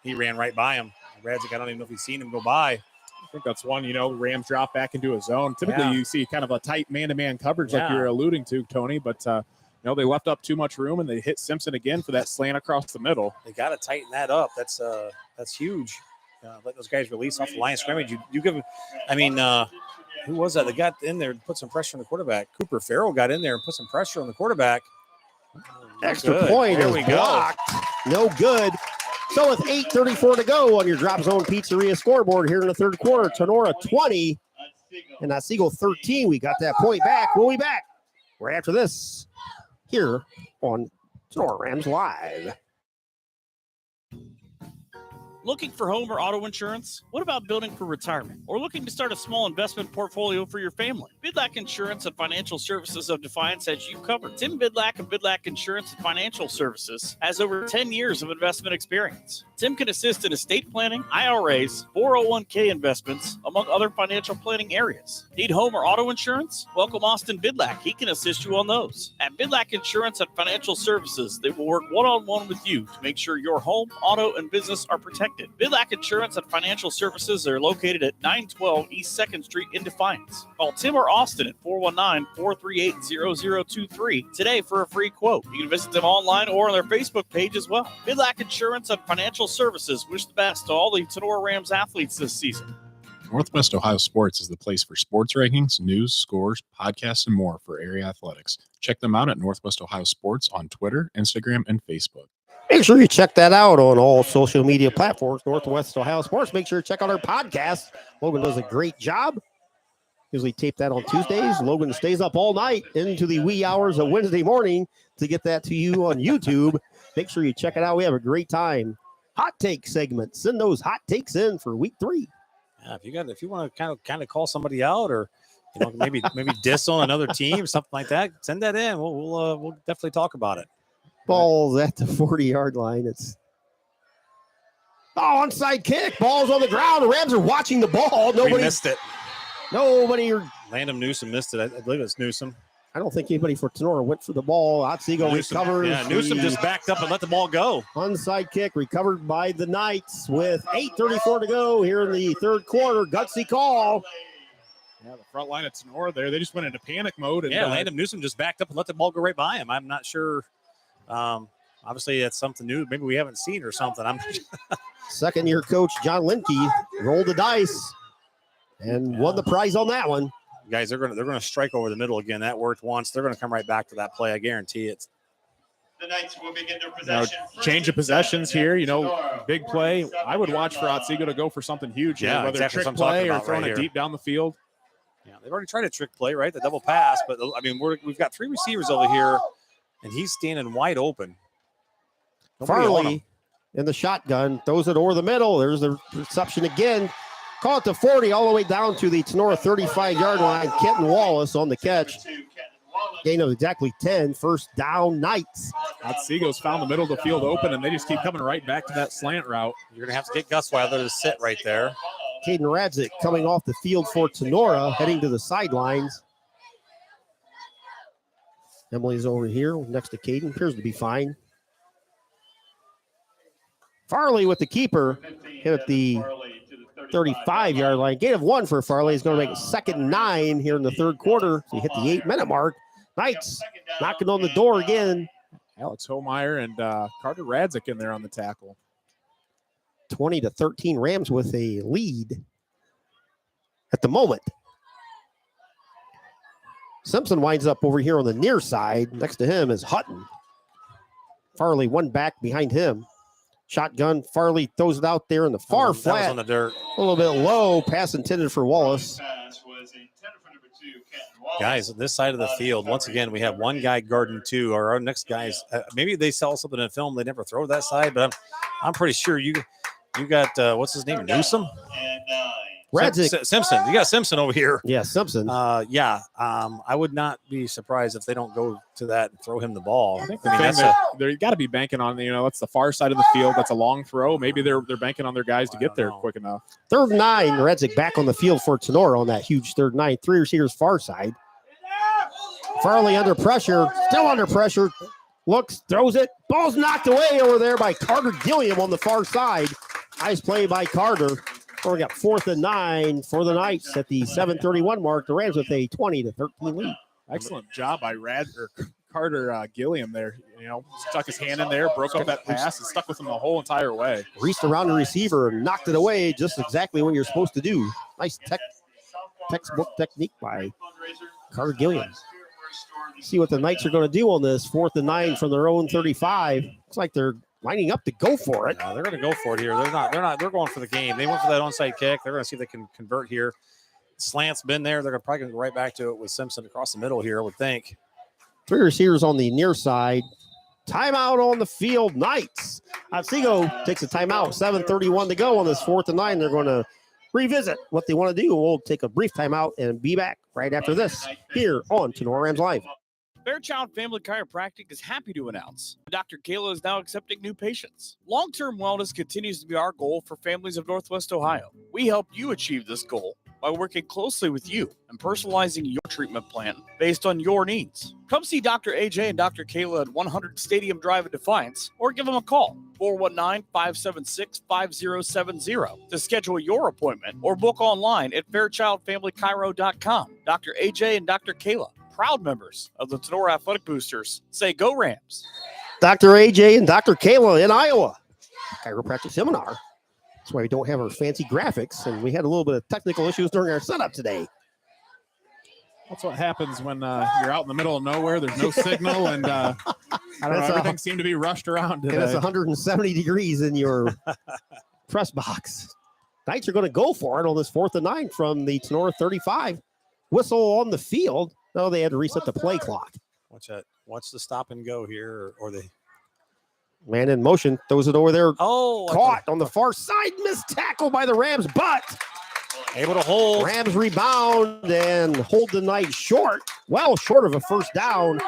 he ran right by him. Radzik, I don't even know if he's seen him go by. I think that's one, Rams drop back into a zone. Typically, you see kind of a tight man-to-man coverage like you're alluding to, Tony, but they left up too much room and they hit Simpson again for that slant across the middle. They got to tighten that up. That's huge. Let those guys release off the line of scrimmage. You give them, who was that? They got in there and put some pressure on the quarterback. Cooper Farrell got in there and put some pressure on the quarterback. Extra point is blocked. No good. So with 8:34 to go on your Drop Zone Pizzeria scoreboard here in the third quarter, Tinora 20 and Otsego 13. We got that point back. We'll be back right after this here on Tinora Rams Live. Looking for home or auto insurance? What about building for retirement? Or looking to start a small investment portfolio for your family? Bidlack Insurance and Financial Services of Defiance has you covered. Tim Bidlack of Bidlack Insurance and Financial Services has over 10 years of investment experience. Tim can assist in estate planning, IRAs, 401k investments, among other financial planning areas. Need home or auto insurance? Welcome Austin Bidlack. He can assist you on those. At Bidlack Insurance and Financial Services, they will work one-on-one with you to make sure your home, auto, and business are protected. Bidlack Insurance and Financial Services are located at 912 East 2nd Street in Defiance. Call Tim or Austin at 419-438-0023 today for a free quote. You can visit them online or on their Facebook page as well. Bidlack Insurance and Financial Services wish the best to all the Tinora Rams athletes this season. Northwest Ohio Sports is the place for sports rankings, news, scores, podcasts, and more for area athletics. Check them out at Northwest Ohio Sports on Twitter, Instagram, and Facebook. Make sure you check that out on all social media platforms, Northwest Ohio Sports. Make sure you check out our podcast. Logan does a great job. Usually tape that on Tuesdays. Logan stays up all night into the wee hours of Wednesday morning to get that to you on YouTube. Make sure you check it out. We have a great time. Hot take segment. Send those hot takes in for week 3. Yeah, if you want to kind of call somebody out or maybe diss on another team, something like that, send that in. We'll definitely talk about it. Ball's at the 40-yard line. It's onside kick. Ball's on the ground. The Rams are watching the ball. We missed it. Nobody. Landon Newsom missed it. I believe it's Newsom. I don't think anybody for Tinora went for the ball. Otsego recovers. Yeah, Newsom just backed up and let the ball go. Onside kick recovered by the Knights with 8:34 to go here in the third quarter. Gutsy call. Yeah, the front line of Tinora there, they just went into panic mode. And, Landon Newsom just backed up and let the ball go right by him. I'm not sure. Obviously, that's something new. Maybe we haven't seen or something. Second-year coach John Linke rolled the dice and won the prize on that one. Guys, they're gonna strike over the middle again. That worked once. They're gonna come right back to that play. I guarantee it. The Knights will begin their possession. Change of possessions here. Big play. I would watch for Otsego to go for something huge. Yeah, whether exactly trick play or throwing it deep down the field. Yeah, they've already tried a trick play, right? The double pass, but we've got 3 receivers over here, and he's standing wide open. Farley in the shotgun throws it over the middle. There's the reception again. Call it to 40 all the way down to the Tinora 35-yard line. Kenton Wallace on the catch. Gain of exactly 10. First down, Knights. Otsego's found the middle of the field open, and they just keep coming right back to that slant route. You're going to have to get Gus Weiler to sit right there. Caden Radzik coming off the field for Tinora, heading to the sidelines. Emily's over here next to Caden. Appears to be fine. Farley with the keeper. Hit at the 35-yard line. Gain of 1 for Farley. He's going to make it 2nd and 9 here in the third quarter. So he hit the 8-minute mark. Knights knocking on the door again. Alex Homeyer and Carter Radzik in there on the tackle. 20-13 Rams with a lead at the moment. Simpson winds up over here on the near side. Next to him is Hutton. Farley one back behind him. Shotgun. Farley throws it out there in the far flat. That was on the dirt. A little bit low. Pass intended for Wallace. Guys, on this side of the field, once again, we have one guy guarding 2. Our next guys, maybe they saw something in film. They never throw that side, but I'm pretty sure you got, what's his name, Newsom? Radzik. Simpson. You got Simpson over here. Yeah, Simpson. I would not be surprised if they don't go to that and throw him the ball. I think they got to be banking on, that's the far side of the field. That's a long throw. Maybe they're banking on their guys to get there quick enough. 3rd and 9. Radzik back on the field for Tinora on that huge 3rd and 9. 3 receivers far side. Farley under pressure. Still under pressure. Looks, throws it. Ball's knocked away over there by Carter Gilliam on the far side. Nice play by Carter. We got 4th and 9 for the Knights at the 7:31 mark. The Rams with a 20-13 lead. Excellent job by Carter Gilliam there. Stuck his hand in there, broke up that pass, and stuck with him the whole entire way. Reached around the receiver and knocked it away, just exactly what you're supposed to do. Nice textbook technique by Carter Gilliam. See what the Knights are going to do on this 4th and 9 from their own 35. Looks like they're lining up to go for it. No, they're going to go for it here. They're going for the game. They went for that onside kick. They're going to see if they can convert here. Slant's been there. They're probably going to go right back to it with Simpson across the middle here, I would think. 3 receivers on the near side. Timeout on the field. Knights. Otsego takes a timeout. 7:31 to go on this 4th and 9. They're going to revisit what they want to do. We'll take a brief timeout and be back right after this here on Tinora Rams Live. Fairchild Family Chiropractic is happy to announce Dr. Kayla is now accepting new patients. Long-term wellness continues to be our goal for families of Northwest Ohio. We help you achieve this goal by working closely with you and personalizing your treatment plan based on your needs. Come see Dr. AJ and Dr. Kayla at 100 Stadium Drive in Defiance, or give them a call, 419-576-5070, to schedule your appointment, or book online at fairchildfamilychiro.com. Dr. AJ and Dr. Kayla, proud members of the Tinora Athletic Boosters. Say go Rams. Dr. AJ and Dr. Kayla in Iowa. Chiropractic seminar. That's why we don't have our fancy graphics, and we had a little bit of technical issues during our setup today. That's what happens when you're out in the middle of nowhere. There's no signal, and I don't know, everything seemed to be rushed around today. And it's 170 degrees in your press box. Knights are going to go for it on this 4th and 9 from the Tinora 35. Whistle on the field. No, they had to reset the play clock. Watch that. Watch the stop and go here, or they. Man in motion, throws it over there. Oh, caught on the far side. Missed tackle by the Rams, but able to hold. Rams rebound and hold the Knights short. Well, short of a first down.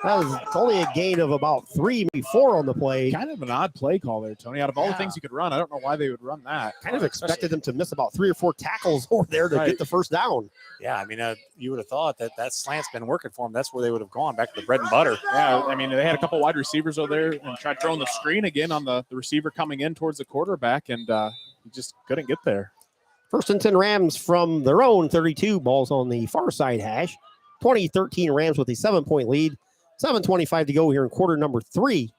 That was only a gain of about 3, maybe 4 on the play. Kind of an odd play call there, Tony. Out of all the things you could run, I don't know why they would run that. Kind of expected them to miss about 3 or 4 tackles over there to get the first down. Yeah, I mean, you would have thought that slant's been working for them. That's where they would have gone, back to the bread and butter. Yeah, I mean, they had a couple wide receivers over there and tried throwing the screen again on the receiver coming in towards the quarterback, and he just couldn't get there. 1st and 10 Rams from their own 32. Balls on the far side hash. 20-13 Rams with a 7-point lead. 7:25 to go here in quarter number 3.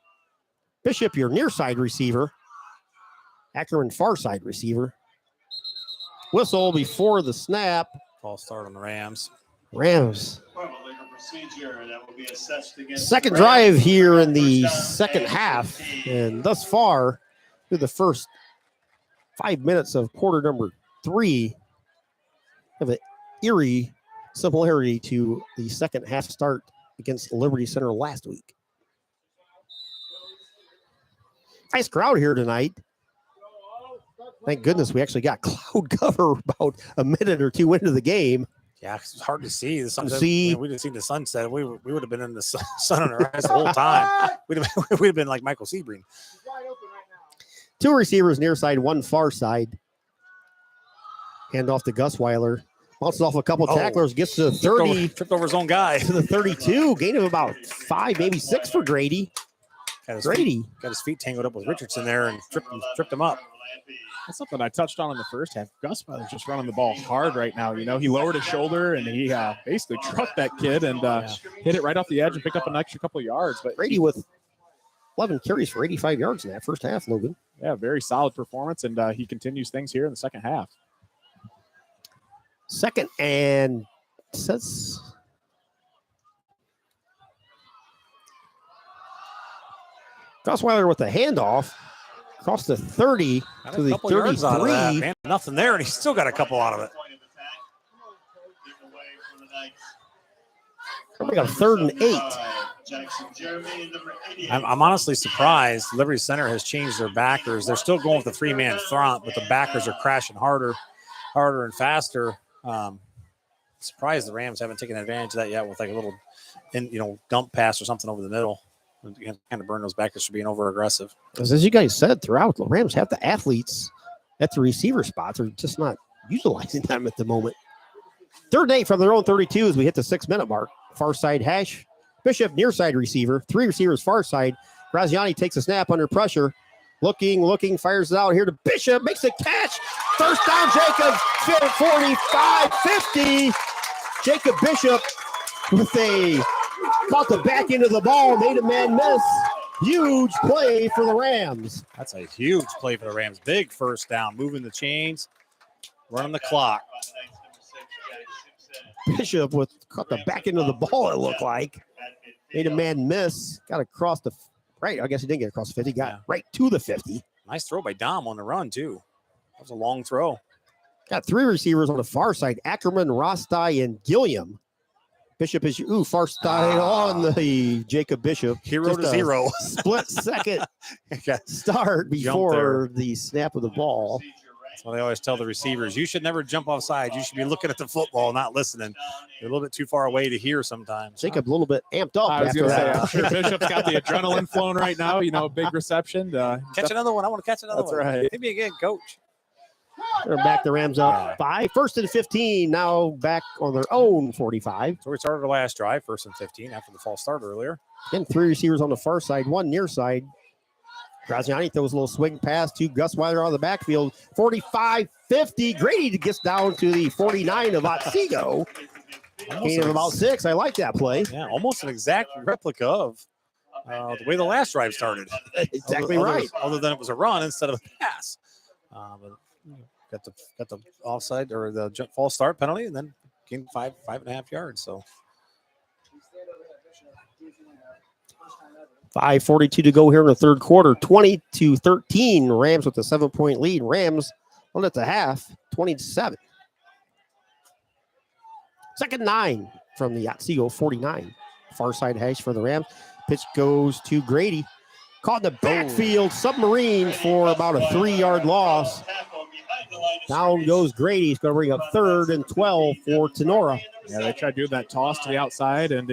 Bishop, your near side receiver. Ackerman, far side receiver. Whistle before the snap. False start on the Rams. Rams. Second drive here in the second half. And thus far, through the first 5 minutes of quarter number 3, have an eerie similarity to the second half start against Liberty Center last week. Nice crowd here tonight. Thank goodness we actually got cloud cover about a minute or 2 into the game. Yeah, it's hard to see. The sunset. See. We'd have seen the sunset. We would have been in the sun on our eyes the whole time. We'd have been like Michael Sebring. 2 receivers near side, 1 far side. Hand off to Gusweiler. Bounces off a couple tacklers, gets to the 30. Tripped over his own guy. To the 32. Gain of about 5, maybe 6 for Grady. Got his feet tangled up with Richardson there and tripped him up. That's something I touched on in the first half. Gusweiler's just running the ball hard right now. You know, he lowered his shoulder and he basically trucked that kid and hit it right off the edge and picked up an extra couple of yards. But Grady with 11 carries for 85 yards in that first half, Logan. Yeah, very solid performance, and he continues things here in the second half. Second and says Gusweiler with the handoff across the 30 to the 33. Nothing there, and he still got a couple out of it. We got 3rd and 8. I'm honestly surprised Liberty Center has changed their backers. They're still going with the 3-man front, but the backers are crashing harder and faster. Surprised the Rams haven't taken advantage of that yet with like a little, dump pass or something over the middle. Kind of burn those backers for being over aggressive. As you guys said throughout, the Rams have the athletes at the receiver spots. They're just not utilizing them at the moment. 3rd and 8 from their own 32 as we hit the 6-minute mark. Far side hash. Bishop near side receiver. 3 receivers far side. Graziani takes a snap under pressure. Looking, fires it out here to Bishop. Makes a catch. First down, Jacobs. 45-50. Jacob Bishop with caught the back end of the ball. Made a man miss. Huge play for the Rams. That's a huge play for the Rams. Big first down. Moving the chains. Running the clock. Bishop caught the back end of the ball, it looked like. Made a man miss. Got across the right. I guess he didn't get across the 50. Got right to the 50. Nice throw by Dom on the run, too. That was a long throw. Got 3 receivers on the far side. Ackerman, Rostai, and Gilliam. Bishop is far side on the Jacob Bishop. Hero to zero. Split second start before the snap of the ball. That's why they always tell the receivers, you should never jump offside. You should be looking at the football, not listening. You're a little bit too far away to hear sometimes. Jacob a little bit amped up after that. I'm sure Bishop's got the adrenaline flowing right now. Big reception. Catch another one. I want to catch another one. That's right. Hit me again, coach. They're back the Rams up 5. 1st and 15. Now back on their own 45. So we started the last drive, 1st and 15 after the false start earlier. Again, 3 receivers on the far side, 1 near side. Graziani throws a little swing pass to Gusweiler on the backfield. 45-50. Grady gets down to the 49 of Otsego. Gain of about 6. I like that play. Yeah, almost an exact replica of the way the last drive started. Exactly right. Other than it was a run instead of a pass. But got the offside or the false start penalty, and then gained 5.5 yards. So 5:42 to go here in the third quarter. 20-13. Rams with a 7-point lead. Rams on at the half. 20-7. 2nd 9 from the Otsego 49. Far side hash for the Rams. Pitch goes to Grady. Caught in the backfield. Submarine for about a 3-yard loss. Down goes Grady. He's going to bring up 3rd and 12 for Tinora. Yeah, they tried doing that toss to the outside, and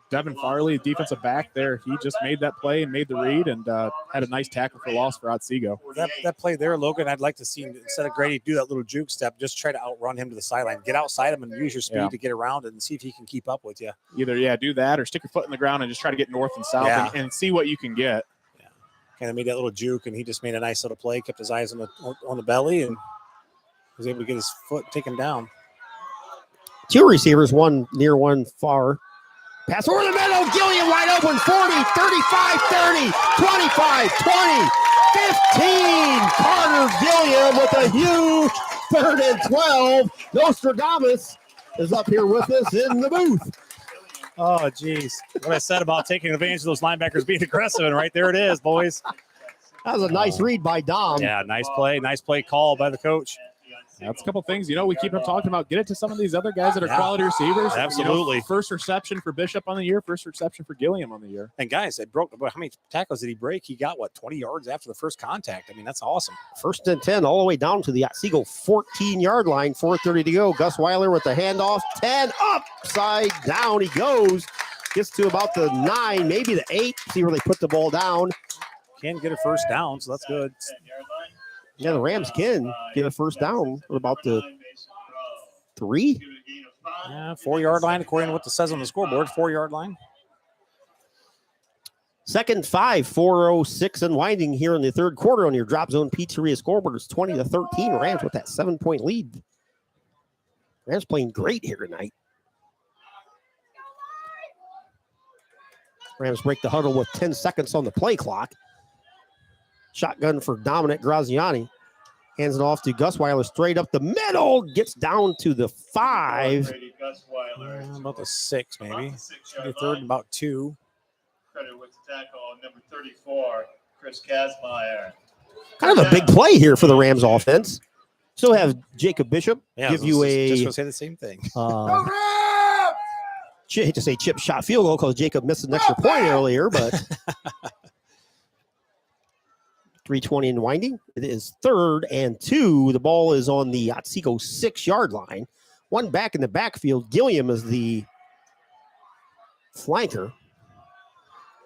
Devin Farley, defensive back there, he just made that play and made the read and had a nice tackle for loss for Otsego. That play there, Logan, I'd like to see, instead of Grady do that little juke step, just try to outrun him to the sideline. Get outside him and use your speed to get around and see if he can keep up with you. Either, do that or stick your foot in the ground and just try to get north and south and see what you can get. Yeah, kind of made that little juke, and he just made a nice little play, kept his eyes on the belly, and was able to get his foot taken down. 2 receivers, 1 near, 1 far. Pass over the middle. Gilliam wide open. 40, 35, 30, 25, 20, 15. Carter Gilliam with a huge 3rd and 12. Nostradamus is up here with us in the booth. Oh, geez. What I said about taking advantage of those linebackers being aggressive, and right there it is, boys. That was a nice read by Dom. Yeah, nice play. Nice play call by the coach. That's a couple things, we keep on talking about. Get it to some of these other guys that are quality receivers. Absolutely. First reception for Bishop on the year, first reception for Gilliam on the year. And guys, it broke. How many tackles did he break? He got 20 yards after the first contact. I mean, that's awesome. 1st and 10, all the way down to the Otsego 14-yard line. 4:30 to go. Gus Weiler with the handoff. 10 upside down. He goes. Gets to about the 9, maybe the 8. See where they put the ball down. Can get a first down, so that's good. Yeah, the Rams can get a first down at about the 3. 4-yard line, according to what it says on the scoreboard. 4-yard line. 2nd 5, 4:06 and winding here in the third quarter on your Drop Zone Pizzeria scoreboard. It's 20-13. Rams with that 7-point lead. Rams playing great here tonight. Rams break the huddle with 10 seconds on the play clock. Shotgun for Dominic Graziani. Hands it off to Gus Weiler straight up the middle. Gets down to the 5. About the 6, maybe. The third, about 2. Credit with the tackle, number 34, Chris Kazmaier. Kind of a big play here for the Rams offense. Still have Jacob Bishop give you a. Just going to say the same thing. I hate to say chip shot field goal because Jacob missed an extra point earlier, but 3:20 and winding. It is 3rd and 2. The ball is on the Otsego 6-yard line. One back in the backfield. Gilliam is the flanker.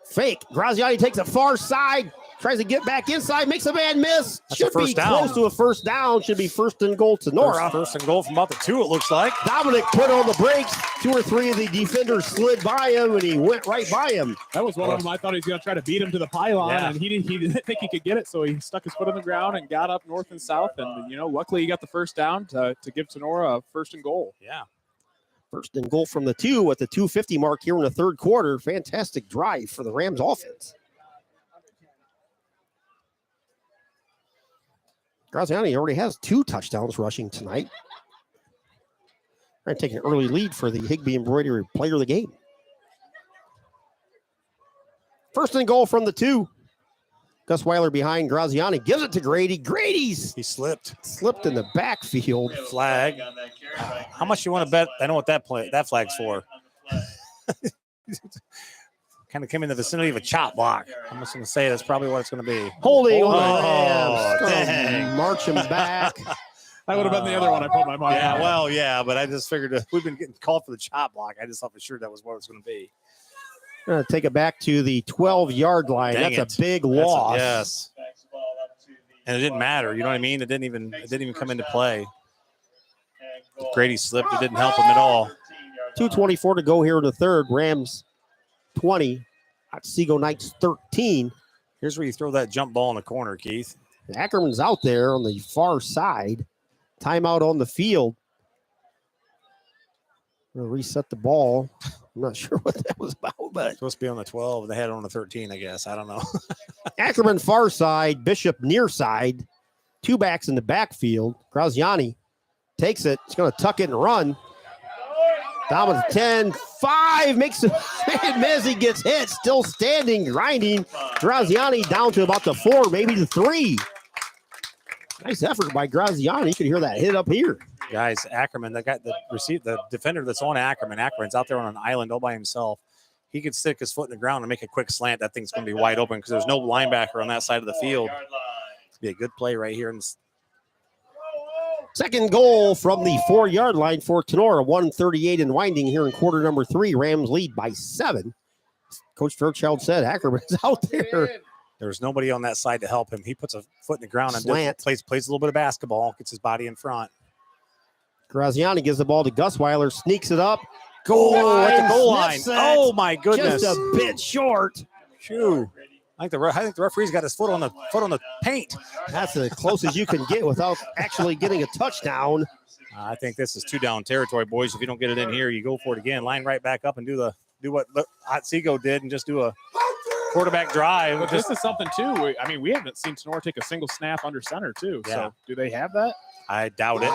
Fake. Graziani takes a far side. Tries to get back inside. Makes a man miss. That's Should be close to a first down. Should be 1st and goal to Tinora. First and goal from about the 2, it looks like. Dominic put on the brakes. 2 or 3 of the defenders slid by him, and he went right by him. That was one of them. I thought he was going to try to beat him to the pylon, and he didn't think he could get it, so he stuck his foot on the ground and got up north and south. And, luckily he got the first down to give Tinora a 1st and goal. Yeah. 1st and goal from the 2 at the 2:50 mark here in the third quarter. Fantastic drive for the Rams offense. Graziani already has 2 touchdowns rushing tonight. Trying to take an early lead for the Higbee Embroidery Player of the Game. 1st and goal from the 2. Gus Weiler behind Graziani. Gives it to Grady. He slipped in the backfield. Flag. How much you want to bet? I know what that flag's for. Kind of came in the vicinity of a chop block. I'm just going to say that's probably what it's going to be. Holding on the Rams. March him back. That would have been the other one I put my money on. But I just figured we've been getting called for the chop block. I just thought for sure that was what it was going to be. Going to take it back to the 12-yard line. That's a big loss. Yes. And it didn't matter. You know what I mean? It didn't even come into play. Grady slipped. It didn't help him at all. 2:24 to go here in the third. Rams 20. Otsego Knights 13. Here's where you throw that jump ball in the corner, Keith. Ackerman's out there on the far side. Timeout on the field. We'll reset the ball. I'm not sure what that was about, but it's supposed to be on the 12. They had it on the 13, I guess. I don't know. Ackerman far side, Bishop near side. 2 backs in the backfield. Graziani takes it. He's going to tuck it and run. Down with 10, 5, makes a man miss. He gets hit, still standing, grinding. Graziani down to about the 4, maybe the 3. Nice effort by Graziani. You can hear that hit up here. Guys, Ackerman, the defender that's on Ackerman's out there on an island all by himself. He could stick his foot in the ground and make a quick slant. That thing's going to be wide open because there's no linebacker on that side of the field. It'll be a good play right here. 2nd goal from the 4-yard line for Tinora. 1:38 and winding here in quarter number 3. Rams lead by 7. Coach Fairchild said Ackerman's out there. There's nobody on that side to help him. He puts a foot in the ground and plays a little bit of basketball, gets his body in front. Graziani gives the ball to Gus Weiler, sneaks it up. Goal at the goal line. Oh, my goodness. Just a bit short. Shoo. I think the referee's got his foot on the paint. That's as close as you can get without actually getting a touchdown. I think this is 2 down territory, boys. If you don't get it in here, you go for it again. Line right back up and do what Otsego did and just do a quarterback drive. But this is something, too. We haven't seen Tinora take a single snap under center, too. Yeah. So do they have that? I doubt it.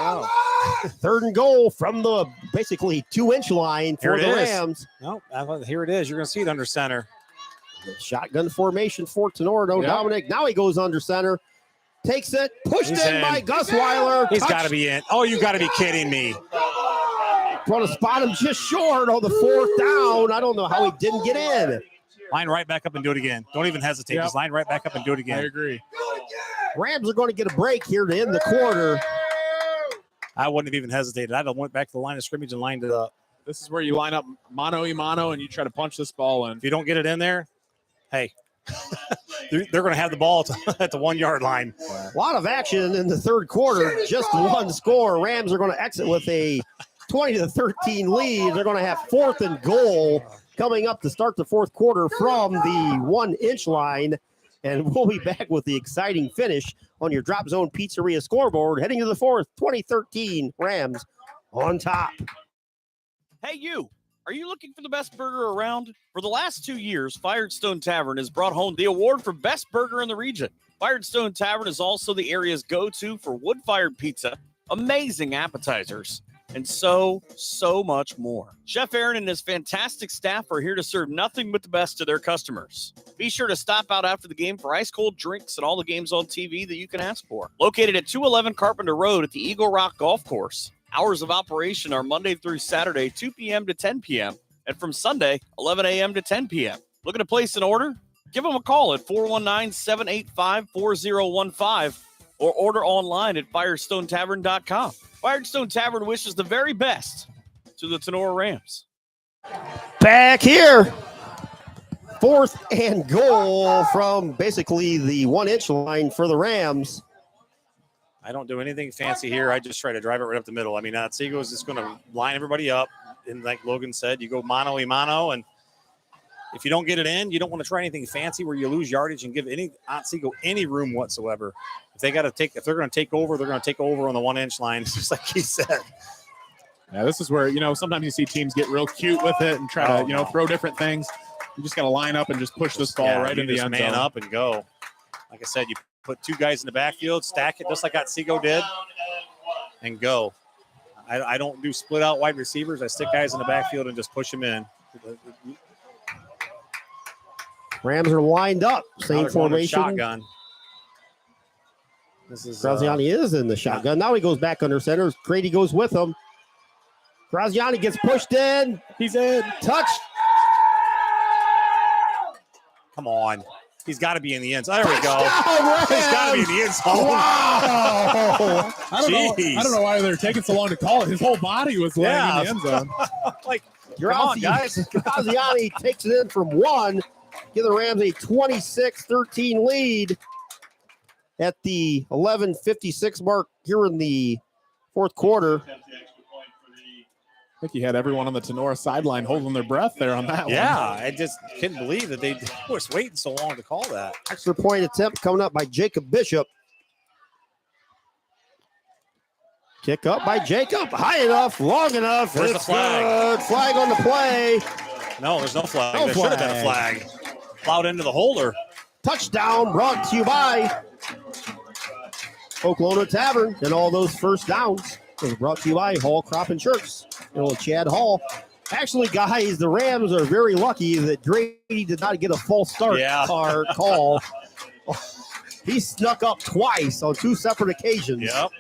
3rd and goal from the basically 2-inch line for the Rams. No, here it is. You're going to see it under center. Shotgun formation for Tinora. Dominic. Now he goes under center. takes it, pushed He's in by in. Gus Weiler. He's got to be in. Oh, you got to be kidding me. Trying to spot him just short on the 4th down. I don't know how he didn't get in. Line right back up and do it again. Don't even hesitate. Just line right back up and do it again. I agree. Rams are going to get a break here to end the quarter. I wouldn't have even hesitated. I'd have went back to the line of scrimmage and lined it up. This is where you line up mano-a-mano and you try to punch this ball in. If you don't get it in there, hey, they're going to have the ball at the 1 yard line. A lot of action in the 3rd quarter. Just one score. Rams are going to exit with a 20-13 lead. They're going to have 4th and goal coming up to start the 4th quarter from the 1-inch line. And we'll be back with the exciting finish on your Drop Zone Pizzeria scoreboard. Heading to the 4th, 2013 Rams on top. Hey, you. Are you looking for the best burger around? For the last 2 years, Firestone Tavern has brought home the award for best burger in the region. Firestone Tavern is also the area's go-to for wood-fired pizza, amazing appetizers, and so much more. Chef Aaron and his fantastic staff are here to serve nothing but the best to their customers. Be sure to stop out after the game for ice-cold drinks and all the games on TV that you can ask for. Located at 211 Carpenter Road at the Eagle Rock Golf Course. Hours of operation are Monday through Saturday, 2 p.m. to 10 p.m., and from Sunday, 11 a.m. to 10 p.m. Looking to place an order? Give them a call at 419-785-4015 or order online at firestonetavern.com. Firestone Tavern wishes the very best to the Tinora Rams. Back here. 4th and goal from basically the 1-inch line for the Rams. I don't do anything fancy here. I just try to drive it right up the middle. I mean, Otsego is just going to line everybody up. And like Logan said, you go mano-a-mano. And if you don't get it in, you don't want to try anything fancy where you lose yardage and give Otsego any room whatsoever. If they're going to take over, they're going to take over on the 1-inch line, just like he said. Yeah, this is where, sometimes you see teams get real cute with it and try to, throw different things. You just got to line up and just push this ball right in the end zone. Man up and go. Like I said, you put 2 guys in the backfield, stack it just like Otsego did, and go. I don't do split out wide receivers. I stick guys in the backfield and just push them in. Rams are lined up. Same formation. Shotgun. This is Graziani is in the shotgun. Now he goes back under center. Grady goes with him. Graziani gets pushed in. He's in. Touch. Come on. He's got to be in the end zone. There we go. He's got to be in the end zone. Wow. I don't know why they're taking so long to call it. His whole body was laying in the end zone. Come on, guys. Graziani takes it in from 1. Give the Rams a 26-13 lead at the 11:56 mark here in the 4th quarter. I think he had everyone on the Tinora sideline holding their breath there on that one. Yeah, I just couldn't believe that they was waiting so long to call that. Extra point attempt coming up by Jacob Bishop. Kick up by Jacob. High enough, long enough. Where's the flag? Good. Flag on the play. No, there's no flag. No There should have been a flag. Plowed into the holder. Touchdown brought to you by Oklahoma Tavern, and all those first downs was brought to you by Hall Crop Insurance. Chad Hall. Actually, guys, the Rams are very lucky that Grady did not get a false start call. He snuck up twice on 2 separate occasions. Yep.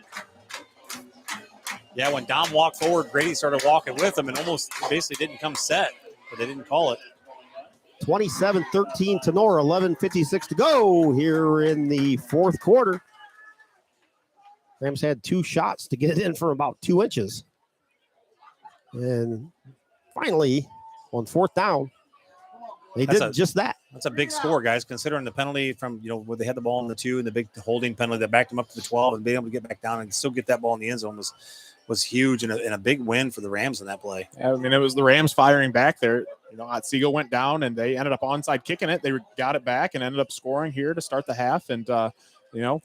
Yeah, when Dom walked forward, Grady started walking with him and almost basically didn't come set, but they didn't call it. 27-13 Tinora, 11:56 to go here in the 4th quarter. Rams had 2 shots to get it in for about 2 inches. And finally, on 4th down, they did just that. That's a big score, guys, considering the penalty from, where they had the ball in the 2 and the big holding penalty that backed them up to the 12 and being able to get back down and still get that ball in the end zone was huge and a big win for the Rams in that play. Yeah, I mean, it was the Rams firing back there. Otsego went down and they ended up onside kicking it. They got it back and ended up scoring here to start the half. And,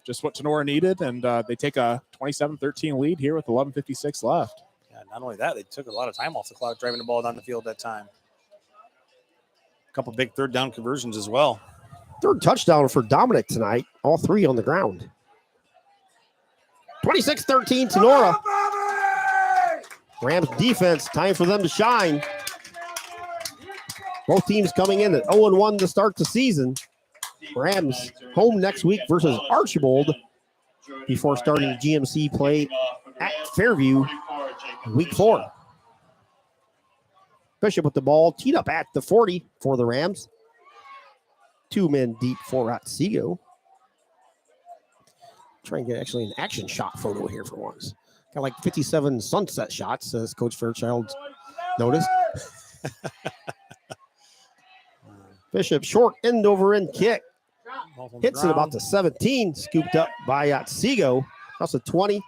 just what Tinora needed. And they take a 27-13 lead here with 11:56 left. Yeah, not only that, they took a lot of time off the clock driving the ball down the field that time. A couple big 3rd down conversions as well. 3rd touchdown for Dominic tonight. All 3 on the ground. 26-13 Tinora. Rams defense, time for them to shine. Both teams coming in at 0-1 to start the season. Rams home next week versus Archibald. before starting GMC play at Fairview week 4. Bishop with the ball, teed up at the 40 for the Rams. 2 men deep for Otsego. Try and get actually an action shot photo here for once. Got like 57 sunset shots, as Coach Fairchild noticed. Bishop, short end over end kick. Hits it about the 17, scooped up by Otsego. That's a 20,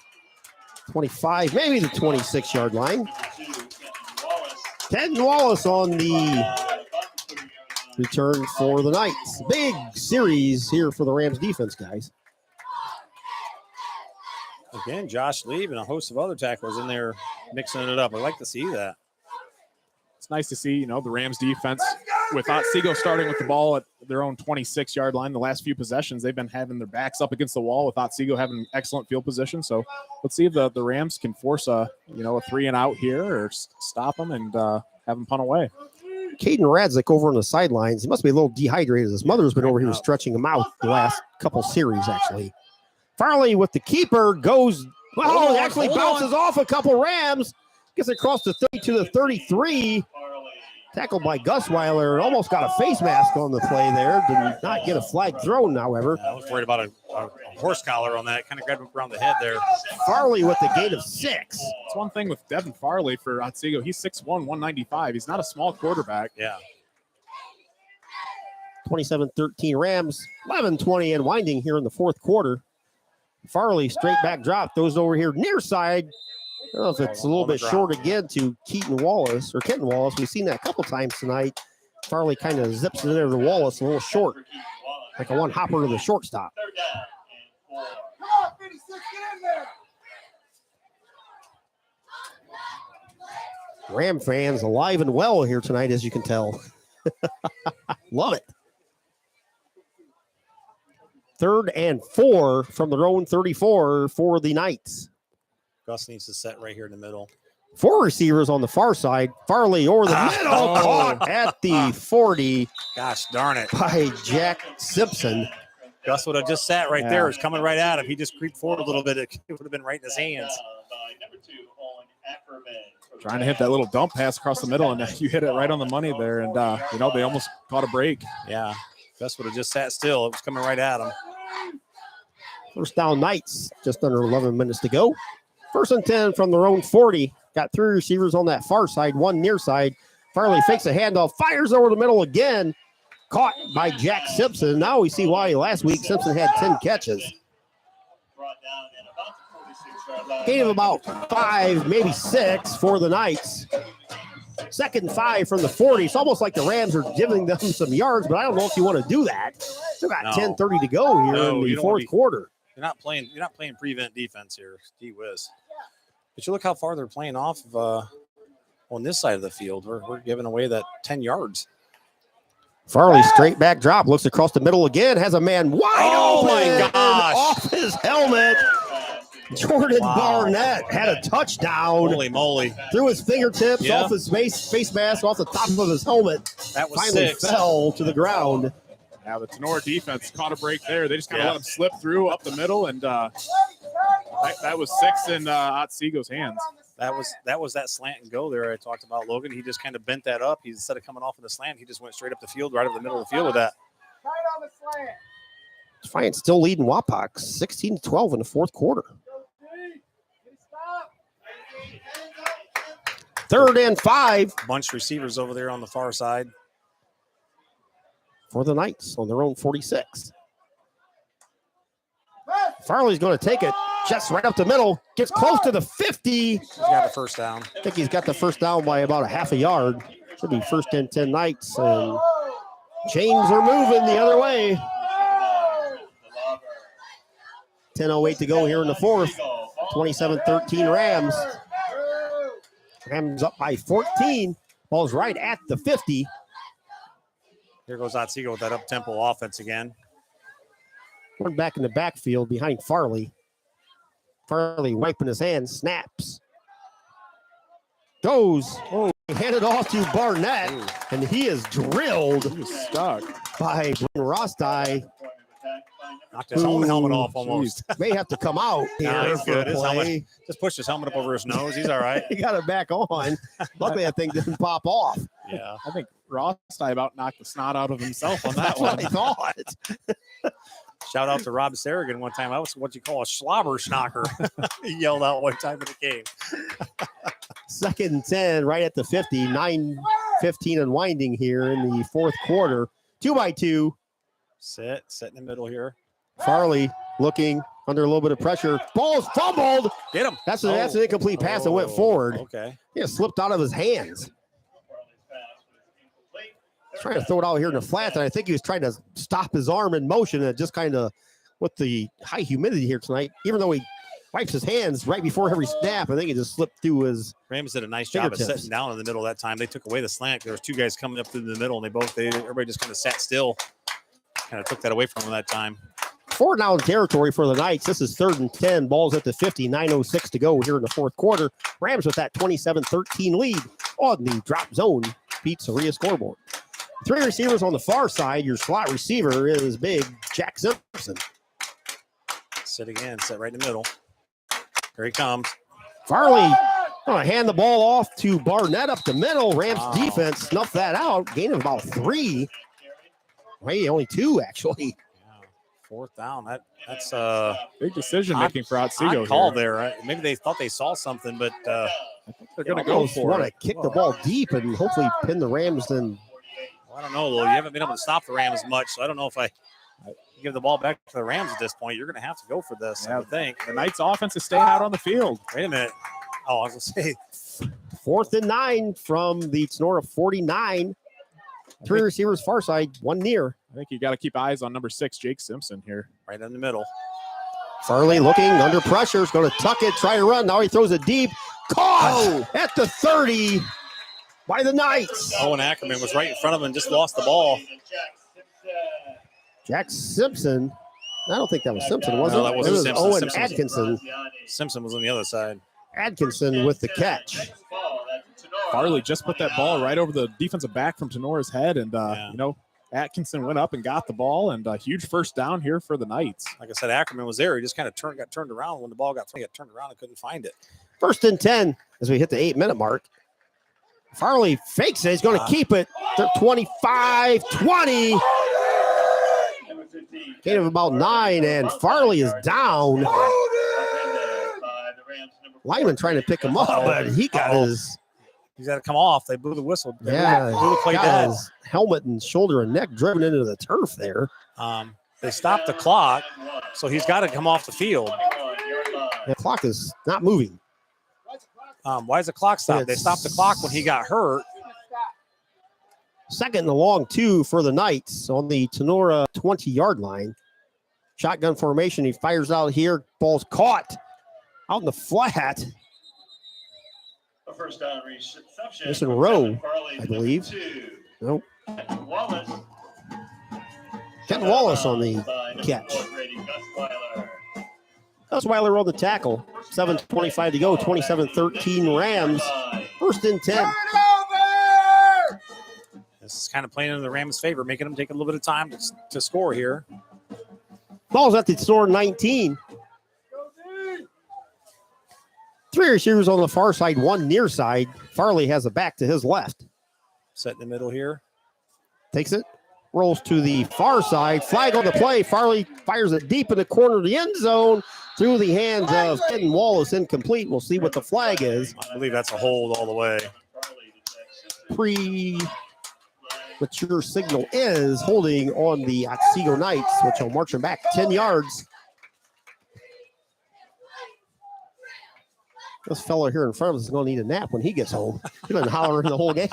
25, maybe the 26-yard line. Ken Wallace on the return for the Knights. Big series here for the Rams defense, guys. Again, Josh Lee and a host of other tacklers in there mixing it up. I like to see that. It's nice to see, the Rams defense with Otsego starting with the ball at their own 26-yard line. The last few possessions, they've been having their backs up against the wall with Otsego having excellent field position. So let's see if the Rams can force a 3-and-out here or stop them and have them punt away. Caden Radzik over on the sidelines. He must be a little dehydrated. His mother's been over here stretching him out the last couple series, actually. Farley with the keeper goes, actually bounces off a couple Rams. Gets across the 30 to the 33. Tackled by Gus Weiler. Almost got a face mask on the play there. Did not get a flag thrown, however. I was worried about a horse collar on that. Kind of grabbed him around the head there. Farley with the gain of 6. It's one thing with Devin Farley for Otsego. He's 6'1", 195. He's not a small quarterback. Yeah. 27-13 Rams. 11-20 and winding here in the fourth quarter. Farley straight back drop. Those over here near side. I don't know if it's a little bit short again to Kenton Wallace. We've seen that a couple times tonight. Farley kind of zips it in there to Wallace a little short. Like a one hopper to the shortstop. Ram fans alive and well here tonight, as you can tell. Love it. 3rd and 4 from their own 34 for the Knights. Gus needs to set right here in the middle. 4 receivers on the far side. Farley over the middle, caught at the 40. Gosh darn it. By Jack Simpson. Gus would have just sat right there. It's coming right at him. He just creeped forward a little bit. It would have been right in his hands. Trying to hit that little dump pass across the middle, and you hit it right on the money there. And, they almost caught a break. Yeah. Gus would have just sat still. It was coming right at him. First down Knights, just under 11 minutes to go. 1st and 10 from their own 40. Got 3 receivers on that far side, 1 near side. Farley fakes a handoff, fires over the middle again. Caught by Jack Simpson. Now we see why last week Simpson had 10 catches. Gain of about 5, maybe 6 for the Knights. 2nd and 5 from the 40. It's almost like the Rams are giving them some yards, but I don't know if you want to do that. Still got 10:30 to go here in the fourth quarter. You're not playing prevent defense here, gee whiz. But you look how far they're playing off of on this side of the field. We're giving away that 10 yards. Farley straight back drop, looks across the middle again, has a man wide open. My gosh. Off his helmet. Jordan Barnett had a touchdown. Holy moly. Through his fingertips, off his face mask, off the top of his helmet. That was finally 6. Fell to the ground. Now the Tinora defense caught a break there. They just kind of let him slip through up the middle, and that was 6 in Otsego's hands. That was that slant and go there I talked about, Logan. He just kind of bent that up. Instead of coming off in the slant, he just went straight up the field, right over the middle of the field with that. Defiant still leading Wapak 16-12 in the fourth quarter. 3rd and 5. Bunch receivers over there on the far side. For the Knights on their own 46. Farley's going to take it just right up the middle. Gets close to the 50. He's got the first down. I think he's got the first down by about a half a yard. Should be 1st and 10 Knights. And chains are moving the other way. 10:08 to go here in the fourth. 27-13 Rams. Rams up by 14. Ball's right at the 50. Here goes Otsego with that up-tempo offense again. We're back in the backfield behind Farley. Farley wiping his hands, snaps. Goes. Handed off to Barnett, and he is drilled. He was stuck by Rosti. Knocked his own helmet off almost. May have to come out here Nah, he's for good. a His play. helmet, just pushed his helmet up over his nose. He's all right. He got it back on. Luckily, that thing didn't pop off. Yeah. I think Ross about knocked the snot out of himself on that That's one. what I thought. Shout out to Rob Sarrigan one time. I was what you call a slobber schnocker. He yelled out one time in the game. 2nd and 10, right at the 50. 9:15 unwinding here in the fourth quarter. 2-by-2. Set in the middle here. Farley looking under a little bit of pressure. Ball's fumbled. Get him. That's an incomplete pass that went forward. Okay. It slipped out of his hands. Trying to throw it out here in the flat, and I think he was trying to stop his arm in motion, and just kind of, with the high humidity here tonight, even though he wipes his hands right before every snap, I think it just slipped through his. Rams did a nice job of fingertips. sitting down in the middle that time. They took away the slant. There was two guys coming up through the middle, and everybody just kind of sat still. Kind of took that away from him that time. 4th down territory for the Knights. This is 3rd and 10. Ball's at the 50. 9:06 to go here in the fourth quarter. Rams with that 27-13 lead on the drop zone pizzeria scoreboard. 3 receivers on the far side. Your slot receiver is big Jack Simpson. Sit again. Sit right in the middle. Here he comes. Farley going to hand the ball off to Barnett up the middle. Rams defense snuffed that out. Gain of about 3. Hey, only 2 actually. Yeah. 4th down. That's Big decision making for Otsego. call there. Right? Maybe they thought they saw something, but I think they're going to go for Want to it. kick the ball deep and hopefully pin the Rams. Then I don't know, though. You haven't been able to stop the Rams much, so I don't know if I give the ball back to the Rams at this point. You're going to have to go for this, I would think. The Knights offense is staying out on the field. Wait a minute. Oh, I was going to say. 4th and 9 from the Tinora 49. 3 receivers far side, 1 near. I think you got to keep eyes on number 6, Jake Simpson here. Right in the middle. Farley looking under pressure. Is going to tuck it, try to run. Now he throws it deep. Caught at the 30 by the Knights. Owen Ackerman was right in front of him and just lost the ball. Jack Simpson. I don't think that was Simpson, was No, it? that wasn't It was Simpson. Owen Simpson was- Atkinson. Simpson was on the other side. Atkinson with the catch. Farley just put that ball right over the defensive back from Tenora's head, and Yeah. Atkinson went up and got the ball, and a huge first down here for the Knights. Like I said, Ackerman was there. He just kind of got turned around. When the ball got turned around, and couldn't find it. 1st and 10 as we hit the 8-minute mark. Farley fakes it. He's going to keep it. 25-20. Gain of about 9, and Farley is down. Lineman trying to pick him up, but he got his. He's got to come off. They blew the whistle. They Yeah, blew the play got dead. his helmet and shoulder and neck driven into the turf there. They stopped the clock, so he's got to come off the field. The clock is not moving. Why is the clock stopped? They stopped the clock when he got hurt. 2nd and a long 2 for the Knights on the Tinora 20-yard line. Shotgun formation. He fires out here. Ball's caught out in the flat. A first down reception. This in row, I believe. Nope. Kenton Wallace on the catch. Osweiler on the tackle. 7:25 to go. 27-13 Rams. 1st and 10. This is kind of playing in the Rams' favor, making them take a little bit of time to score here. Ball's at the Tinora 19. 3 receivers on the far side, 1 near side. Farley has a back to his left. Set in the middle here. Takes it, rolls to the far side. Flag on the play. Farley fires it deep in the corner of the end zone through the hands of Kenton Wallace. Incomplete. We'll see what the flag is. I believe that's a hold all the way. Mature signal is holding on the Otsego Knights, which will march them back 10 yards. This fellow here in front of us is going to need a nap when he gets home. He's been hollering the whole game.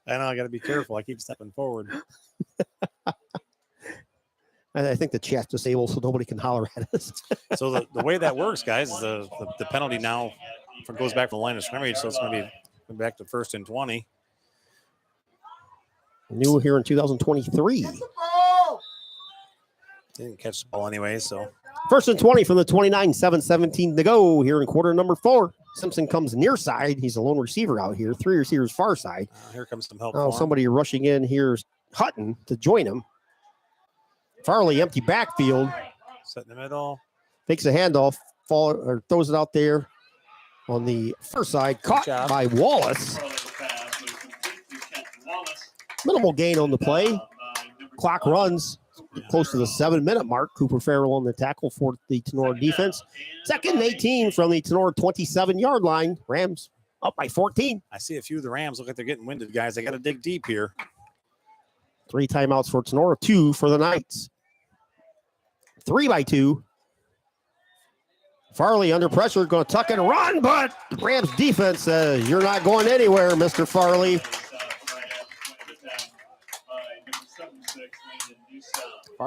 I know, I got to be careful. I keep stepping forward. I think the chat's disabled so nobody can holler at us. So the way that works, guys, is the penalty now goes back to the line of scrimmage, so it's going to be back to 1st and 20. New here in 2023. Didn't catch the ball anyway, so. 1st and 20 from the 29, 7:17 to go here in quarter number 4. Simpson comes near side. He's a lone receiver out here. 3 receivers far side. Here comes some help. Oh, somebody rushing in here, Hutton, to join him. Farley, empty backfield. Set in the middle. Takes a handoff, throws it out there on the first side. Caught by Wallace. Minimal gain on the play. Clock runs close to the 7-minute mark. Cooper Farrell on the tackle for the Tinora defense. 2nd and 18 from the Tinora 27-yard line. Rams up by 14. I see a few of the Rams look like they're getting winded, guys. They got to dig deep here. 3 timeouts for Tinora, 2 for the Knights. 3-2. Farley under pressure, going to tuck and run, but Rams defense says, you're not going anywhere, Mr. Farley.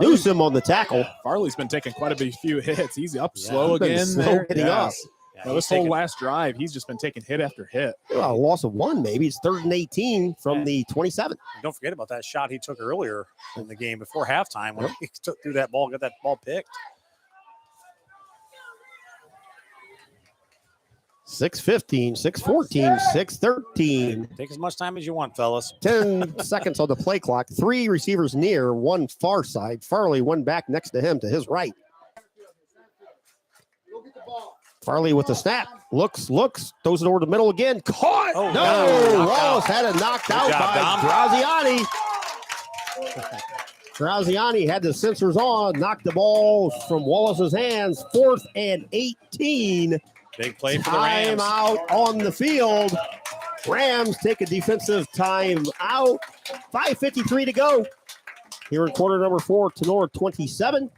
Newsom on the tackle. Farley's been taking quite a few hits. He's up slow He's been again. slow There. hitting us. Now, this whole last drive, he's just been taking hit after hit. A loss of 1, maybe. It's 3rd and 18 from the 27. Don't forget about that shot he took earlier in the game before halftime when he took through that ball, got that ball picked. 6:15, 6:14, 6:13. Take as much time as you want, fellas. 10 seconds on the play clock. 3 receivers near, 1 far side. Farley, 1 back next to him to his right. Farley with the snap. Looks, throws it over the middle again. Caught! Oh, no! Wallace had it knocked out by Graziani. Graziani had the sensors on, knocked the ball from Wallace's hands. 4th and 18. Big play for the Rams. Timeout on the field. Rams take a defensive timeout. 5:53 to go. Here in quarter number 4, Tinora 27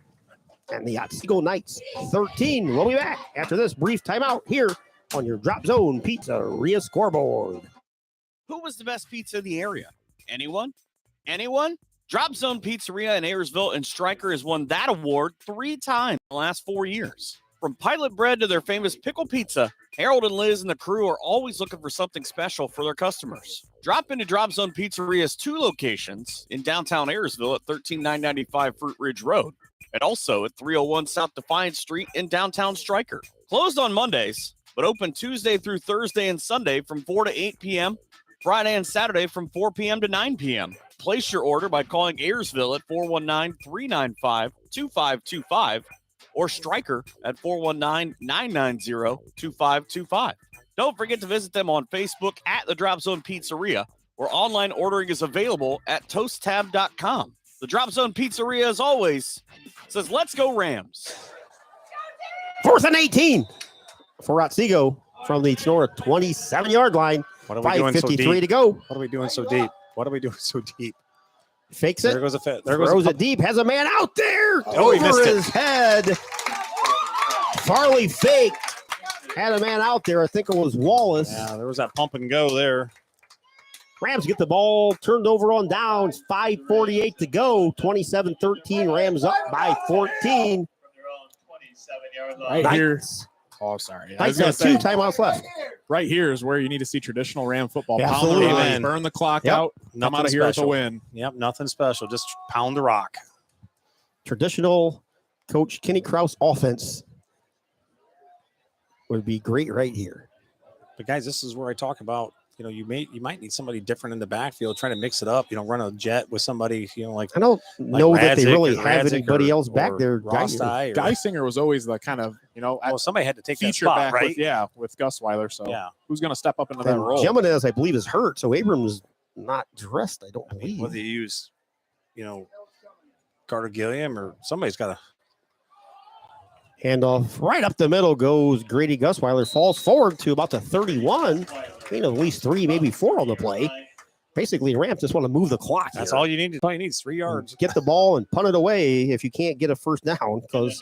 and the Otsego Knights 13. We'll be back after this brief timeout here on your Drop Zone Pizzeria scoreboard. Who was the best pizza in the area? Anyone? Anyone? Drop Zone Pizzeria in Ayersville and Stryker has won that award 3 times in the last 4 years. From pilot bread to their famous pickle pizza, Harold and Liz and the crew are always looking for something special for their customers. Drop into Drop Zone Pizzeria's 2 locations in downtown Ayersville at 13995 Fruit Ridge Road and also at 301 South Defiance Street in downtown Stryker. Closed on Mondays, but open Tuesday through Thursday and Sunday from 4 to 8 p.m., Friday and Saturday from 4 p.m. to 9 p.m. Place your order by calling Ayersville at 419-395-2525 or Stryker at 419-990-2525. Don't forget to visit them on Facebook at the Drop Zone Pizzeria, where online ordering is available at toasttab.com. The Drop Zone Pizzeria, as always, says, let's go Rams. 4th and 18 for Otsego from the Tinora 27-yard line. What are we doing so 5:53 deep? to go. What are we doing so deep? What are we doing so deep? Fakes it. There goes a fit. There goes Throws it deep. Has a man out there. Oh, he over missed his head. Farley faked. Had a man out there. I think it was Wallace. Yeah, there was that pump and go there. Rams get the ball turned over on downs. 5:48 to go. 27-13. Rams up by 14. Right here. Oh, sorry. I was Knights gonna have say, 2 timeouts left. right here is where you need to see traditional Ram football. Yeah, Pound the absolutely. rock, Amen. burn the clock Yep. out, come Nothing out of here with a special. win. Yep, nothing special. Just pound the rock. Traditional Coach Kenny Krause offense would be great right here. But guys, this is where I talk about, you might need somebody different in the backfield, trying to mix it up, run a jet with somebody, like I don't know that they Radzik really or have Radzik anybody or- else back or there. Rostai or- Geisinger was always the kind of, well, somebody had to take that feature spot, back right? with Gus Weiler. So Yeah. who's going to step up into that And role? Jimenez, I believe, is hurt, so Abrams not dressed, I don't believe. Whether you use, Carter Gilliam or somebody's got to. Handoff right up the middle goes Grady Gusweiler. Falls forward to about the 31. At least 3, maybe 4 on the play. Basically, Rams just want to move the clock. That's here. all you need. All you need is 3 yards. Get the ball and punt it away if you can't get a first down, because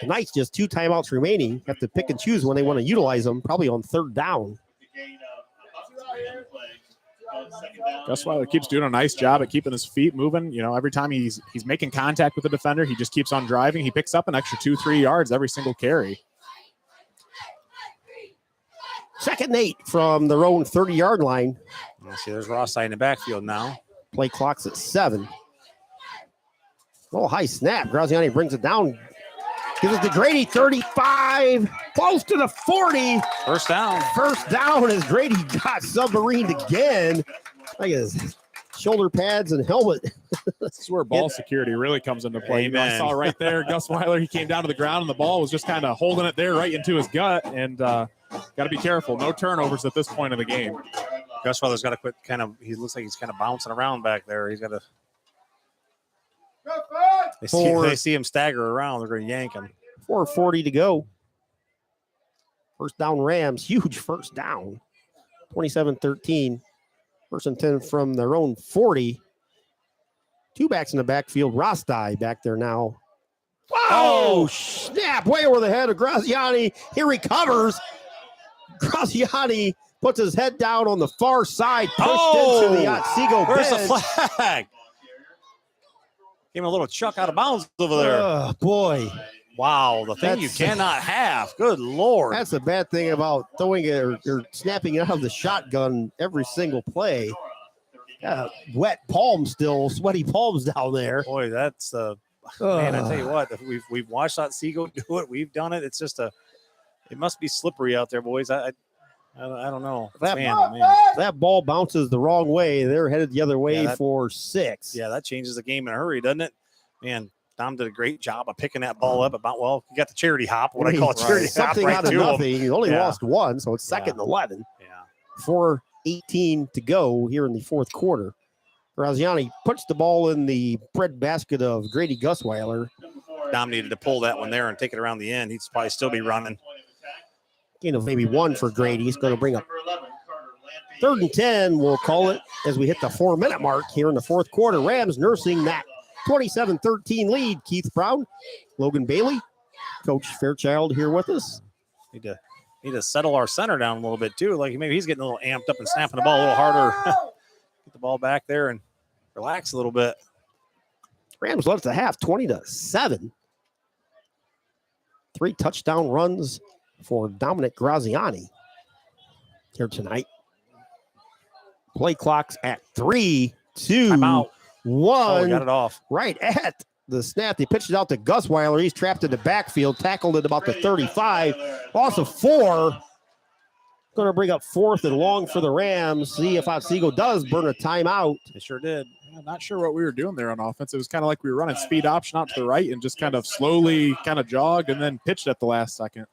the Knights just 2 timeouts remaining. Have to pick and choose when they want to utilize them, probably on 3rd down. Gus Weiler keeps doing a nice job at keeping his feet moving. Every time he's making contact with the defender, he just keeps on driving. He picks up an extra 2-3 yards every single carry. 2nd and 8 from their own 30-yard line. See, there's Rostai in the backfield now. Play clock's at 7. Oh, high snap. Graziani brings it down. Gives it to Grady, 35. Close to the 40. First down. First down as Grady got submarined again. Like his shoulder pads and helmet. This is where ball security really comes into play. You know, I saw right there, Gus Weiler, he came down to the ground and the ball was just kind of holding it there right into his gut. And got to be careful. No turnovers at this point of the game. Gus Weiler's got to quit he looks like he's kind of bouncing around back there. He's got to. They see him stagger around. They're going to yank him. 4:40 to go. First down Rams. Huge first down. 27-13. First and 10 from their own 40. Two backs in the backfield. Rostai back there now. Oh, snap. Way over the head of Graziani. He recovers. Graziani puts his head down on the far side. Pushed into the Otsego Where's bench. the flag? Gave him a little chuck out of bounds over there. Oh, boy. Wow, the thing you cannot have. Good Lord. That's the bad thing about throwing it or snapping it out of the shotgun every single play. Wet palms still, sweaty palms down there. Boy, that's man, I tell you what, we've watched Otsego do it. We've done it. It's just it must be slippery out there, boys. I don't know. That ball bounces the wrong way. They're headed the other way for 6. Yeah, that changes the game in a hurry, doesn't it? Man, Dom did a great job of picking that ball up. You got the charity hop, what I call a charity hop. Something right out of to nothing. him. You only lost one, so it's 2nd and 11. Yeah. 4:18 to go here in the fourth quarter. Graziani puts the ball in the bread basket of Grady Gusweiler. Dom needed to pull that one there and take it around the end. He'd probably still be running. Gain of maybe 1 for Grady. He's going to bring up 3rd and 10, we'll call it, as we hit the 4-minute mark here in the fourth quarter. Rams nursing that 27-13 lead. Keith Brown, Logan Bailey, Coach Fairchild here with us. Need to settle our center down a little bit too. Like maybe he's getting a little amped up and snapping the ball a little harder. Get the ball back there and relax a little bit. Rams led at the half, 20-7. 3 touchdown runs for Dominic Graziani here tonight. Play clock's at 3, 2, Timeout. 1. Got it off. Right at the snap. They pitched it out to Gusweiler. He's trapped in the backfield, tackled at about the 35. Loss of 4. Going to bring up 4th and long for the Rams. See if Otsego does burn a timeout. They sure did. I'm not sure what we were doing there on offense. It was kind of like we were running speed option out to the right and just kind of slowly kind of jogged and then pitched at the last second.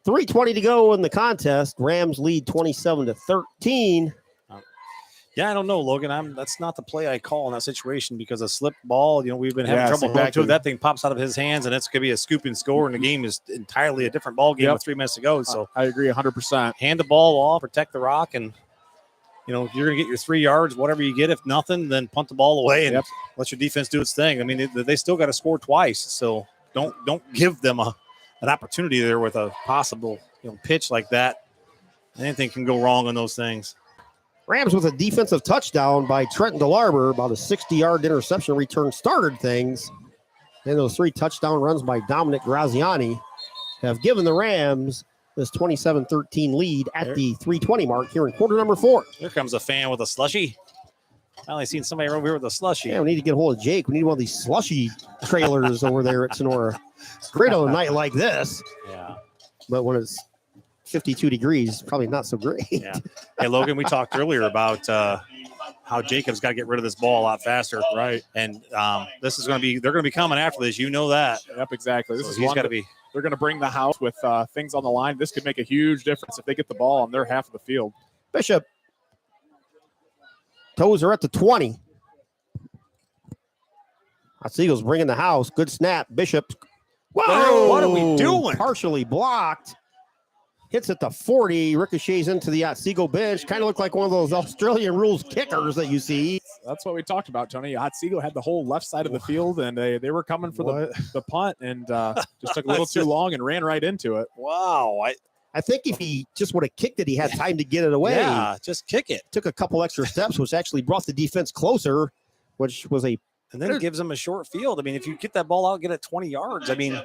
3:20 to go in the contest. Rams lead 27-13. Yeah, I don't know, Logan. That's not the play I call in that situation because a slip ball, we've been having trouble going to it. That thing pops out of his hands, and it's going to be a scoop and score, and the game is entirely a different ball game with 3 minutes to go. So I agree 100%. Hand the ball off, protect the rock, and, you're going to get your 3 yards, whatever you get. If nothing, then punt the ball away and let your defense do its thing. I mean, they still got to score twice, so don't give them an opportunity there with a possible pitch like that. Anything can go wrong on those things. Rams with a defensive touchdown by Trenton DeLarber, about a 60-yard interception return started things. And those 3 touchdown runs by Dominic Graziani have given the Rams this 27-13 lead at the 3:20 mark here in quarter number 4. Here comes a fan with a slushie. Finally seen somebody over here with a slushie. Yeah, we need to get a hold of Jake. We need one of these slushy trailers over there at Tinora. It's great on a night like this. Yeah. But when it's 52 degrees, probably not so great. Yeah. Hey, Logan, we talked earlier about how Jacob's got to get rid of this ball a lot faster. Right. And this is they're going to be coming after this. You know that. Yep, exactly. This So is he's got to be. They're going to bring the house with things on the line. This could make a huge difference if they get the ball on their half of the field. Bishop. Toes are at the 20. Otsego's bringing the house. Good snap. Bishop. Whoa! What are we doing? Partially blocked. Hits at the 40. Ricochets into the Otsego bench. Kind of looked like one of those Australian rules kickers that you see. That's what we talked about, Tony. Otsego had the whole left side of the field, and they were coming for the punt, and just took a little too long and ran right into it. Wow. I think if he just would have kicked it, he had time to get it away. Yeah, just kick it. Took a couple extra steps, which actually brought the defense closer, which was a And then it gives them a short field. I mean, if you get that ball out, get it 20 yards. I mean,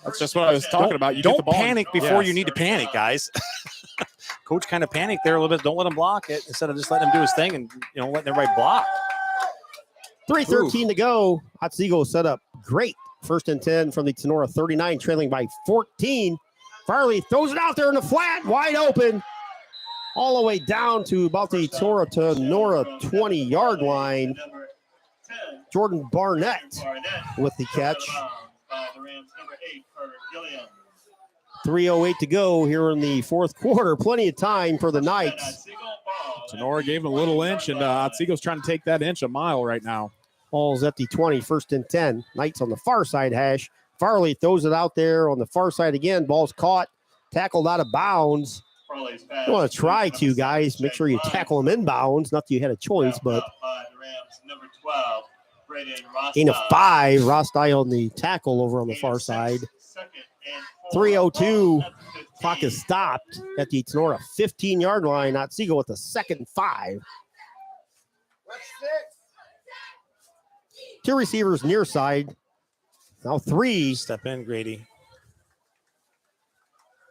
that's just what I was talking about. You don't get the ball panic before you need to panic, guys. Coach kind of panicked there a little bit. Don't let him block it instead of just letting him do his thing and letting everybody block. 3:13 to go. Otsego set up great. 1st and 10 from the Tinora 39, trailing by 14. Farley throws it out there in the flat, wide open. all the way down to about the Tinora 20-yard line. Jordan Barnett with the catch. 3:08 to go here in the fourth quarter. Plenty of time for the Knights. Tinora gave him a little inch, and Otsego's trying to take that inch a mile right now. Ball's at the 20, 1st and 10. Knights on the far side hash. Farley throws it out there on the far side again. Ball's caught, tackled out of bounds. You want to try to, guys. Make sure you tackle them inbounds. Not that you had a choice, but gain of 5. Rostai on the tackle over on the far side. 3:02. Clock is stopped at the Tinora 15-yard line. Otsego with a 2nd and 5. Two receivers near side. Now 3. Step in, Grady.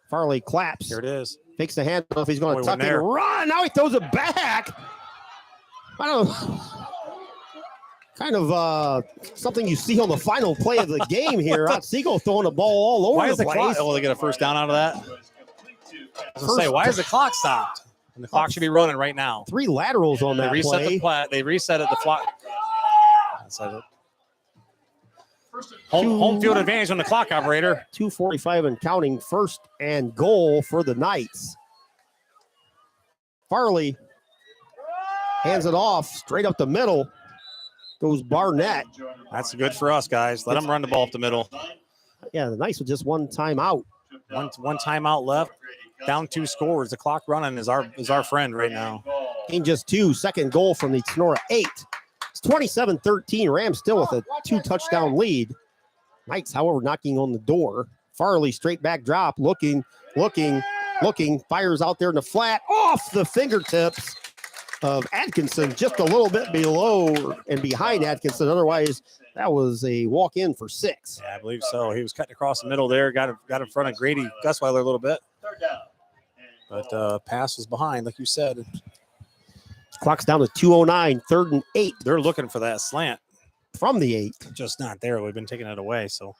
Farley claps. Here it is. Takes the handoff. He's going to tuck went it there. and run. Now he throws it back. I don't know. Kind of something you see on the final play of the game here. Otsego throwing the ball all over Why is the the place. clock? Oh, they get a first down out of that? I was gonna say, why is the clock stopped? And the clock should be running right now. 3 laterals on They that reset play. the plat. They reset it. The clock. Home field advantage on the clock, operator. 2:45 and counting. 1st and goal for the Knights. Farley hands it off straight up the middle. Goes Barnett. That's good for us, guys. Let them run the ball up the middle. Yeah, the Knights with just one timeout. One timeout left. Down 2 scores. The clock running is our friend right now. Gain just 2. 2nd goal from the Tinora 8. It's 27-13. Rams still with a 2-touchdown lead. Knights, however, knocking on the door. Farley straight back drop. Looking. Fires out there in the flat. Off the fingertips of Atkinson. Just a little bit below and behind Atkinson. Otherwise, that was a walk-in for 6. Yeah, I believe so. He was cutting across the middle there. Got in front of Grady Gusweiler a little bit. But pass was behind, like you said. Clock's down to 2:09. 3rd and 8 They're looking for that slant. from the 8. Just not there. We've been taking it away. So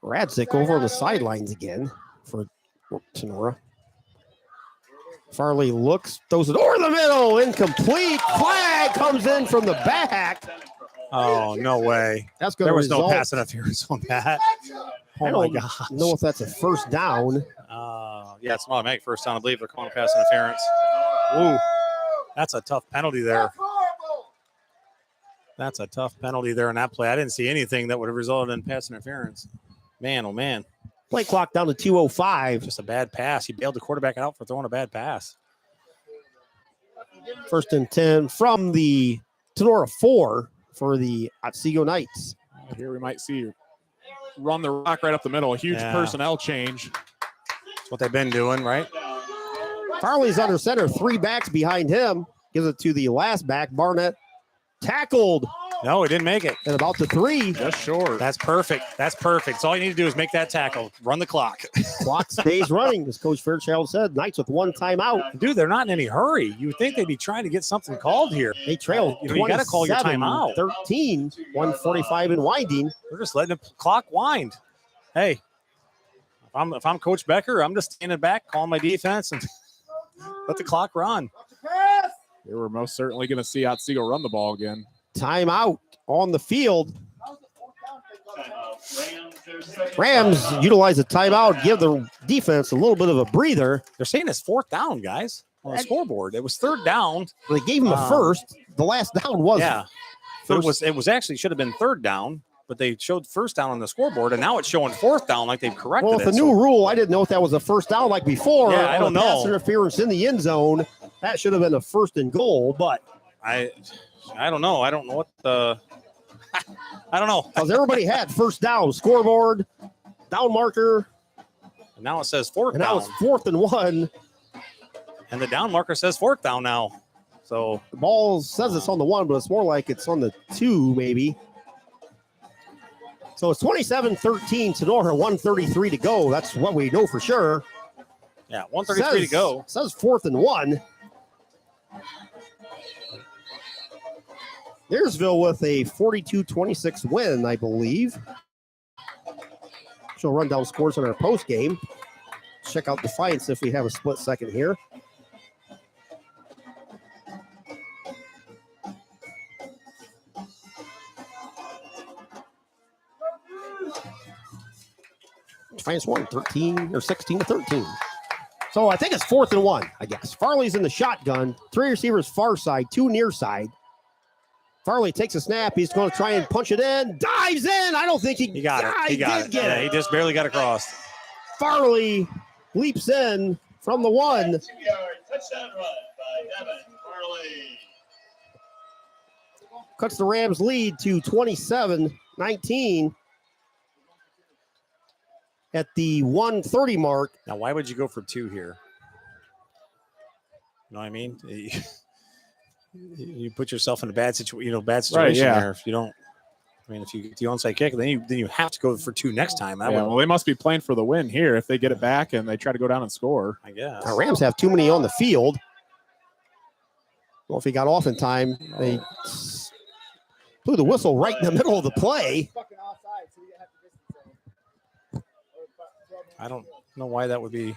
Radzik over on the sidelines again for Tinora. Farley looks, throws it over the middle, incomplete. Flag comes in from the back. oh, no way. That's going to There was no result. pass interference on that. I Oh, my don't gosh. know if that's a first down. Yeah, it's an automatic first down. I believe they're calling pass interference. Ooh, that's a tough penalty there. That's a tough penalty there in that play. I didn't see anything that would have resulted in pass interference. Man, oh, man. Play clock down to 2:05. Just a bad pass. He bailed the quarterback out for throwing a bad pass. 1st and 10 from the Tinora 4 for the Otsego Knights. Here we might see run the rock right up the middle. A huge Yeah. personnel change. That's what they've been doing, right? Farley's under center, 3 backs behind him. Gives it to the last back. Barnett tackled No, he didn't make it. at about the 3. Just short. That's perfect. That's perfect. So all you need to do is make that tackle. Run the clock. Clock stays running, as Coach Fairchild said. Knights with 1 timeout. Dude, they're not in any hurry. You would think they'd be trying to get something called here. They trail You know, you gotta call your timeout. 13, 1:45 and winding. They're just letting the clock wind. Hey, if I'm Coach Becker, I'm just standing back, calling my defense, and let the clock run. They were most certainly going to see Otsego run the ball again. Timeout on the field. Rams utilize a timeout, give the defense a little bit of a breather. They're saying it's 4th down, guys, on the scoreboard. It was 3rd down. They gave him a first. The last down was Yeah. But it was actually should have been 3rd down, but they showed 1st down on the scoreboard, and now it's showing 4th down like they've corrected Well, with it. the new rule, I didn't know if that was a first down like before. Yeah, I or don't know. Pass interference in the end zone. That should have been a 1st and goal, but I don't know. I don't know what the I don't know. because everybody had first down, scoreboard, down marker, And now it says 4th and now down, it's 4th and 1. and the down marker says 4th down now. So The ball says it's on the 1, but it's more like it's on the 2, maybe. So it's 27-13, Tinora, 1:33 to go. That's what we know for sure. yeah, 1:33 to go. Says 4th and 1. Deersville with a 42-26 win, I believe. She'll run down scores on our post game. check out Defiance if we have a split second here. Defiance won 13 or 16-13. So I think it's 4th and 1, I guess. Farley's in the shotgun. 3 receivers far side, 2 near side. Farley takes a snap. He's going to try and punch it in. Dives in. I don't think he got it. He got it. Yeah, he just barely got across. Farley leaps in from the 1. 2-yard touchdown run by Devin Farley. Cuts the Rams lead to 27-19 at the 1:30 mark. Now, why would you go for 2 here? You know what I mean? You put yourself in a bad situation. Right, yeah. there. If you don't, I mean, if you get the onside kick, then you have to go for 2 next time. Well, they must be playing for the win here if they get it back and they try to go down and score. I guess. The Rams have too many on the field. Well, if he got off in time, they blew the whistle right in the middle of the play. I don't know why that would be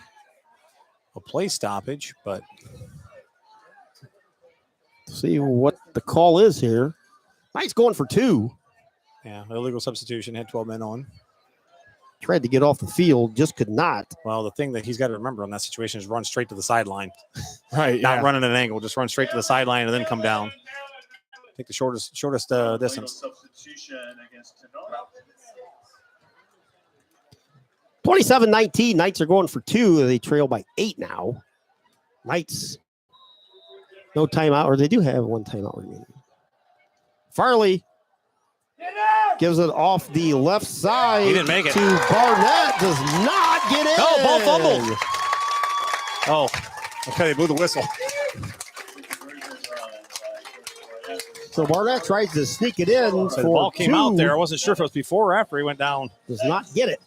a play stoppage, but See what the call is here. Knight's going for 2. yeah, illegal substitution, had 12 men on. Tried to get off the field, just could not. Well, the thing that he's got to remember on that situation is run straight to the sideline. Right. Not run at an angle, just run straight to the sideline and then come down. Take the shortest distance. Substitution against Tinora. 27-19. Knights are going for 2. They trail by 8 now. Knights, no timeout, or they do have 1 timeout remaining. Farley gives it off the left side. He didn't make it. To Barnett. Does not get in. No, ball fumbled. Oh, okay, they blew the whistle. So Barnett tries to sneak it in. So the ball came out there. I wasn't sure if it was before or after he went down. Does not get it.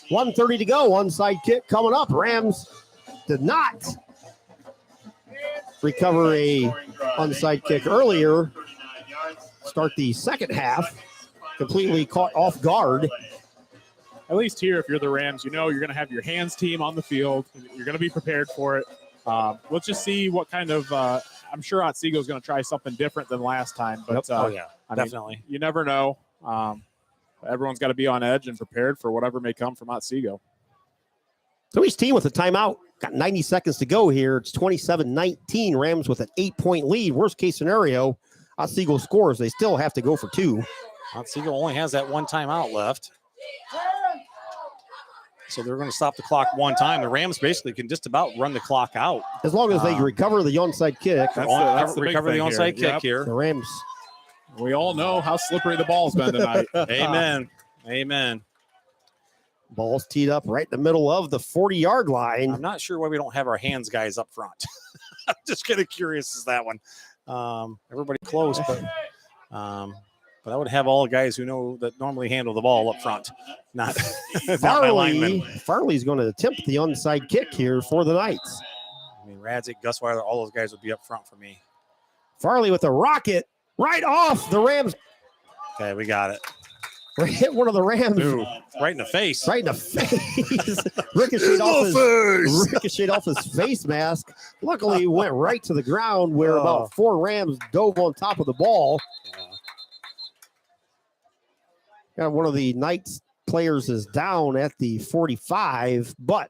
1:30 to go. Onside kick coming up. Rams did not recover a onside kick earlier. Start the second half. Completely caught off guard. At least here, if you're the Rams, you know you're going to have your hands team on the field. You're going to be prepared for it. Let's just see what kind of I'm sure Otsego is going to try something different than last time. But definitely. You never know. Everyone's got to be on edge and prepared for whatever may come from Otsego. So each team with a timeout. Got 90 seconds to go here. It's 27-19. Rams with an 8-point lead. Worst case scenario, Otsego scores. They still have to go for 2. Otsego only has that 1 timeout left. So they're going to stop the clock 1 time. The Rams basically can just about run the clock out. As long as they recover the onside kick. That's the recover the onside kick here. The Rams. We all know how slippery the ball's been tonight. Amen. Amen. Ball's teed up right in the middle of the 40-yard line. I'm not sure why we don't have our hands guys up front. I'm just kind of curious as that one. Everybody close, but I would have all the guys who know that normally handle the ball up front. Not my linemen. Farley's going to attempt the onside kick here for the Knights. I mean, Radzik, Gus Weiler, all those guys would be up front for me. Farley with a rocket right off the Rams. Okay, we got it. Hit one of the Rams. Ooh, right in the face. Right in the face. Ricocheted off his face mask. Luckily, he went right to the ground where about 4 Rams dove on top of the ball. Got one of the Knights players is down at the 45, but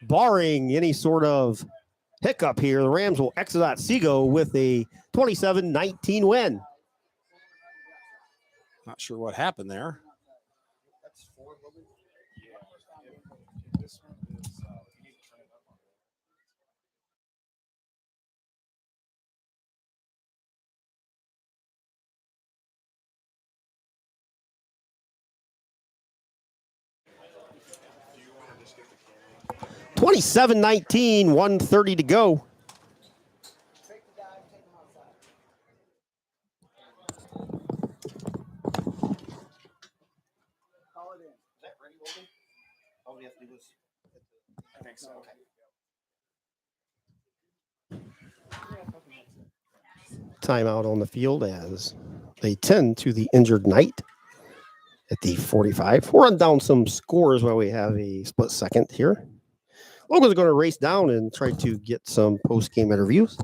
barring any sort of hiccup here, the Rams will exit Otsego with a 27-19 win. Not sure what happened there. $27-19, 1:30 to go. Timeout on the field as they tend to the injured Knight at the 45. We'll run down some scores while we have a split second here. Logan's going to race down and try to get some post-game interviews.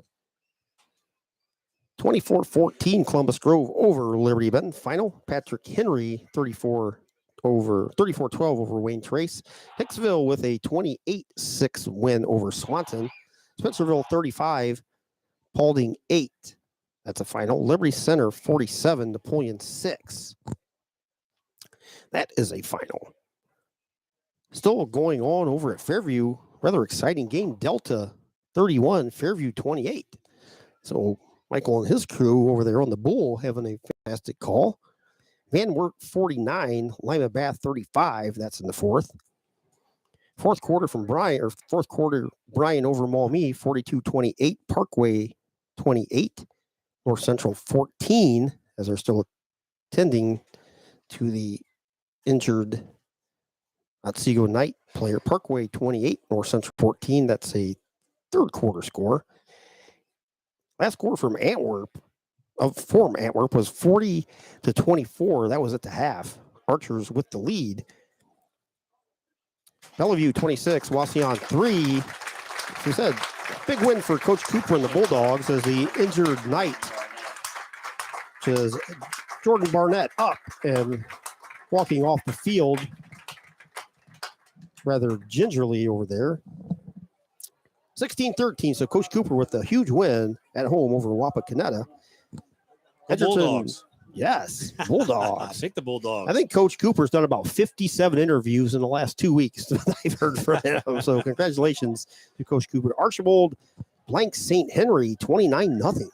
24-14 Columbus Grove over Liberty Benton. Final, Patrick Henry 34-12 over Wayne Trace. Hicksville with a 28-6 win over Swanton. Spencerville 35, Paulding 8. That's a final. Liberty Center 47, Napoleon 6. That is a final. Still going on over at Fairview. Rather exciting game. Delta 31, Fairview 28. So Michael and his crew over there on the Bull having a fantastic call. Van Wert 49, Lima Bath 35. That's in the fourth. Fourth quarter, Brian over Maumee 42-28. Parkway 28. North Central 14, as they're still attending to the injured Otsego Knight player. Parkway 28, North Central 14. That's a third quarter score. Last score from Antwerp was 40-24. That was at the half. Archers with the lead. Bellevue 26, Wauseon 3. As we said, big win for Coach Cooper and the Bulldogs as the injured Knight, which is Jordan Barnett, up and walking off the field rather gingerly over there. 16-13, so Coach Cooper with a huge win at home over Wapakoneta. Bulldogs. Yes, Bulldogs. Take the Bulldogs. I think Coach Cooper's done about 57 interviews in the last 2 weeks that I've heard from him. So congratulations to Coach Cooper. Archibald blanks St. Henry 29-0.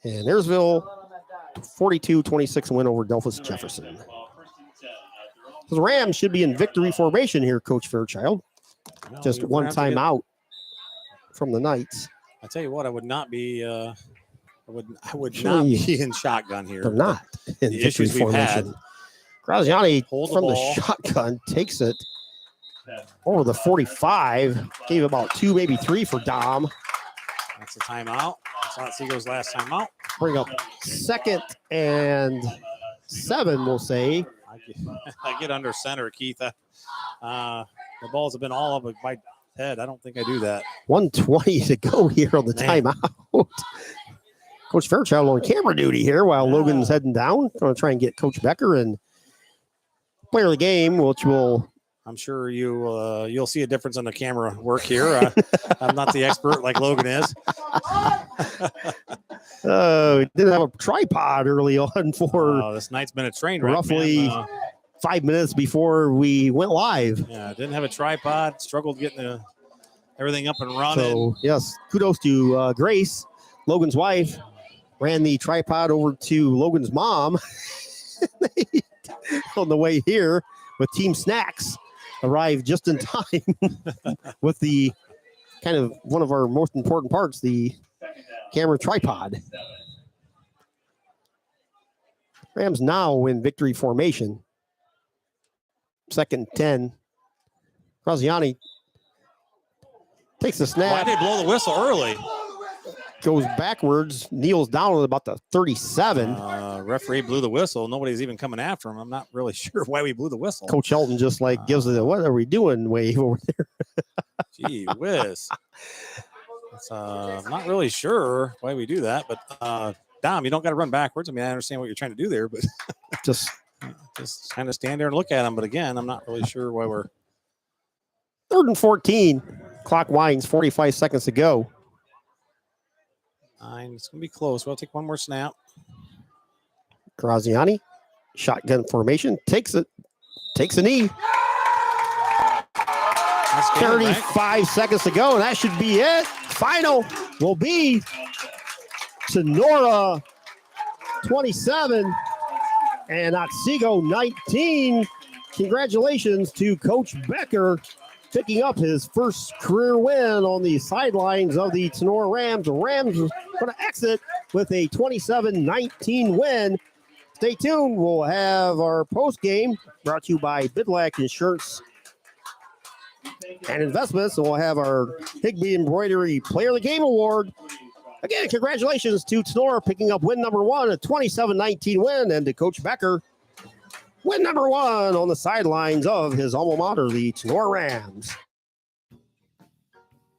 And Ayersville 42-26 win over Delphus Jefferson. So the Rams should be in victory formation here, Coach Fairchild. Well, Just one time out from the Knights. I tell you what, I would not be I would not be in shotgun here. They're not in the victory issues we've formation. had. Graziani Hold the from the ball. shotgun takes it over the 45. Gave about 2, maybe 3 for Dom. That's a timeout. That's Otsego's last timeout. Bring up 2nd and 7, we'll say. I get under center, Keith. The balls have been all over my head. I don't think I do that. 1:20 to go here on the timeout. Coach Fairchild on camera duty here while Logan's heading down. Going to try and get Coach Becker and player of the game, which will. I'm sure you'll see a difference in the camera work here. I'm not the expert like Logan is. Didn't have a tripod early on for this night's been a train wreck, roughly 5 minutes before we went live. Yeah, didn't have a tripod. Struggled getting everything up and running. So yes, kudos to Grace, Logan's wife. Ran the tripod over to Logan's mom on the way here with Team Snacks. Arrived just in time with the kind of one of our most important parts, the camera tripod. Rams now in victory formation. 2nd and 10. Graziani takes the snap. Why did they blow the whistle early? Goes backwards, kneels down at about the 37. Referee blew the whistle. Nobody's even coming after him. I'm not really sure why we blew the whistle. Coach Elton just gives it a "what are we doing" wave over there. Gee whiz. I'm not really sure why we do that, but Dom, you don't got to run backwards. I mean, I understand what you're trying to do there, but just kind of stand there and look at him. But again, I'm not really sure why we're 3rd and 14. Clock winds, 45 seconds to go. It's going to be close. We'll take one more snap. Graziani, shotgun formation, takes a knee. 35 seconds to go, and that should be it. Final will be Tinora 27 and Otsego 19. Congratulations to Coach Becker picking up his first career win on the sidelines of the Tinora Rams. The Rams are going to exit with a 27-19 win. Stay tuned. We'll have our post game brought to you by Bidlack Insurance and Investments. And we'll have our Higbee Embroidery Player of the Game Award. Again, congratulations to Tinora picking up win number 1, a 27-19 win, and to Coach Becker win number 1 on the sidelines of his alma mater, the Tinora Rams.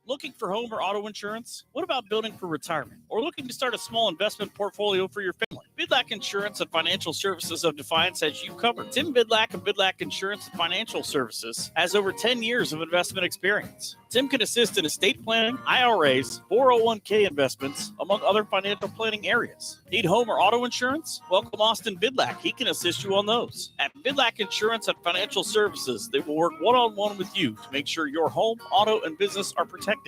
Looking for home or auto insurance? What about building for retirement? Or looking to start a small investment portfolio for your family? Bidlack Insurance and Financial Services of Defiance has you covered. Tim Bidlack of Bidlack Insurance and Financial Services has over 10 years of investment experience. Tim can assist in estate planning, IRAs, 401k investments, among other financial planning areas. Need home or auto insurance? Welcome Austin Bidlack. He can assist you on those. At Bidlack Insurance and Financial Services, they will work one-on-one with you to make sure your home, auto, and business are protected.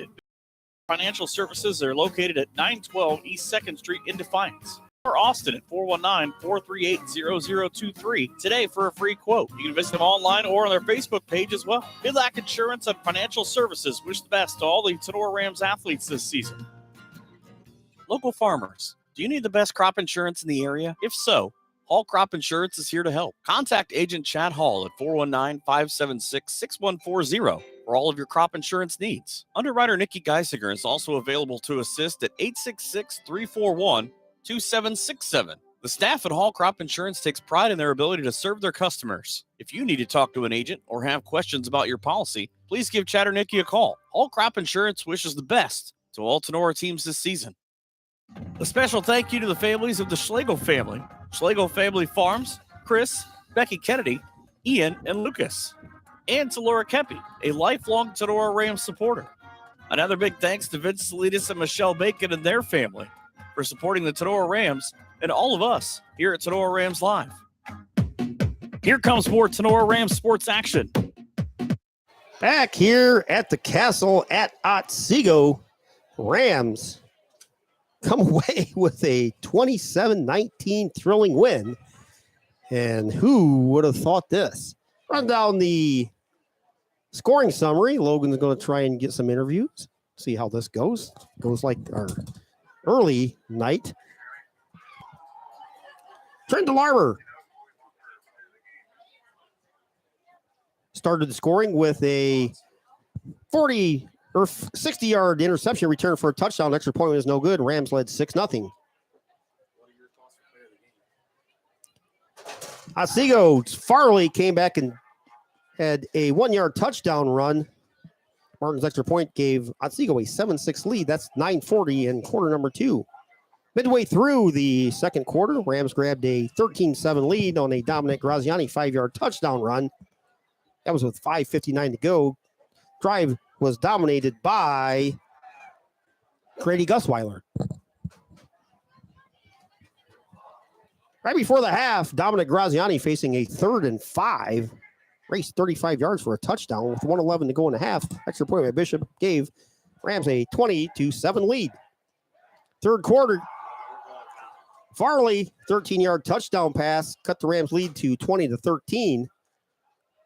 Financial Services are located at 912 East 2nd Street in Defiance. Or Austin at 419-438-0023 today for a free quote. You can visit them online or on their Facebook page as well. Bidlack Insurance and Financial Services wish the best to all the Tinora Rams athletes this season. Local farmers, do you need the best crop insurance in the area? If so, Hall Crop Insurance is here to help. Contact Agent Chad Hall at 419-576-6140 for all of your crop insurance needs. Underwriter Nikki Geisinger is also available to assist at 866-341-2767. The staff at Hall Crop Insurance takes pride in their ability to serve their customers. If you need to talk to an agent or have questions about your policy, please give Chad or Nikki a call. Hall Crop Insurance wishes the best to all Tinora teams this season. A special thank you to the families of the Schlegel family, Schlegel Family Farms, Chris, Becky Kennedy, Ian, and Lucas, and to Laura Kempe, a lifelong Tinora Rams supporter. Another big thanks to Vince Salinas and Michelle Bacon and their family for supporting the Tinora Rams and all of us here at Tinora Rams Live. Here comes more Tinora Rams sports action. Back here at the castle at Otsego, Rams come away with a 27-19 thrilling win. And who would have thought this? Run down the scoring summary. Logan's going to try and get some interviews, see how this goes. Goes like our early night. Trent DeLarmer started the scoring with a 40 or 60-yard interception return for a touchdown. Extra point was no good. Rams led 6-0. Otsego Farley came back and had a 1-yard touchdown run. Martin's extra point gave Otsego a 7-6 lead. That's 9:40 in quarter number 2. Midway through the second quarter, Rams grabbed a 13-7 lead on a Dominic Graziani 5-yard touchdown run. That was with 5:59 to go. Drive was dominated by Grady Gusweiler. Right before the half, Dominic Graziani facing a 3rd and 5, raced 35 yards for a touchdown with 1:11 to go in the half. Extra point by Bishop gave Rams a 20-7 lead. Third quarter, Farley 13-yard touchdown pass cut the Rams lead to 20-13.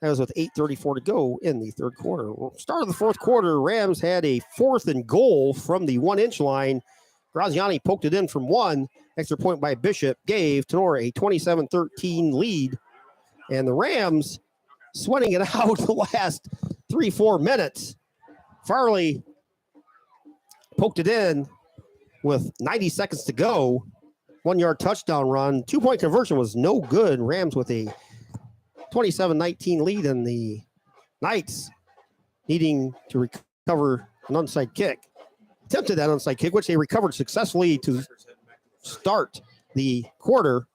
That was with 8:34 to go in the third quarter. Start of the fourth quarter, Rams had a 4th and goal from the 1-inch line. Graziani poked it in from 1. Extra point by Bishop gave Tinora a 27-13 lead. And the Rams sweating it out the last 3-4 minutes. Farley poked it in with 90 seconds to go. 1-yard touchdown run. 2-point conversion was no good. Rams with a 27-19 lead, and the Knights needing to recover an onside kick. Attempted that onside kick, which they recovered successfully to start the quarter.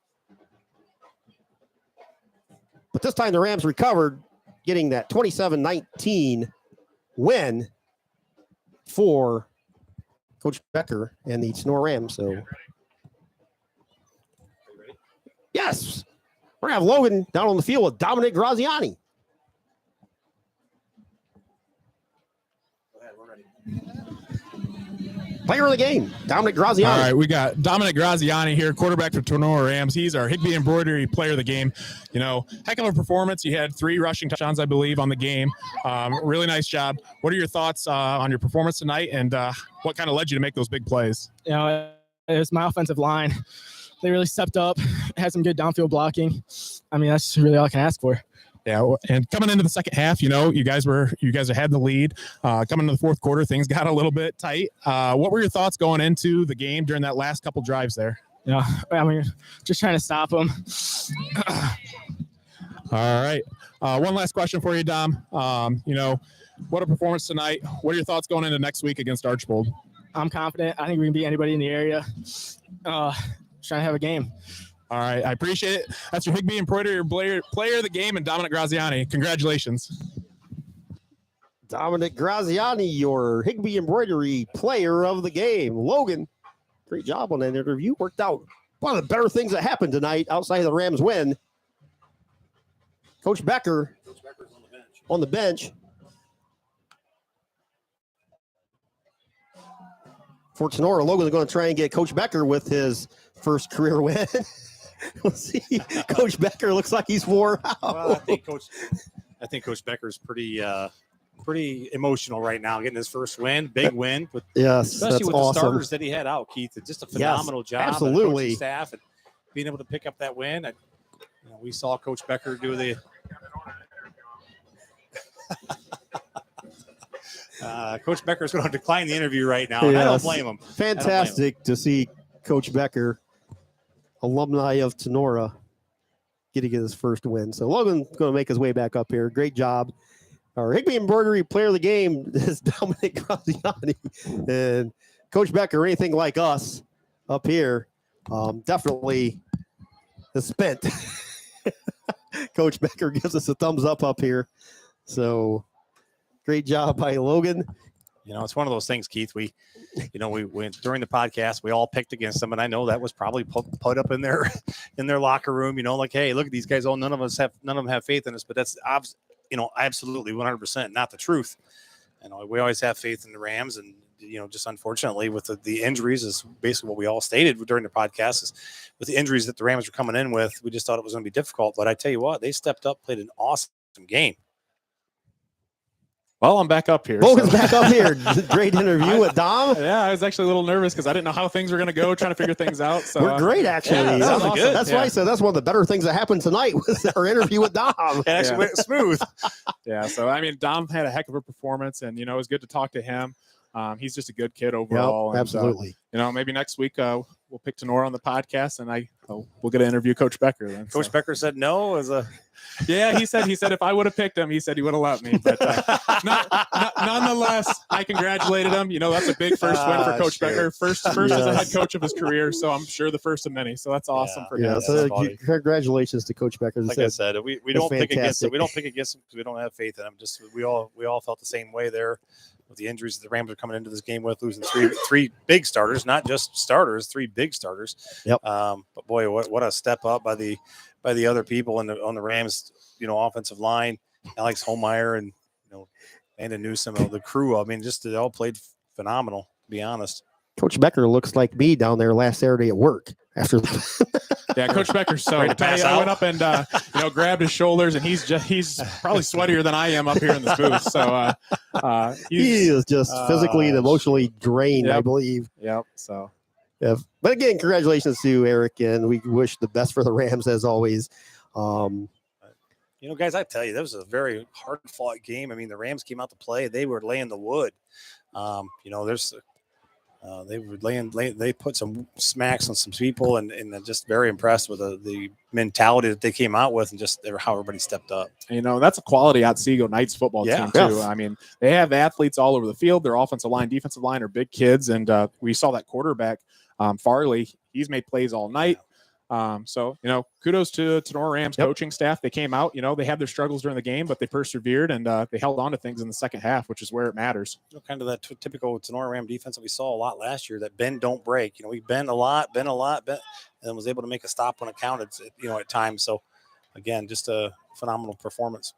But this time the Rams recovered, getting that 27-19 win for Coach Becker and the Tinora Rams. So, yes, we're going to have Logan down on the field with Dominic Graziani. Player of the game, Dominic Graziani. All right, we got Dominic Graziani here, quarterback for Tinora Rams. He's our Higby Embroidery player of the game. You know, heck of a performance. You had 3 rushing touchdowns, I believe, on the game. Really nice job. What are your thoughts on your performance tonight, and what kind of led you to make those big plays? You know, it was my offensive line. They really stepped up, had some good downfield blocking. I mean, that's really all I can ask for. Yeah, and coming into the second half, you know, you guys had the lead. Coming into the fourth quarter, things got a little bit tight. What were your thoughts going into the game during that last couple drives there? Yeah, I mean, just trying to stop them. All right. One last question for you, Dom. What a performance tonight. What are your thoughts going into next week against Archbold? I'm confident. I think we can beat anybody in the area. Trying to have a game. All right. I appreciate it. That's your Higbee Embroidery player of the game, and Dominic Graziani. Congratulations. Dominic Graziani, your Higbee Embroidery player of the game. Logan, great job on that interview. Worked out. One of the better things that happened tonight outside of the Rams win. Coach Becker's on the bench. For Tinora, Logan's going to try and get Coach Becker with his first career win. We'll see. Coach Becker looks like he's wore out. Well, I think Coach Becker's pretty emotional right now, getting his first win, big win. But yes, especially with awesome. the starters that he had out, Keith. Just a phenomenal job. Absolutely. Staff and being able to pick up that win. We saw Coach Becker do the. Coach Becker's going to decline the interview right now. Yes. I don't blame him. Fantastic to see Coach Becker, alumni of Tinora, getting his first win. So Logan's going to make his way back up here. Great job. Our Higbee Embroidery player of the game is Dominic Graziani. And Coach Becker, anything like us up here, definitely is spent. Coach Becker gives us a thumbs up here. So great job by Logan. It's one of those things, Keith. We went during the podcast, we all picked against them, and I know that was probably put up in their locker room. Like, hey, look at these guys. None of them have faith in us, but that's absolutely 100% not the truth. We always have faith in the Rams, and just unfortunately with the injuries is basically what we all stated during the podcast is with the injuries that the Rams were coming in with, we just thought it was going to be difficult. But I tell you what, they stepped up, played an awesome game. Well, I'm back up here. Logan's back up here. Great interview with Dom. Yeah, I was actually a little nervous because I didn't know how things were going to go, trying to figure things out. So we're great, actually. Yeah, that was awesome. Good. That's why I said that's one of the better things that happened tonight was our interview with Dom. It actually went smooth. Yeah, so Dom had a heck of a performance, and it was good to talk to him. He's just a good kid overall. Yep, absolutely. And, maybe next week we'll pick Tinora on the podcast, and we'll get to interview Coach Becker. Then, Coach Becker said no. Yeah, he said if I would have picked him, he said he would have let me. But nonetheless, I congratulated him. That's a big first win for Coach Becker. First as a head coach of his career, so I'm sure the first of many. So that's awesome for him. Yeah, so congratulations to Coach Becker. Like I said, we don't pick against him. We don't pick against him because we don't have faith in him. Just we all felt the same way there. With the injuries that the Rams are coming into this game with, losing three big starters, not just starters, three big starters. Yep. But boy, what a step up by the other people on the Rams, offensive line, Alex Holmeyer and Landon Newsom, the crew. They all played phenomenal. To be honest. Coach Becker looks like me down there last Saturday at work. After yeah, Coach Becker's so. I went up and grabbed his shoulders, and he's probably sweatier than I am up here in this booth. So he is just physically and emotionally drained, yep. I believe. Yep. So yeah, but again, congratulations to Eric, and we wish the best for the Rams as always. Guys, I tell you, that was a very hard-fought game. The Rams came out to play; they were laying the wood. They put some smacks on some people, and just very impressed with the mentality that they came out with, and just how everybody stepped up. That's a quality Otsego Knights football team too. Yes. They have athletes all over the field. Their offensive line, defensive line are big kids, and we saw that quarterback Farley. He's made plays all night. So kudos to Tinora Rams coaching staff. They came out, they had their struggles during the game, but they persevered and they held on to things in the second half, which is where it matters. Kind of that typical Tinora Ram defense that we saw a lot last year, that bend, don't break. We bend a lot, and was able to make a stop when it counted, at times. So again, just a phenomenal performance.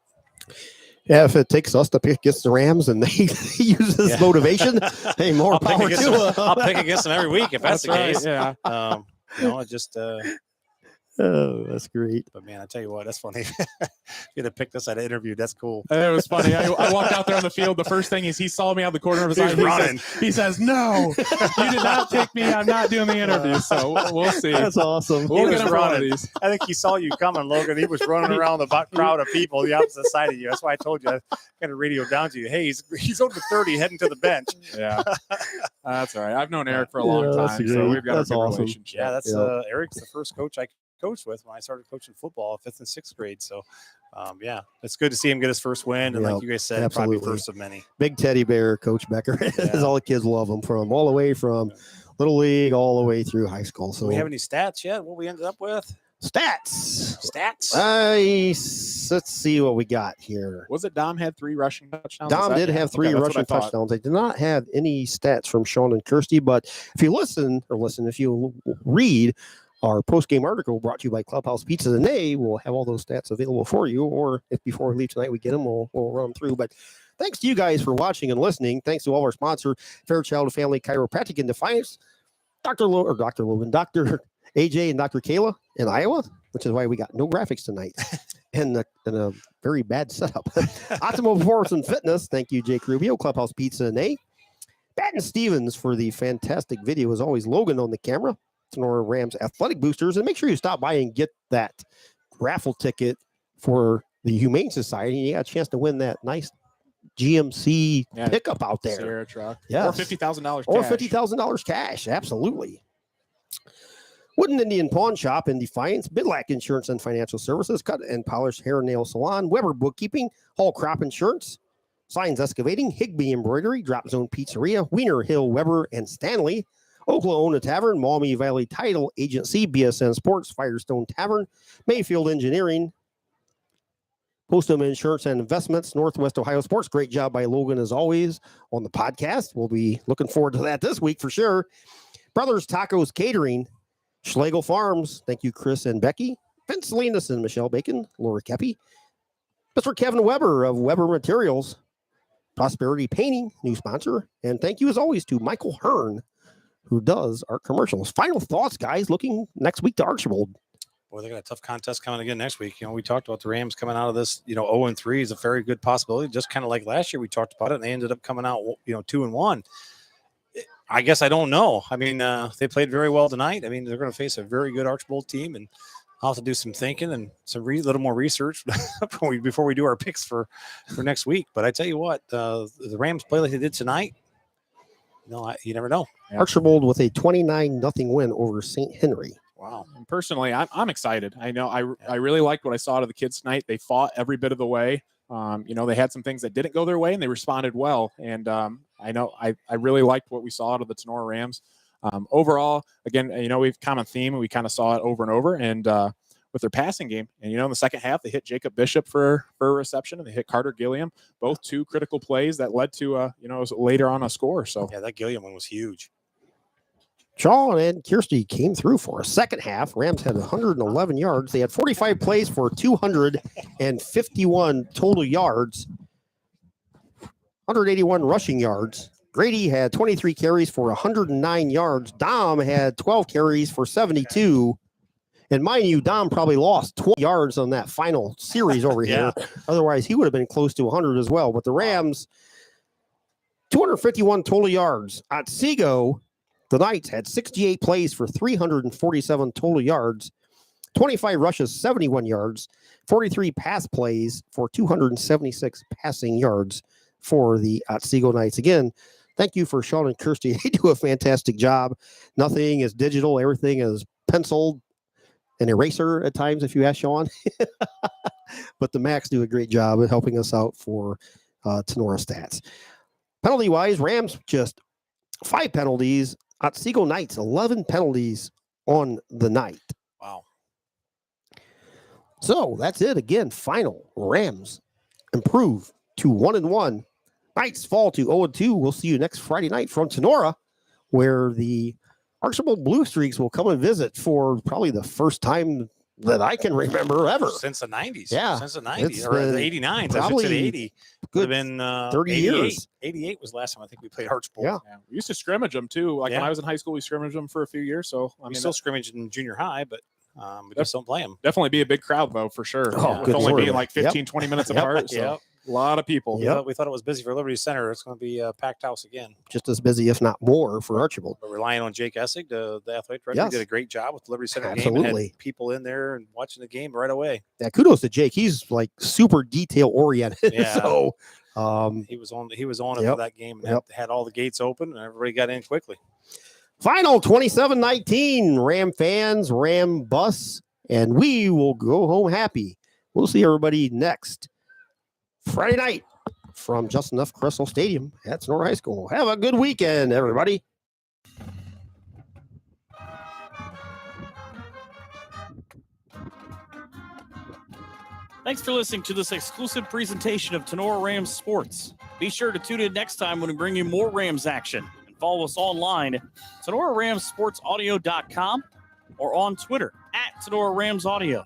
Yeah, if it takes us to pick against the Rams and they use this motivation, hey, more power to them. I'll pick against them every week if that's the right, case. Yeah. Oh, that's great. But man, I tell you what, that's funny. You had to pick this at an interview. That's cool. It was funny. I walked out there on the field. The first thing is he saw me out the corner of his eye. He says, "No, you did not pick me. I'm not doing the interview." So we'll see. That's awesome. We'll get him one of these. I think he saw you coming, Logan. He was running around the crowd of people the opposite side of you. That's why I told you I kind of radio down to you. Hey, he's over 30 heading to the bench. Yeah, that's all right. I've known Eric for a long time, so we've got a good relationship. Yeah, that's Eric's the first coach I coached with when I started coaching football, 5th and 6th grade. So Yeah, it's good to see him get his first win. And Yep, like you guys said, absolutely. probably first of many. Big teddy bear, Coach Becker. Yeah. All the kids love him from all the way from Little League all the way through high school. So Do we have any stats yet? What we ended up with? stats. Let's see what we got here. Was it Dom had 3 rushing touchdowns? Dom did have 3 rushing touchdowns. They did not have any stats from Sean and Kirsty, but if you read our post-game article brought to you by Clubhouse Pizza, and they will have all those stats available for you, or if before we leave tonight we get them, we'll run them through. But thanks to you guys for watching and listening. Thanks to all our sponsors, Fairchild Family Chiropractic in Defiance, Dr. Logan, Dr. AJ, and Dr. Kayla in Iowa, which is why we got no graphics tonight. And a very bad setup. Optimal Performance and Fitness. Thank you, Jake Rubio, Clubhouse Pizza and A. Batten Stevens for the fantastic video. As always, Logan on the camera. Tinora Rams Athletic Boosters. And make sure you stop by and get that raffle ticket for the Humane Society. You got a chance to win that nice GMC pickup out there. Sierra truck. Yeah. Or $50,000 Or cash. $50,000 cash. Absolutely. Wooden Indian Pawn Shop in Defiance, Bidlack Insurance and Financial Services, Cut and Polish Hair and Nail Salon, Weber Bookkeeping, Hall Crop Insurance, Signs Excavating, Higbee Embroidery, Drop Zone Pizzeria, Wiener Hill, Weber and Stanley, Oklahoma Tavern, Maumee Valley Title Agency, BSN Sports, Firestone Tavern, Mayfield Engineering, Postum Insurance and Investments, Northwest Ohio Sports. Great job by Logan as always on the podcast. We'll be looking forward to that this week for sure. Brothers Tacos Catering, Schlegel Farms. Thank you, Chris and Becky. Vince Salinas and Michelle Bacon, Laura Kepi. Mr. Kevin Weber of Weber Materials, Prosperity Painting, new sponsor. And thank you as always to Michael Hearn, who does our commercials. Final thoughts, guys, looking next week to Archibald. Boy, they got a tough contest coming again next week. We talked about the Rams coming out of this, 0-3 is a very good possibility. Just kind of like last year, we talked about it, and they ended up coming out, 2-1. I guess I don't know. I mean, they played very well tonight. I mean, they're going to face a very good Archibald team, and I'll have to do some thinking and some little more research before we do our picks for next week. But I tell you what, the Rams play like they did tonight. You never know. Yeah. Archibald with a 29-0 win over St. Henry. Wow. And personally, I'm excited. I know I really liked what I saw out of the kids tonight. They fought every bit of the way. They had some things that didn't go their way, and they responded well. And I really liked what we saw out of the Tinora Rams. Overall, again, we've common theme, and we kind of saw it over and over. And with their passing game, and in the second half, they hit Jacob Bishop for a reception, and they hit Carter Gilliam, both 2 critical plays that led to later on a score. So yeah, that Gilliam one was huge. Sean and Kirsty came through for a second half. Rams had 111 yards. They had 45 plays for 251 total yards, 181 rushing yards. Grady had 23 carries for 109 yards. Dom had 12 carries for 72. And mind you, Dom probably lost 20 yards on that final series over here. Otherwise, he would have been close to 100 as well. But the Rams, 251 total yards. Otsego, the Knights, had 68 plays for 347 total yards, 25 rushes, 71 yards, 43 pass plays for 276 passing yards for the Otsego Knights. Again, thank you for Sean and Kirsty. They do a fantastic job. Nothing is digital. Everything is penciled, an eraser at times, if you ask Sean. But the Macs do a great job at helping us out for Tinora stats. Penalty-wise, Rams just 5 penalties. Otsego Knights, 11 penalties on the night. Wow. So that's it. Again, final. Rams improve to 1-1. Knights fall to 0-2. We'll see you next Friday night from Tinora, where the Archibald Blue Streaks will come and visit for probably the first time that I can remember ever. Since the 90s. Yeah. Since the 90s. Or the 89s. I should say 80. Good. Would have been 30 years. 88 was the last time I think we played Archibald. Yeah. We used to scrimmage them too. Like when I was in high school, we scrimmaged them for a few years. So we still scrimmaged in junior high, but we just don't play them. Definitely be a big crowd though, for sure. With only being like 15, 20 minutes apart. So a lot of people. We thought it was busy for Liberty Center. It's going to be a packed house again. Just as busy, if not more, for Archibald. But relying on Jake Essig, the athletic director, did a great job with the Liberty Center game. And had people in there and watching the game right away. Yeah, kudos to Jake. He's like super detail oriented. Yeah. So he was on it for that game and had all the gates open and everybody got in quickly. Final 27-19. Ram fans, Ram bus, and we will go home happy. We'll see everybody next Friday night from Justin F. Crystal Stadium at Tinora High School. Have a good weekend, everybody. Thanks for listening to this exclusive presentation of Tinora Rams Sports. Be sure to tune in next time when we bring you more Rams action. And follow us online at TinoraRamsSportsAudio.com or on Twitter at Tinora Rams Audio.